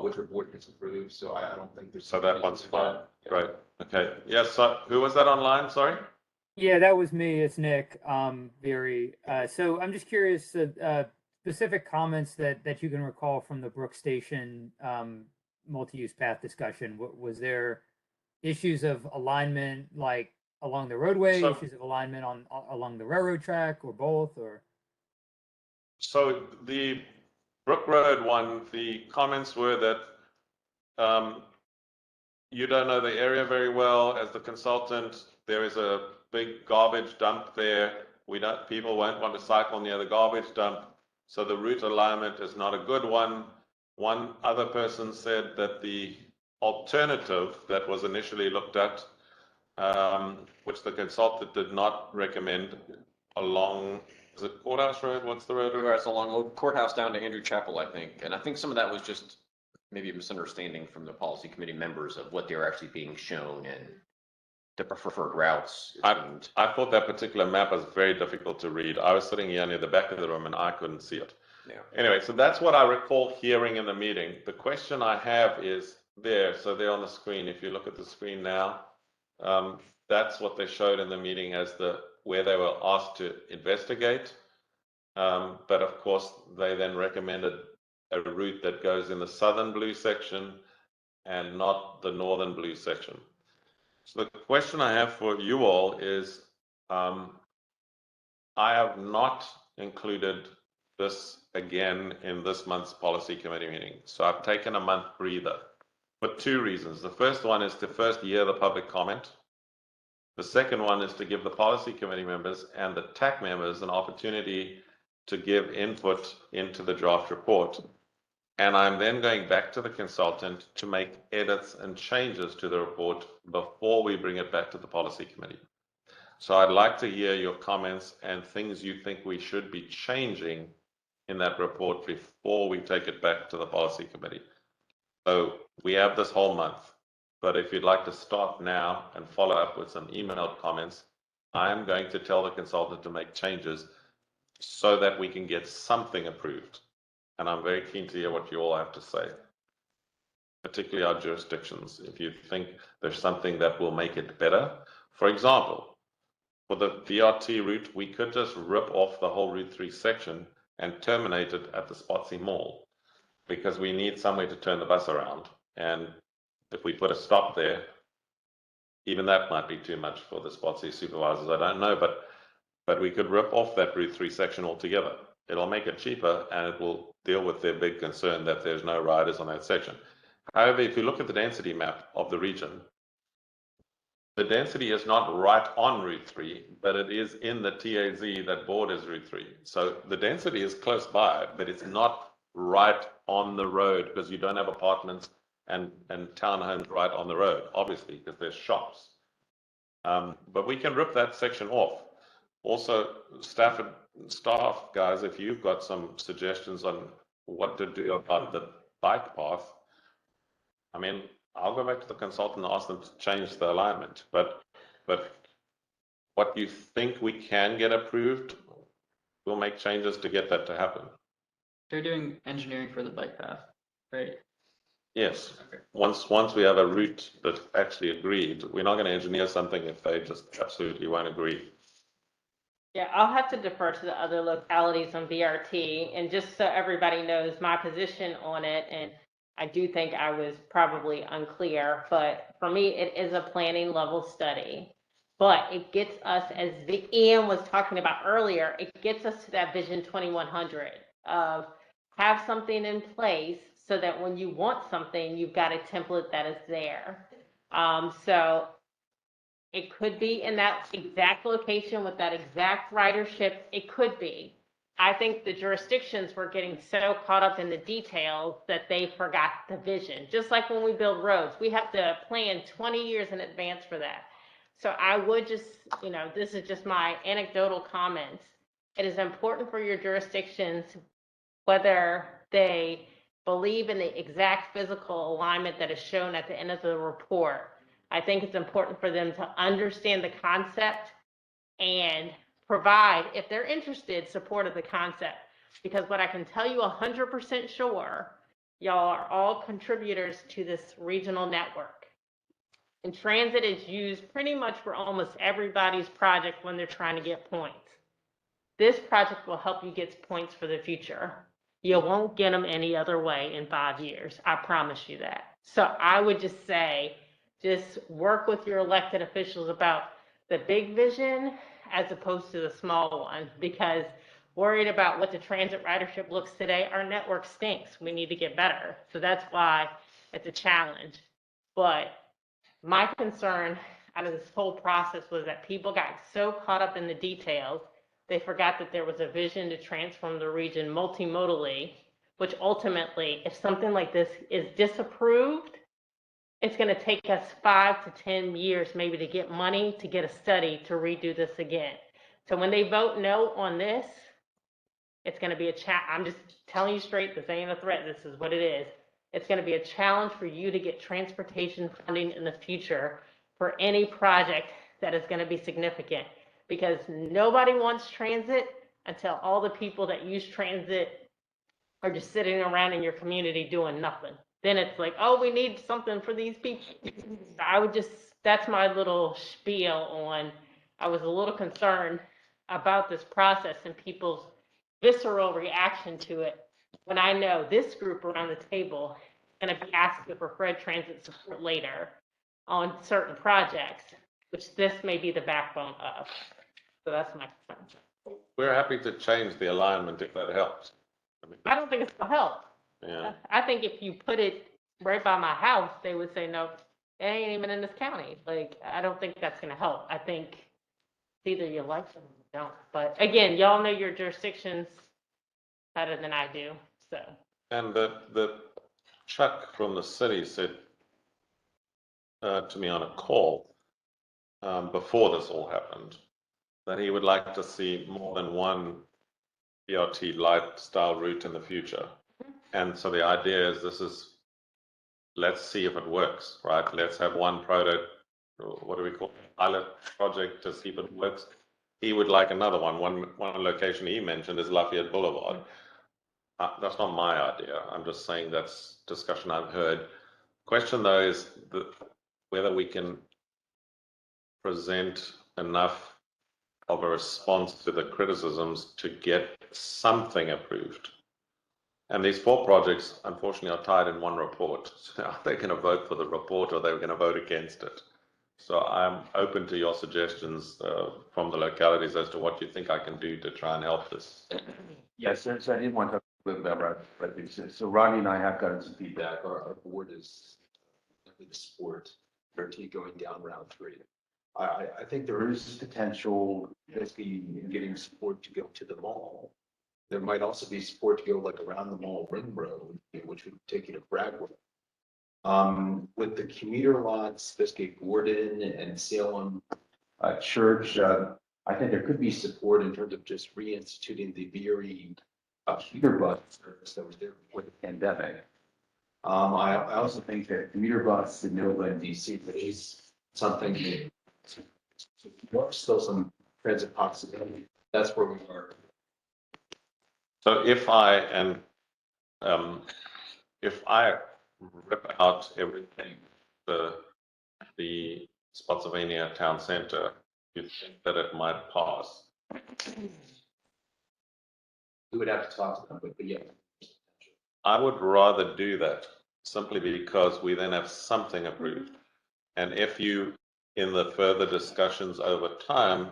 which our board gets approved. So I don't think there's. So that one's fine. Great. Okay. Yes. So who was that online? Sorry. Yeah, that was me. It's Nick. Very. So I'm just curious, specific comments that you can recall from the Brook Station multi-use path discussion. Was there issues of alignment, like along the roadway, issues of alignment along the railroad track, or both, or? So the Brook Road one, the comments were that you don't know the area very well as the consultant. There is a big garbage dump there. People won't want to cycle near the garbage dump. So the route alignment is not a good one. One other person said that the alternative that was initially looked at, which the consultant did not recommend, along, is it Courthouse Road? What's the road? It's along Old Courthouse down to Andrew Chapel, I think. And I think some of that was just maybe a misunderstanding from the policy committee members of what they were actually being shown and the preferred routes. I thought that particular map was very difficult to read. I was sitting here near the back of the room and I couldn't see it. Yeah. Anyway, so that's what I recall hearing in the meeting. The question I have is there. So they're on the screen. If you look at the screen now, that's what they showed in the meeting as where they were asked to investigate. But of course, they then recommended a route that goes in the southern blue section and not the northern blue section. So the question I have for you all is, I have not included this again in this month's policy committee meeting. So I've taken a month breather for two reasons. The first one is to first hear the public comment. The second one is to give the policy committee members and the TAC members an opportunity to give input into the draft report. And I'm then going back to the consultant to make edits and changes to the report before we bring it back to the policy committee. So I'd like to hear your comments and things you think we should be changing in that report before we take it back to the policy committee. So we have this whole month, but if you'd like to start now and follow up with some emailed comments, I'm going to tell the consultant to make changes so that we can get something approved. And I'm very keen to hear what you all have to say, particularly our jurisdictions. If you think there's something that will make it better, for example, for the VRT route, we could just rip off the whole Route 3 section and terminate it at the Spotsy Mall, because we need somewhere to turn the bus around. And if we put a stop there, even that might be too much for the Spotsy supervisors. I don't know, but we could rip off that Route 3 section altogether. It'll make it cheaper and it will deal with their big concern that there's no riders on that section. However, if you look at the density map of the region, the density is not right on Route 3, but it is in the TAZ that borders Route 3. So the density is close by, but it's not right on the road, because you don't have apartments and townhomes right on the road, obviously, because there's shops. But we can rip that section off. Also, staff guys, if you've got some suggestions on what to do about the bike path, I mean, I'll go back to the consultant and ask them to change the alignment. But what you think we can get approved, we'll make changes to get that to happen. They're doing engineering for the bike path, right? Yes. Okay. Once we have a route that's actually agreed, we're not going to engineer something if they just absolutely won't agree. Yeah, I'll have to defer to the other localities on BRT, and just so everybody knows my position on it, and I do think I was probably unclear, but for me, it is a planning level study. But it gets us, as Ian was talking about earlier, it gets us to that Vision 2100 of have something in place so that when you want something, you've got a template that is there. So it could be in that exact location with that exact ridership. It could be. I think the jurisdictions were getting so caught up in the details that they forgot the vision. Just like when we build roads, we have to plan 20 years in advance for that. So I would just, this is just my anecdotal comments. It is important for your jurisdictions, whether they believe in the exact physical alignment that is shown at the end of the report. I think it's important for them to understand the concept and provide, if they're interested, support of the concept. Because what I can tell you 100% sure, y'all are all contributors to this regional network. And transit is used pretty much for almost everybody's project when they're trying to get points. This project will help you get points for the future. You won't get them any other way in 5 years. I promise you that. So I would just say, just work with your elected officials about the big vision as opposed to the small one, because worried about what the transit ridership looks today, our network stinks. We need to get better. So that's why it's a challenge. But my concern out of this whole process was that people got so caught up in the details, they forgot that there was a vision to transform the region multimodally, which ultimately, if something like this is disapproved, it's going to take us 5 to 10 years maybe to get money to get a study to redo this again. So when they vote no on this, it's going to be I'm just telling you straight, this ain't a threat, this is what it is. It's going to be a challenge for you to get transportation funding in the future for any project that is going to be significant, because nobody wants transit until all the people that use transit are just sitting around in your community doing nothing. Then it's like, oh, we need something for these people. That's my little spiel on, I was a little concerned about this process and people's visceral reaction to it, when I know this group around the table is going to be asking for Fred Transit support later on certain projects, which this may be the backbone of. So that's my concern. We're happy to change the alignment if that helps. I don't think it's going to help. Yeah. I think if you put it right by my house, they would say, no, it ain't even in this county. Like, I don't think that's going to help. I think either you like them or you don't. But again, y'all know your jurisdictions better than I do, so. And the Chuck from the city said to me on a call before this all happened that he would like to see more than one BRT lifestyle route in the future. And so the idea is let's see if it works, right? Let's have one product, what do we call it, pilot project to see if it works. He would like another one. One location he mentioned is Lafayette Boulevard. That's not my idea. I'm just saying that's discussion I've heard. Question though is whether we can present enough of a response to the criticisms to get something approved. And these 4 projects, unfortunately, are tied in one report. So are they going to vote for the report or they're going to vote against it? So I'm open to your suggestions from the localities as to what you think I can do to try and help this. Yes, so I did want to talk a little bit about Fredericksburg. So Rodney and I have gotten some feedback. Our board is the support BRT going down Route 3. I think there is potential, basically, in getting support to go to the mall. There might also be support to go like around the mall ring road, which would take you to Bradford. With the commuter lots, Biscayne Gordon and Salem Church, I think there could be support in terms of just reinstituting the VRE commuter bus service that was there before the pandemic. I also think that commuter bus in Nova and DC is something that there are still some transit possibility. That's where we are. So if I rip out everything, the Spotsylvania Town Center, you think that it might pass? We would have to talk to them, but yeah. I would rather do that simply because we then have something approved. And if you, in the further discussions over time,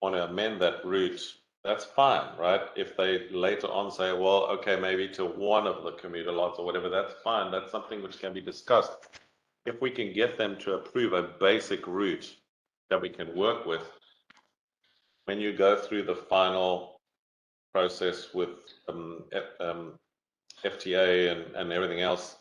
want to amend that route, that's fine, right? If they later on say, well, okay, maybe to one of the commuter lots or whatever, that's fine. That's something which can be discussed. If we can get them to approve a basic route that we can work with, when you go through the final process with FTA and everything else,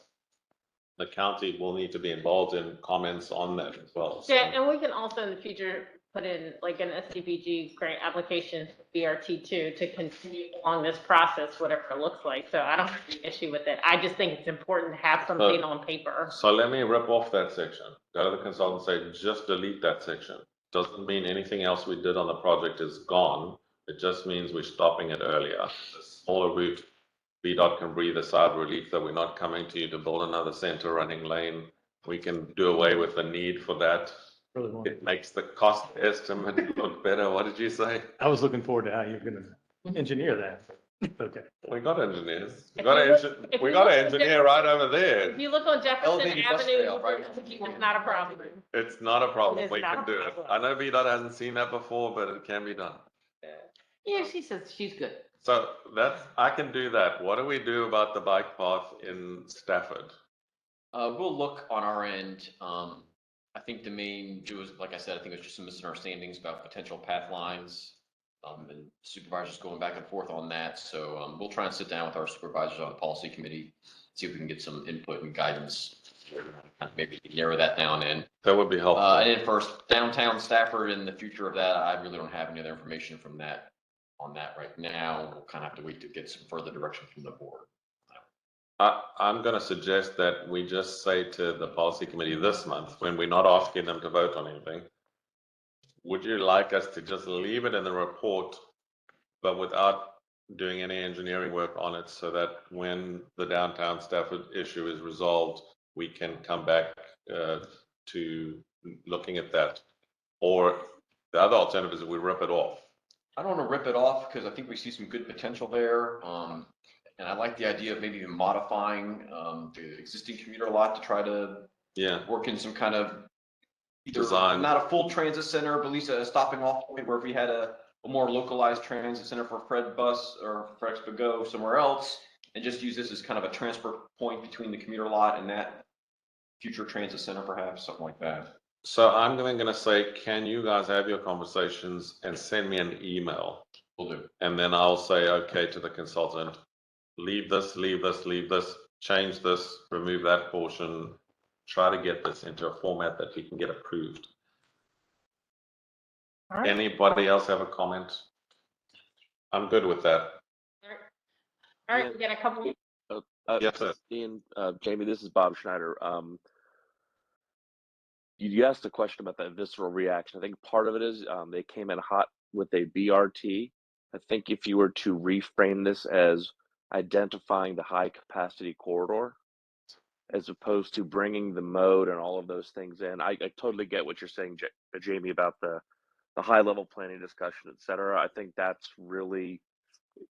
the county will need to be involved in comments on that as well. So. Yeah, and we can also in the future put in like an SDBG grant application for BRT2 to continue along this process, whatever it looks like. So I don't have any issue with it. I just think it's important to have something on paper. So let me rip off that section. Go to the consultant and say, just delete that section. Doesn't mean anything else we did on the project is gone. It just means we're stopping it earlier. The smaller route, VDOT can breathe a sigh of relief that we're not coming to you to build another center running lane. We can do away with the need for that. It makes the cost estimate look better. What did you say? I was looking forward to how you're going to engineer that. Okay. We got engineers. We got an engineer right over there. If you look on Jefferson Elevated bus Avenue, trail, right? it's not a problem. It's not a problem. It's We not can a do it. problem. I know VDOT hasn't seen that before, but it can be done. Yeah, she says she's good. So I can do that. What do we do about the bike path in Stafford? We'll look on our end. I think the main, it was, like I said, I think it was just some misunderstandings about potential path lines. And supervisors going back and forth on that. So we'll try and sit down with our supervisors on the policy committee, see if we can get some input and guidance. Maybe narrow that down and that would be helpful. And then for downtown Stafford and the future of that, I really don't have any other information from that on that right now. We'll kind of have to wait to get some further direction from the board. I'm going to suggest that we just say to the policy committee this month, when we're not asking them to vote on anything, would you like us to just leave it in the report, but without doing any engineering work on it, so that when the downtown Stafford issue is resolved, we can come back to looking at that? Or the other alternative is we rip it off. I don't want to rip it off because I think we see some good potential there. And I like the idea of maybe even modifying the existing commuter lot to try to work in some kind of either design, not a full transit center, but at least a stopping off point where if we had a more localized transit center for Fred Bus or Fredericksburg Go somewhere else, and just use this as kind of a transfer point between the commuter lot and that future transit center, perhaps, something like that. So I'm going to say, can you guys have your conversations and send me an email? Will do. And then I'll say, okay, to the consultant, leave this, change this, remove that portion, try to get this into a format that we can get approved. All right. Anybody else have a comment? I'm good with that. All right, we got a couple. Yes, sir. Ian, Jamie, this is Bob Schneider. You asked a question about that visceral reaction. I think part of it is they came in hot with a BRT. I think if you were to reframe this as identifying the high capacity corridor, as opposed to bringing the mode and all of those things in, I totally get what you're saying, Jamie, about the high level planning discussion, et cetera. I think that's really,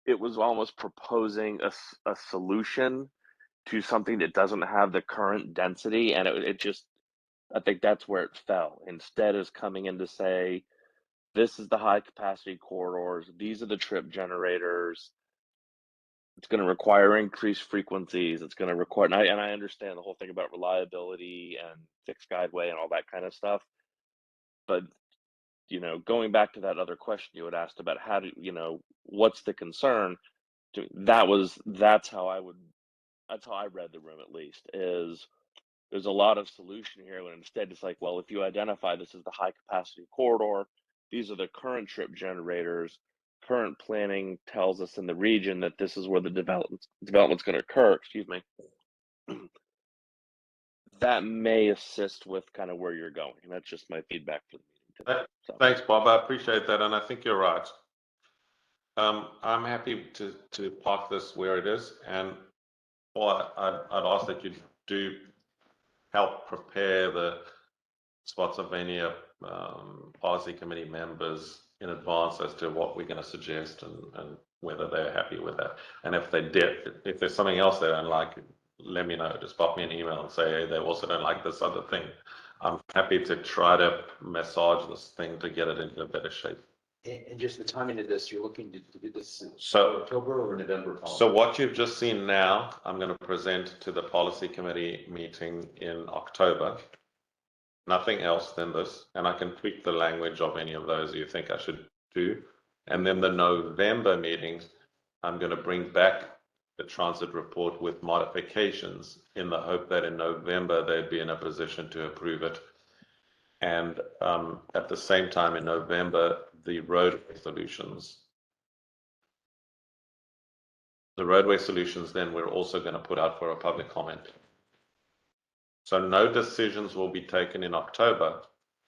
it was almost proposing a solution to something that doesn't have the current density, and it just, I think that's where it fell. Instead is coming in to say, this is the high capacity corridors, these are the trip generators. It's going to require increased frequencies. It's going to require, and I understand the whole thing about reliability and fixed guideway and all that kind of stuff. But, you know, going back to that other question you had asked about how do, you know, what's the concern? That's how I read the room, at least, is there's a lot of solution here when instead it's like, well, if you identify this as the high capacity corridor, these are the current trip generators, current planning tells us in the region that this is where the development's going to occur, excuse me. That may assist with kind of where you're going. And that's just my feedback for the meeting today. So. Thanks, Bob. I appreciate that. And I think you're right. I'm happy to park this where it is. And I'd ask that you do help prepare the Spotsylvania policy committee members in advance as to what we're going to suggest and whether they're happy with that. And if there's something else they don't like, let me know. Just pop me an email and say, hey, they also don't like this other thing. I'm happy to try to massage this thing to get it into a better shape. And just the timing of this, you're looking to do this in October or November? So what you've just seen now, I'm going to present to the policy committee meeting in October. Nothing else than this, and I can tweak the language of any of those you think I should do. And then the November meetings, I'm going to bring back the transit report with modifications in the hope that in November they'd be in a position to approve it. And at the same time in November, the roadway solutions. The roadway solutions then we're also going to put out for a public comment. So no decisions will be taken in October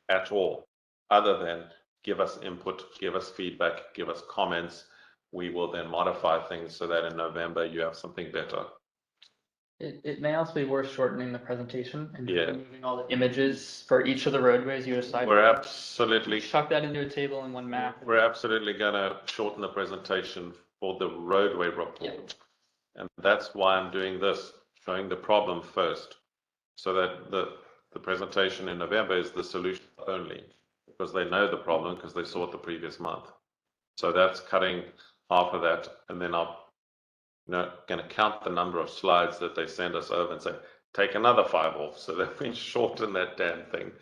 at all, other than give us input, give us feedback, give us comments. We will then modify things so that in November you have something better. It may also be worth shortening the presentation and Yeah. removing all the images for each of the roadways you decide. We're absolutely chuck that into a table in one map. We're absolutely going to shorten the presentation for the roadway report. Yep. And that's why I'm doing this, showing the problem first, so that the presentation in November is the solution only, because they know the problem because they saw it the previous month. So that's cutting half of that, and then I'm going to count the number of slides that they send us over and say, take another 5 off, so that we shorten that damn thing.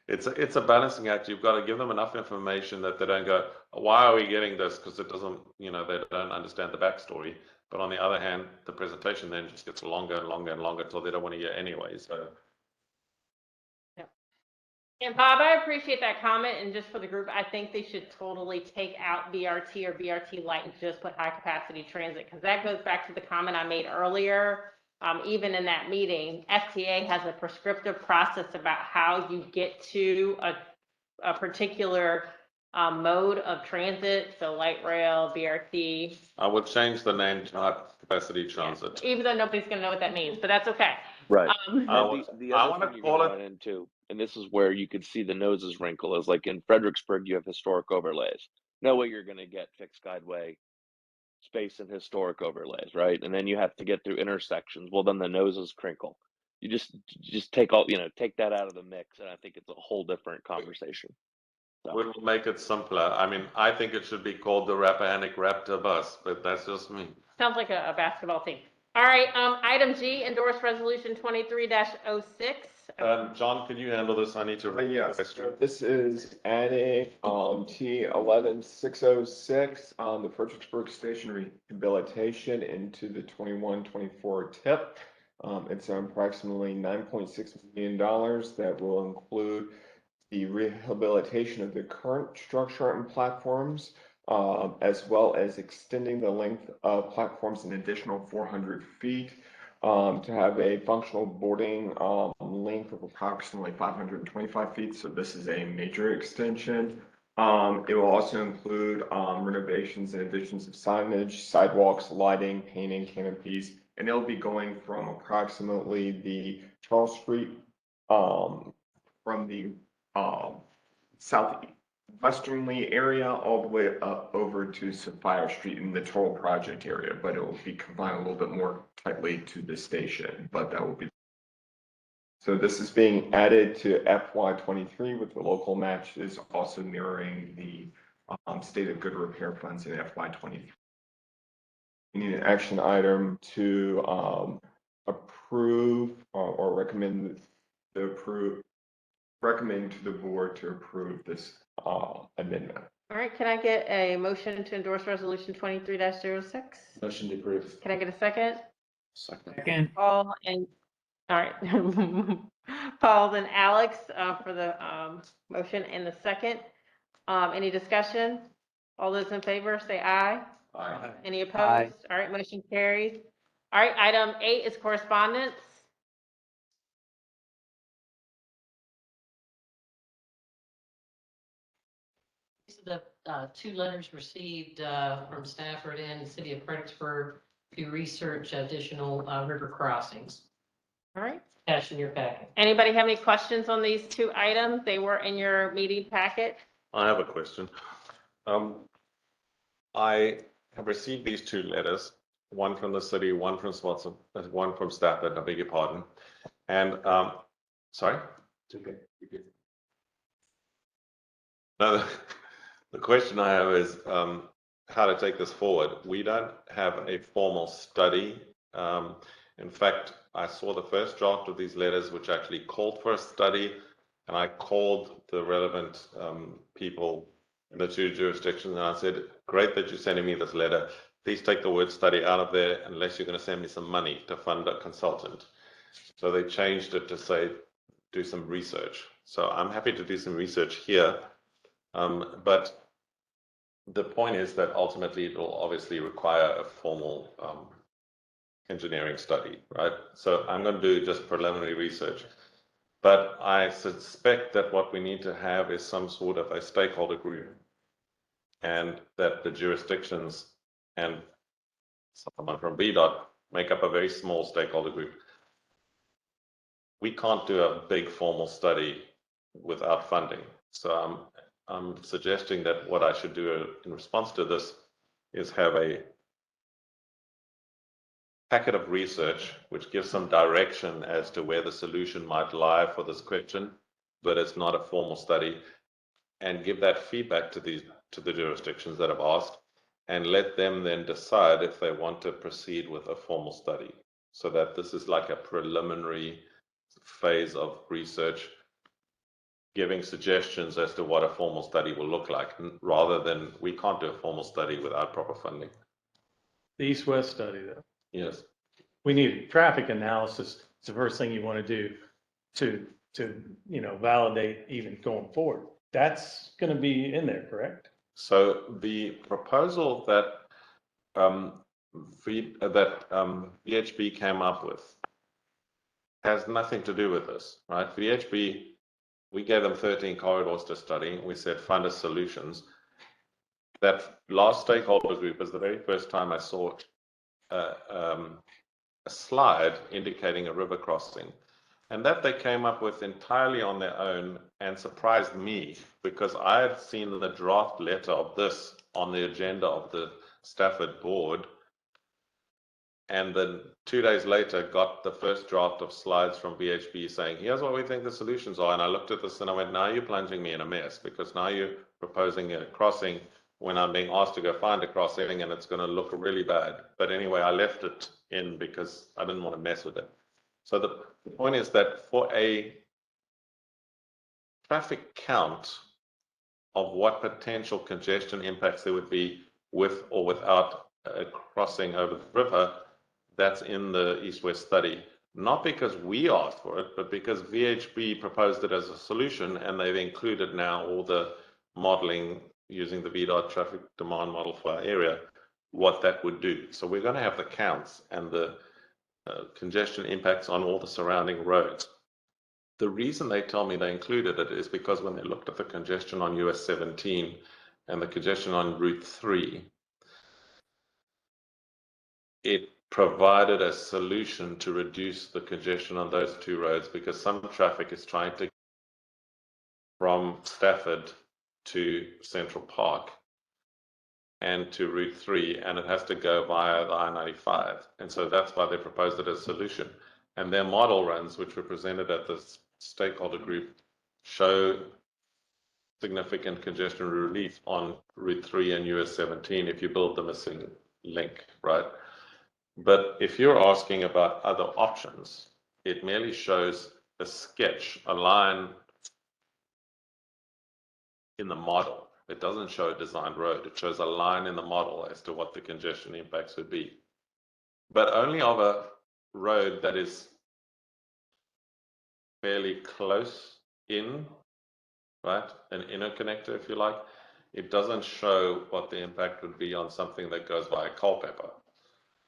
It's a balancing act. You've got to give them enough information that they don't go, why are we getting this? Because it doesn't, they don't understand the backstory. But on the other hand, the presentation then just gets longer and longer and longer until they don't want to hear anyway. So. Yeah. And Bob, I appreciate that comment. And just for the group, I think they should totally take out BRT or BRT light and just put high capacity transit, because that goes back to the comment I made earlier. Even in that meeting, FTA has a prescriptive process about how you get to a particular mode of transit, so light rail, BRT. I would change the name to high capacity transit. Yeah. Even though nobody's going to know what that means, but that's okay. Right. The other thing you're going to run into, and this is where you could see the noses wrinkle, is like in Fredericksburg, you have historic overlays. No way you're going to get fixed guideway space and historic overlays, right? And then you have to get through intersections. Well, then the noses crinkle. You just take take that out of the mix, and I think it's a whole different conversation. So. We'll make it simpler. I mean, I think it should be called the Rappahannock Raptor bus, but that's just me. Sounds like a basketball team. All right, item G, endorse resolution 23-06. John, can you handle this? I need to. Yes, so this is adding T 11606 the Fredericksburg Station rehabilitation into the 21-24 TIP. It's approximately $9.6 million that will include the rehabilitation of the current structure and platforms, as well as extending the length of platforms an additional 400 feet. To have a functional boarding length of approximately 525 feet. So this is a major extension. It will also include renovations and additions of signage, sidewalks, lighting, painting, canopies, and it'll be going from approximately the Charles Street from the southwesternly area all the way up over to Sapphire Street in the toll project area, but it will be combined a little bit more tightly to the station, but that will be. So this is being added to FY23 with the local matches also mirroring the state of good repair funds in FY23. We need an action item to approve or recommend to the board to approve this amendment. All right, can I get a motion to endorse resolution 23-06? Motion to approve. Can I get a second? Second, Paul and, all right. Paul and Alex for the motion and the second. Any discussion? All those in favor, say aye. Aye. Any opposed? Aye. All right, motion carries. All right, item 8 is correspondence. These are the 2 letters received from Stafford and the city of Fredericksburg to research additional river crossings. All right. Attached in your packet. Anybody have any questions on these 2 items? They were in your meeting packet. I have a question. I have received these 2 letters, one from the city, one from Swanson, one from Stafford, I beg your pardon. And, sorry? It's okay. You're good. No, the question I have is how to take this forward. We don't have a formal study. In fact, I saw the first draft of these letters, which actually called for a study, and I called the relevant people in the 2 jurisdictions, and I said, great that you're sending me this letter. Please take the word study out of there unless you're going to send me some money to fund a consultant. So they changed it to say, do some research. So I'm happy to do some research here. But the point is that ultimately it will obviously require a formal engineering study, right? So I'm going to do just preliminary research. But I suspect that what we need to have is some sort of a stakeholder group, and that the jurisdictions and someone from VDOT make up a very small stakeholder group. We can't do a big formal study without funding. So I'm suggesting that what I should do in response to this is have a packet of research which gives some direction as to where the solution might lie for this question, but it's not a formal study, and give that feedback to the jurisdictions that have asked, and let them then decide if they want to proceed with a formal study, so that this is like a preliminary phase of research, giving suggestions as to what a formal study will look like, rather than we can't do a formal study without proper funding. The east-west study, though. Yes. We need traffic analysis. It's the first thing you want to do to validate even going forward. That's going to be in there, correct? So the proposal that VHB came up with has nothing to do with this, right? VHB, we gave them 13 corridors to study. We said fund us solutions. That last stakeholder group is the very first time I saw a slide indicating a river crossing, and that they came up with entirely on their own, and surprised me because I had seen the draft letter of this on the agenda of the Stafford board, and then 2 days later got the first draft of slides from VHB saying, here's what we think the solutions are. And I looked at this and I went, now you're plunging me in a mess, because now you're proposing a crossing when I'm being asked to go find a crossing, and it's going to look really bad. But anyway, I left it in because I didn't want to mess with it. So the point is that for a traffic count of what potential congestion impacts there would be with or without a crossing over the river, that's in the east-west study. Not because we asked for it, but because VHB proposed it as a solution, and they've included now all the modeling using the VDOT traffic demand model for our area, what that would do. So we're going to have the counts and the congestion impacts on all the surrounding roads. The reason they tell me they included it is because when they looked at the congestion on US 17 and the congestion on Route 3, it provided a solution to reduce the congestion on those 2 roads, because some traffic is trying to from Stafford to Central Park and to Route 3, and it has to go via the I-95. And so that's why they proposed it as a solution. And their model runs, which were presented at the stakeholder group, show significant congestion relief on Route 3 and US 17 if you build the missing link, right? But if you're asking about other options, it merely shows a sketch, a line in the model. It doesn't show a designed road. It shows a line in the model as to what the congestion impacts would be. But only of a road that is fairly close in, right? An interconnector, if you like. It doesn't show what the impact would be on something that goes via Culpeper.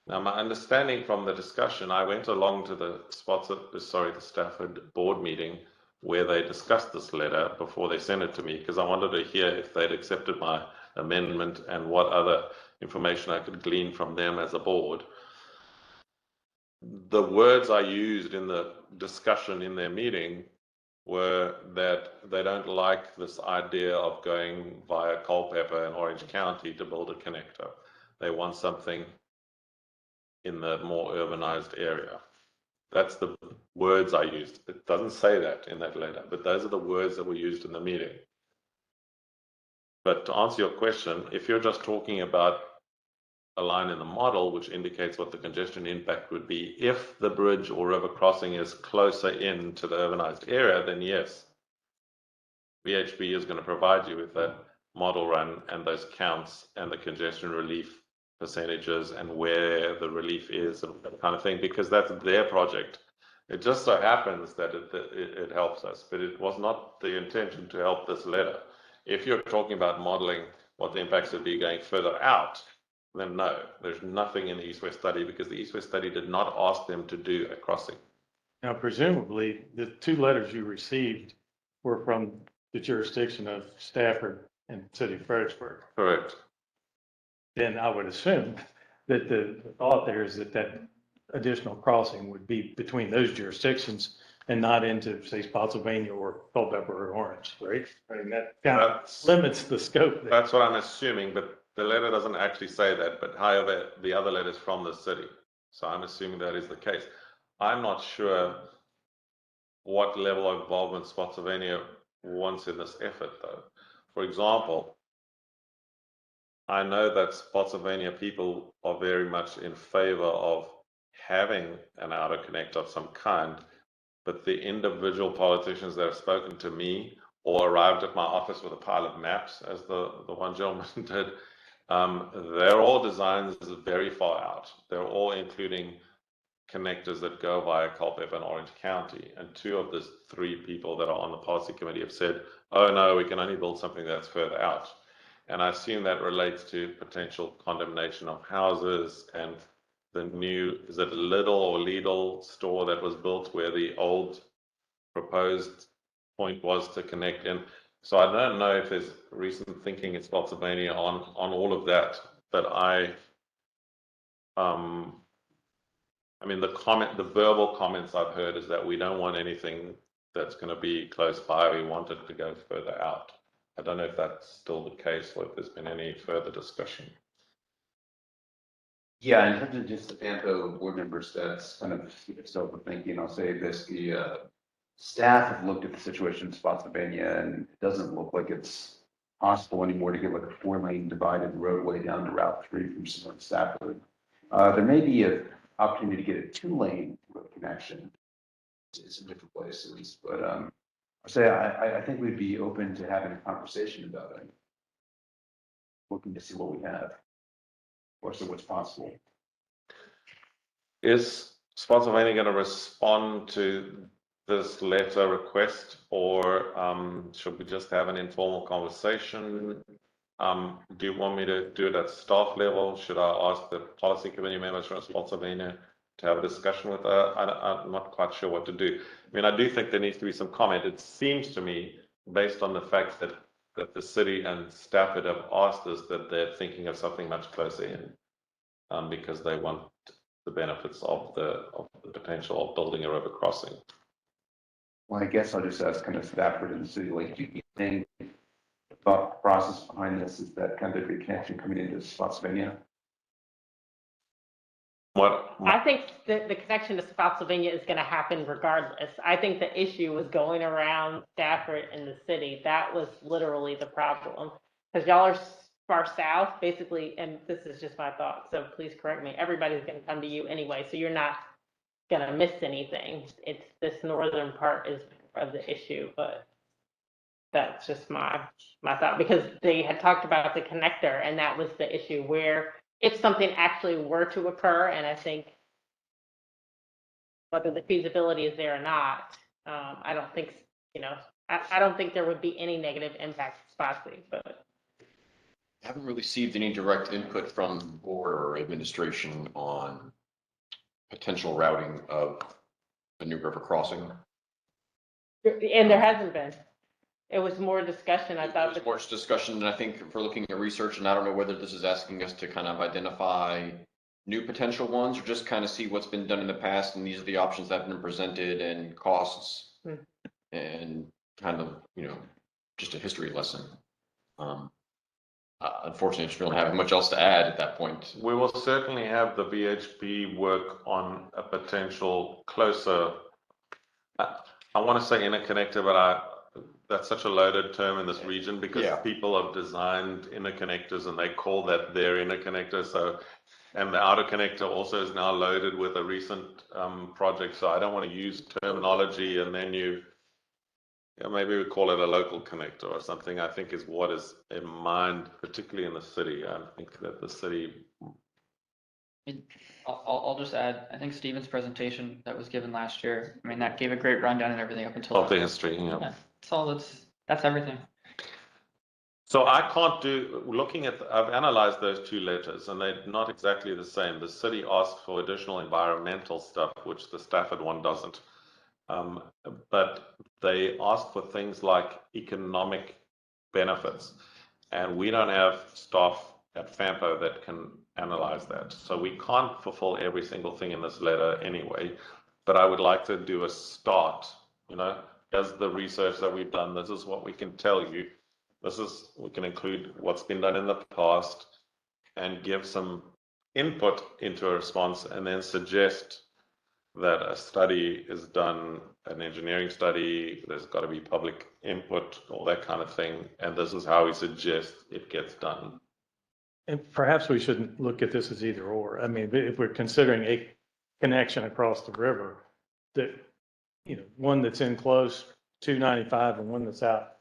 Now, my understanding from the discussion, I went along to the Stafford board meeting where they discussed this letter before they sent it to me, because I wanted to hear if they'd accepted my amendment and what other information I could glean from them as a board. The words I used in the discussion in their meeting were that they don't like this idea of going via Culpeper and Orange County to build a connector. They want something in the more urbanized area. That's the words I used. It doesn't say that in that letter, but those are the words that were used in the meeting. But to answer your question, if you're just talking about a line in the model which indicates what the congestion impact would be if the bridge or river crossing is closer in to the urbanized area, then yes, VHB is going to provide you with that model run and those counts and the congestion relief percentages and where the relief is and that kind of thing, because that's their project. It just so happens that it helps us, but it was not the intention to help this letter. If you're talking about modeling what the impacts would be going further out, then no, there's nothing in the East-West study, because the East-West study did not ask them to do a crossing. Now, presumably, the two letters you received were from the jurisdiction of Stafford and City of Fredericksburg. Correct. Then I would assume that the thought there is that that additional crossing would be between those jurisdictions and not into, say, Spotsylvania or Culpeper or Orange, right? I mean, that kind of limits the scope there. That's what I'm assuming, but the letter doesn't actually say that, but however, the other letter is from the city. So I'm assuming that is the case. I'm not sure what level of involvement Spotsylvania wants in this effort, though. For example, I know that Spotsylvania people are very much in favor of having an outer connect of some kind, but the individual politicians that have spoken to me or arrived at my office with a pile of maps, as the one gentleman did, they're all designs very far out. They're all including connectors that go via Culpeper and Orange County. And two of the three people that are on the policy committee have said, oh no, we can only build something that's further out. And I assume that relates to potential condemnation of houses and the new, is it Lidl or Lidl store that was built where the old proposed point was to connect in. So I don't know if there's recent thinking in Spotsylvania on all of that, but I mean, the verbal comments I've heard is that we don't want anything that's going to be close by. We want it to go further out. I don't know if that's still the case or if there's been any further discussion. Yeah, in terms of just the FAMPO board members, that's kind of self-thinking. I'll say this, the staff have looked at the situation in Spotsylvania, and it doesn't look like it's possible anymore to get like a 4-lane divided roadway down to Route 3 from somewhere in Stafford. There may be an opportunity to get a 2-lane road connection in some different places, but I think we'd be open to having a conversation about it, looking to see what we have, or see what's possible. Is Spotsylvania going to respond to this letter request, or should we just have an informal conversation? Do you want me to do it at staff level? Should I ask the policy committee members from Spotsylvania to have a discussion with her? I'm not quite sure what to do. I mean, I do think there needs to be some comment. It seems to me, based on the fact that the city and Stafford have asked us, that they're thinking of something much closer in, because they want the benefits of the potential of building a river crossing. Well, I guess I'll just ask kind of Stafford and the city, like, do you think the thought process behind this is that kind of a connection coming into Spotsylvania? I think that the connection to Spotsylvania is going to happen regardless. I think the issue was going around Stafford and the city. That was literally the problem, because y'all are far south, basically, and this is just my thought, so please correct me. Everybody's going to come to you anyway, so you're not going to miss anything. It's this northern part is of the issue, but That's just my thought, because they had talked about the connector, and that was the issue where if something actually were to occur, and I think whether the feasibility is there or not, I don't think, I don't think there would be any negative impact to Spotsy, but. I haven't really received any direct input from the board or administration on potential routing of the new river crossing. And there hasn't been. It was more discussion, I thought. There's more discussion, and I think if we're looking at research, and I don't know whether this is asking us to kind of identify new potential ones, or just kind of see what's been done in the past, and these are the options that have been presented, and costs, and kind of, just a history lesson. Unfortunately, I just don't have much else to add at that point. We will certainly have the VHB work on a potential closer, I want to say interconnector, but that's such a loaded term in this region, because people have designed interconnectors and they call that their interconnector. So, and the outer connector also is now loaded with a recent project. So I don't want to use terminology and then maybe we call it a local connector or something, I think is what is in mind, particularly in the city. I think that the city. I'll just add, I think Stephen's presentation that was given last year, I mean, that gave a great rundown and everything up until. Of the history, That's everything. So I can't I've analyzed those two letters and they're not exactly the same. The city asked for additional environmental stuff, which the Stafford one doesn't. But they asked for things like economic benefits, and we don't have staff at FAMPO that can analyze that. So we can't fulfill every single thing in this letter anyway, but I would like to do a start, as the research that we've done, this is what we can tell you. We can include what's been done in the past and give some input into a response, and then suggest that a study is done, an engineering study, there's got to be public input, all that kind of thing. And this is how we suggest it gets done. And perhaps we shouldn't look at this as either or. I mean, if we're considering a connection across the river, that, one that's in close, 295, and one that's out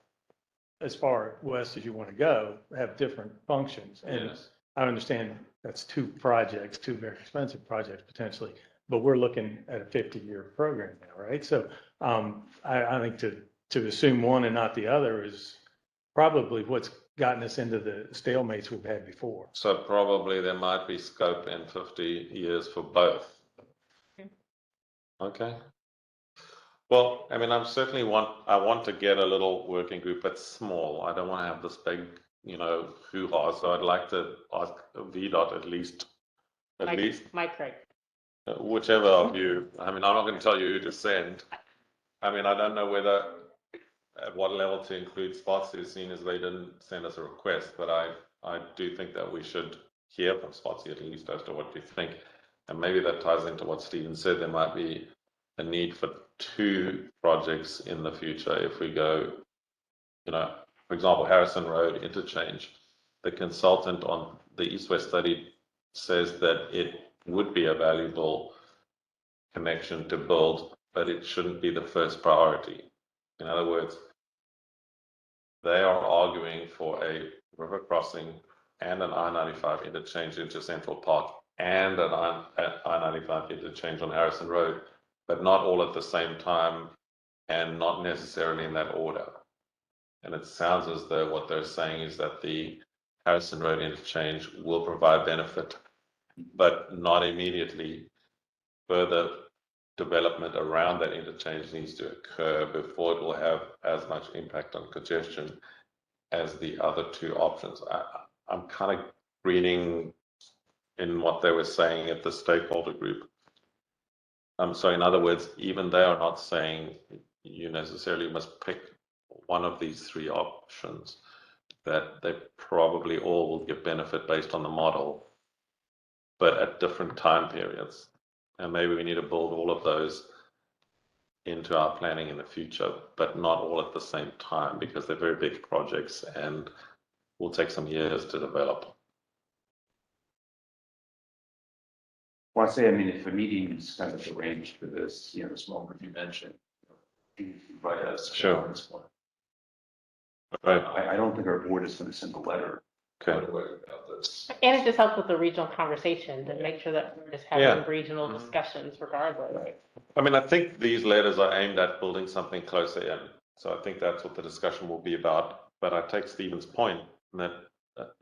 as far west as you want to go, have different functions. And I understand that's two projects, two very expensive projects potentially, but we're looking at a 50-year program now, right? So I think to assume one and not the other is probably what's gotten us into the stalemates we've had before. So probably there might be scope in 50 years for both. Okay. Well, I mean, I want to get a little working group, but small. I don't want to have this big, hoo-ha. So I'd like to ask VDOT at least. Mike Craig. Whichever of you. I mean, I'm not going to tell you who to send. I mean, I don't know at what level to include Spotsy, seeing as they didn't send us a request, but I do think that we should hear from Spotsy at least as to what you think. And maybe that ties into what Stephen said. There might be a need for two projects in the future if we go, for example, Harrison Road interchange. The consultant on the East-West study says that it would be a valuable connection to build, but it shouldn't be the first priority. In other words, they are arguing for a river crossing and an I-95 interchange into Central Park and an I-95 interchange on Harrison Road, but not all at the same time and not necessarily in that order. And it sounds as though what they're saying is that the Harrison Road interchange will provide benefit, but not immediately. Further development around that interchange needs to occur before it will have as much impact on congestion as the other two options. I'm kind of reading in what they were saying at the stakeholder group. So in other words, even they are not saying you necessarily must pick one of these three options, that they probably all will give benefit based on the model, but at different time periods. And maybe we need to build all of those into our planning in the future, but not all at the same time, because they're very big projects and will take some years to develop. Well, I say, I mean, if a meeting is kind of arranged for this, the small group you mentioned, invite us. Sure. Right. I don't think our board is going to send a letter. Okay. About this. And it just helps with the regional conversation to make sure that we're just having Yeah. regional discussions regardless. I mean, I think these letters are aimed at building something closer in. So I think that's what the discussion will be about. But I take Stephen's point that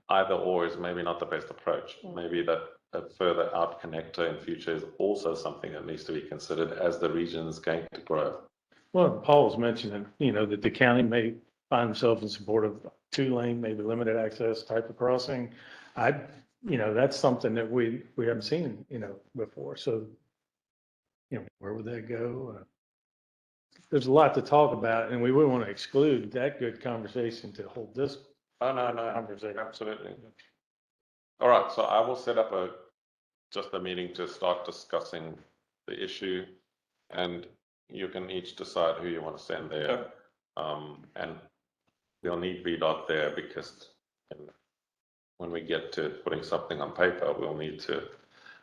either or is maybe not the best approach. Maybe that a further out connector in future is also something that needs to be considered as the region is going to grow. Well, Paul's mentioning, that the county may find themselves in support of 2-lane, maybe limited access type of crossing. That's something that we haven't seen, before. So, where would that go? There's a lot to talk about, and we wouldn't want to exclude that good conversation to hold this No, conversation. absolutely. All right, so I will set up just a meeting to start discussing the issue, and you can each decide who you want to send there. And we'll need VDOT there because when we get to putting something on paper, we'll need to.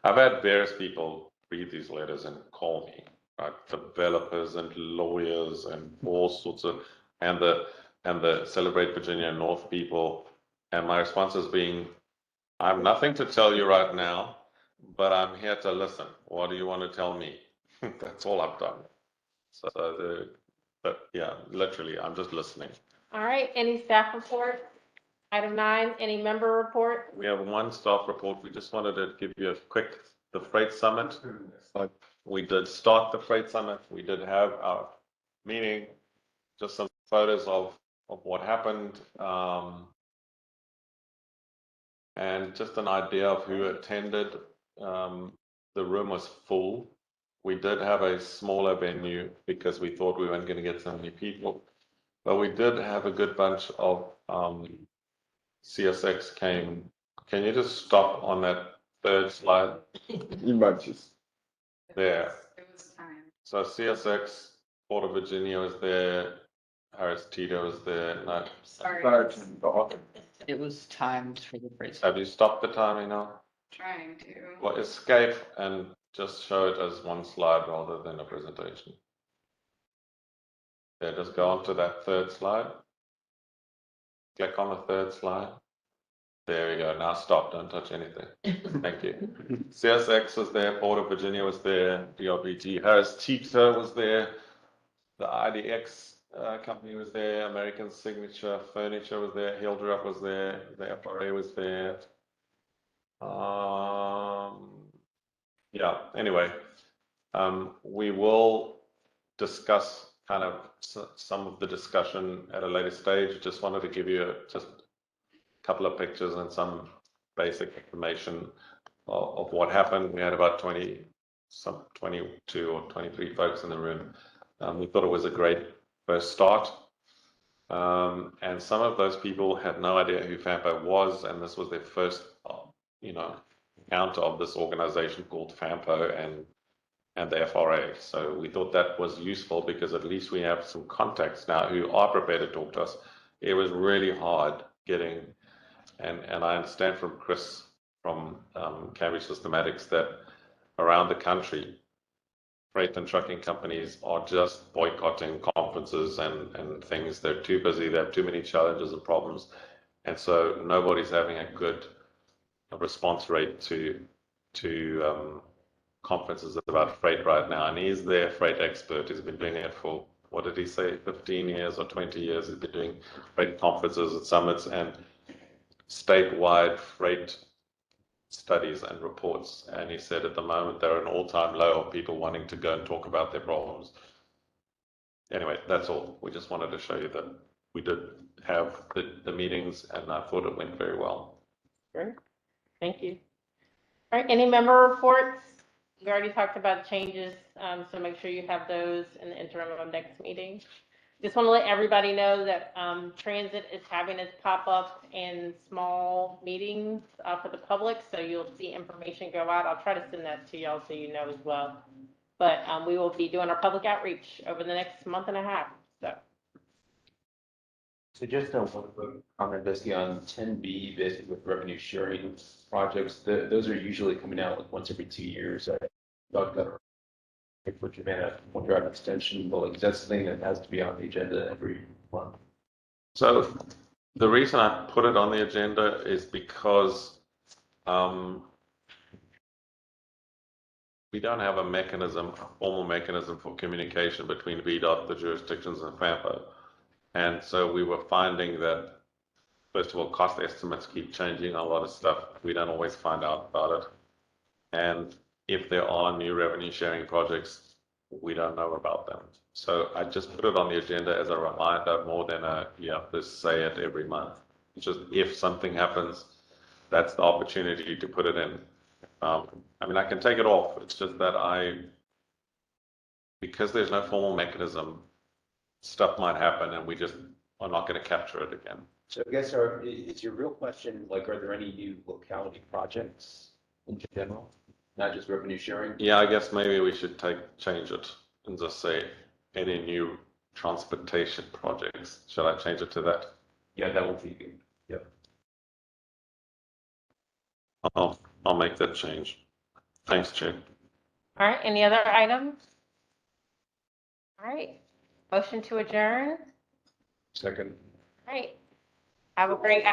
I've had various people read these letters and call me, right? Developers and lawyers and all sorts of, and the Celebrate Virginia North people. And my response has been, I have nothing to tell you right now, but I'm here to listen. What do you want to tell me? That's all I've done. But yeah, literally, I'm just listening. All right, any staff report? Item 9, any member report? We have one staff report. We just wanted to give you a quick, the Freight Summit. We did start the Freight Summit. We did have our meeting, just some photos of what happened. And just an idea of who attended. The room was full. We did have a smaller venue because we thought we weren't going to get so many people, but we did have a good bunch of CSX came. Can you just stop on that third slide? You might just. There. It was time. So CSX, Port of Virginia was there. Harris Teeter was there. No. Sorry. It was timed for the phrase. Have you stopped the timing now? Trying to. Well, escape and just show it as one slide rather than a presentation. Yeah, just go on to that third slide. Click on the third slide. There we go. Now stop. Don't touch anything. Thank you. CSX was there. Port of Virginia was there. DRBG. Harris Teeter was there. The IDX company was there. American Signature Furniture was there. Hildreth was there. The FRA was there. Yeah, anyway, we will discuss kind of some of the discussion at a later stage. Just wanted to give you just a couple of pictures and some basic information of what happened. We had about 22 or 23 folks in the room. We thought it was a great first start. And some of those people had no idea who FAMPO was, and this was their first, encounter of this organization called FAMPO and the FRA. So we thought that was useful because at least we have some contacts now who are prepared to talk to us. It was really hard getting, and I understand from Chris from Cambridge Systematics that around the country, freight and trucking companies are just boycotting conferences and things. They're too busy. They have too many challenges and problems. And so nobody's having a good response rate to conferences about freight right now. And he's their freight expert. He's been doing it for, what did he say, 15 years or 20 years. He's been doing freight conferences and summits and statewide freight studies and reports. And he said at the moment they're at an all-time low of people wanting to go and talk about their problems. Anyway, that's all. We just wanted to show you that we did have the meetings, and I thought it went very well. Great. Thank you. All right, any member reports? We already talked about changes, so make sure you have those in the interim of next meeting. Just want to let everybody know that Transit is having its pop-up and small meetings for the public, so you'll see information go out. I'll try to send that to y'all so you know as well. But we will be doing our public outreach over the next month and a half. So just one comment, Dusty, on 10B, basically with revenue sharing projects, those are usually coming out like once every 2 years. Dog got for Humana, one drive extension, well, like, that's the thing that has to be on the agenda every month. So the reason I put it on the agenda is because we don't have a formal mechanism for communication between VDOT, the jurisdictions, and FAMPO. And so we were finding that, first of all, cost estimates keep changing a lot of stuff. We don't always find out about it. And if there are new revenue sharing projects, we don't know about them. So I just put it on the agenda as a reminder more than you have to say it every month. It's just if something happens, that's the opportunity to put it in. I mean, I can take it off. It's just that because there's no formal mechanism, stuff might happen and we just are not going to capture it again. So I guess is your real question, like, are there any new locality projects in general? Not just revenue sharing? Yeah, I guess maybe we should change it and just say any new transportation projects. Shall I change it to that? Yeah, that would be good. Yep. I'll make that change. Thanks, Chair. All right, any other items? All right, motion to adjourn. Second. All right, have a great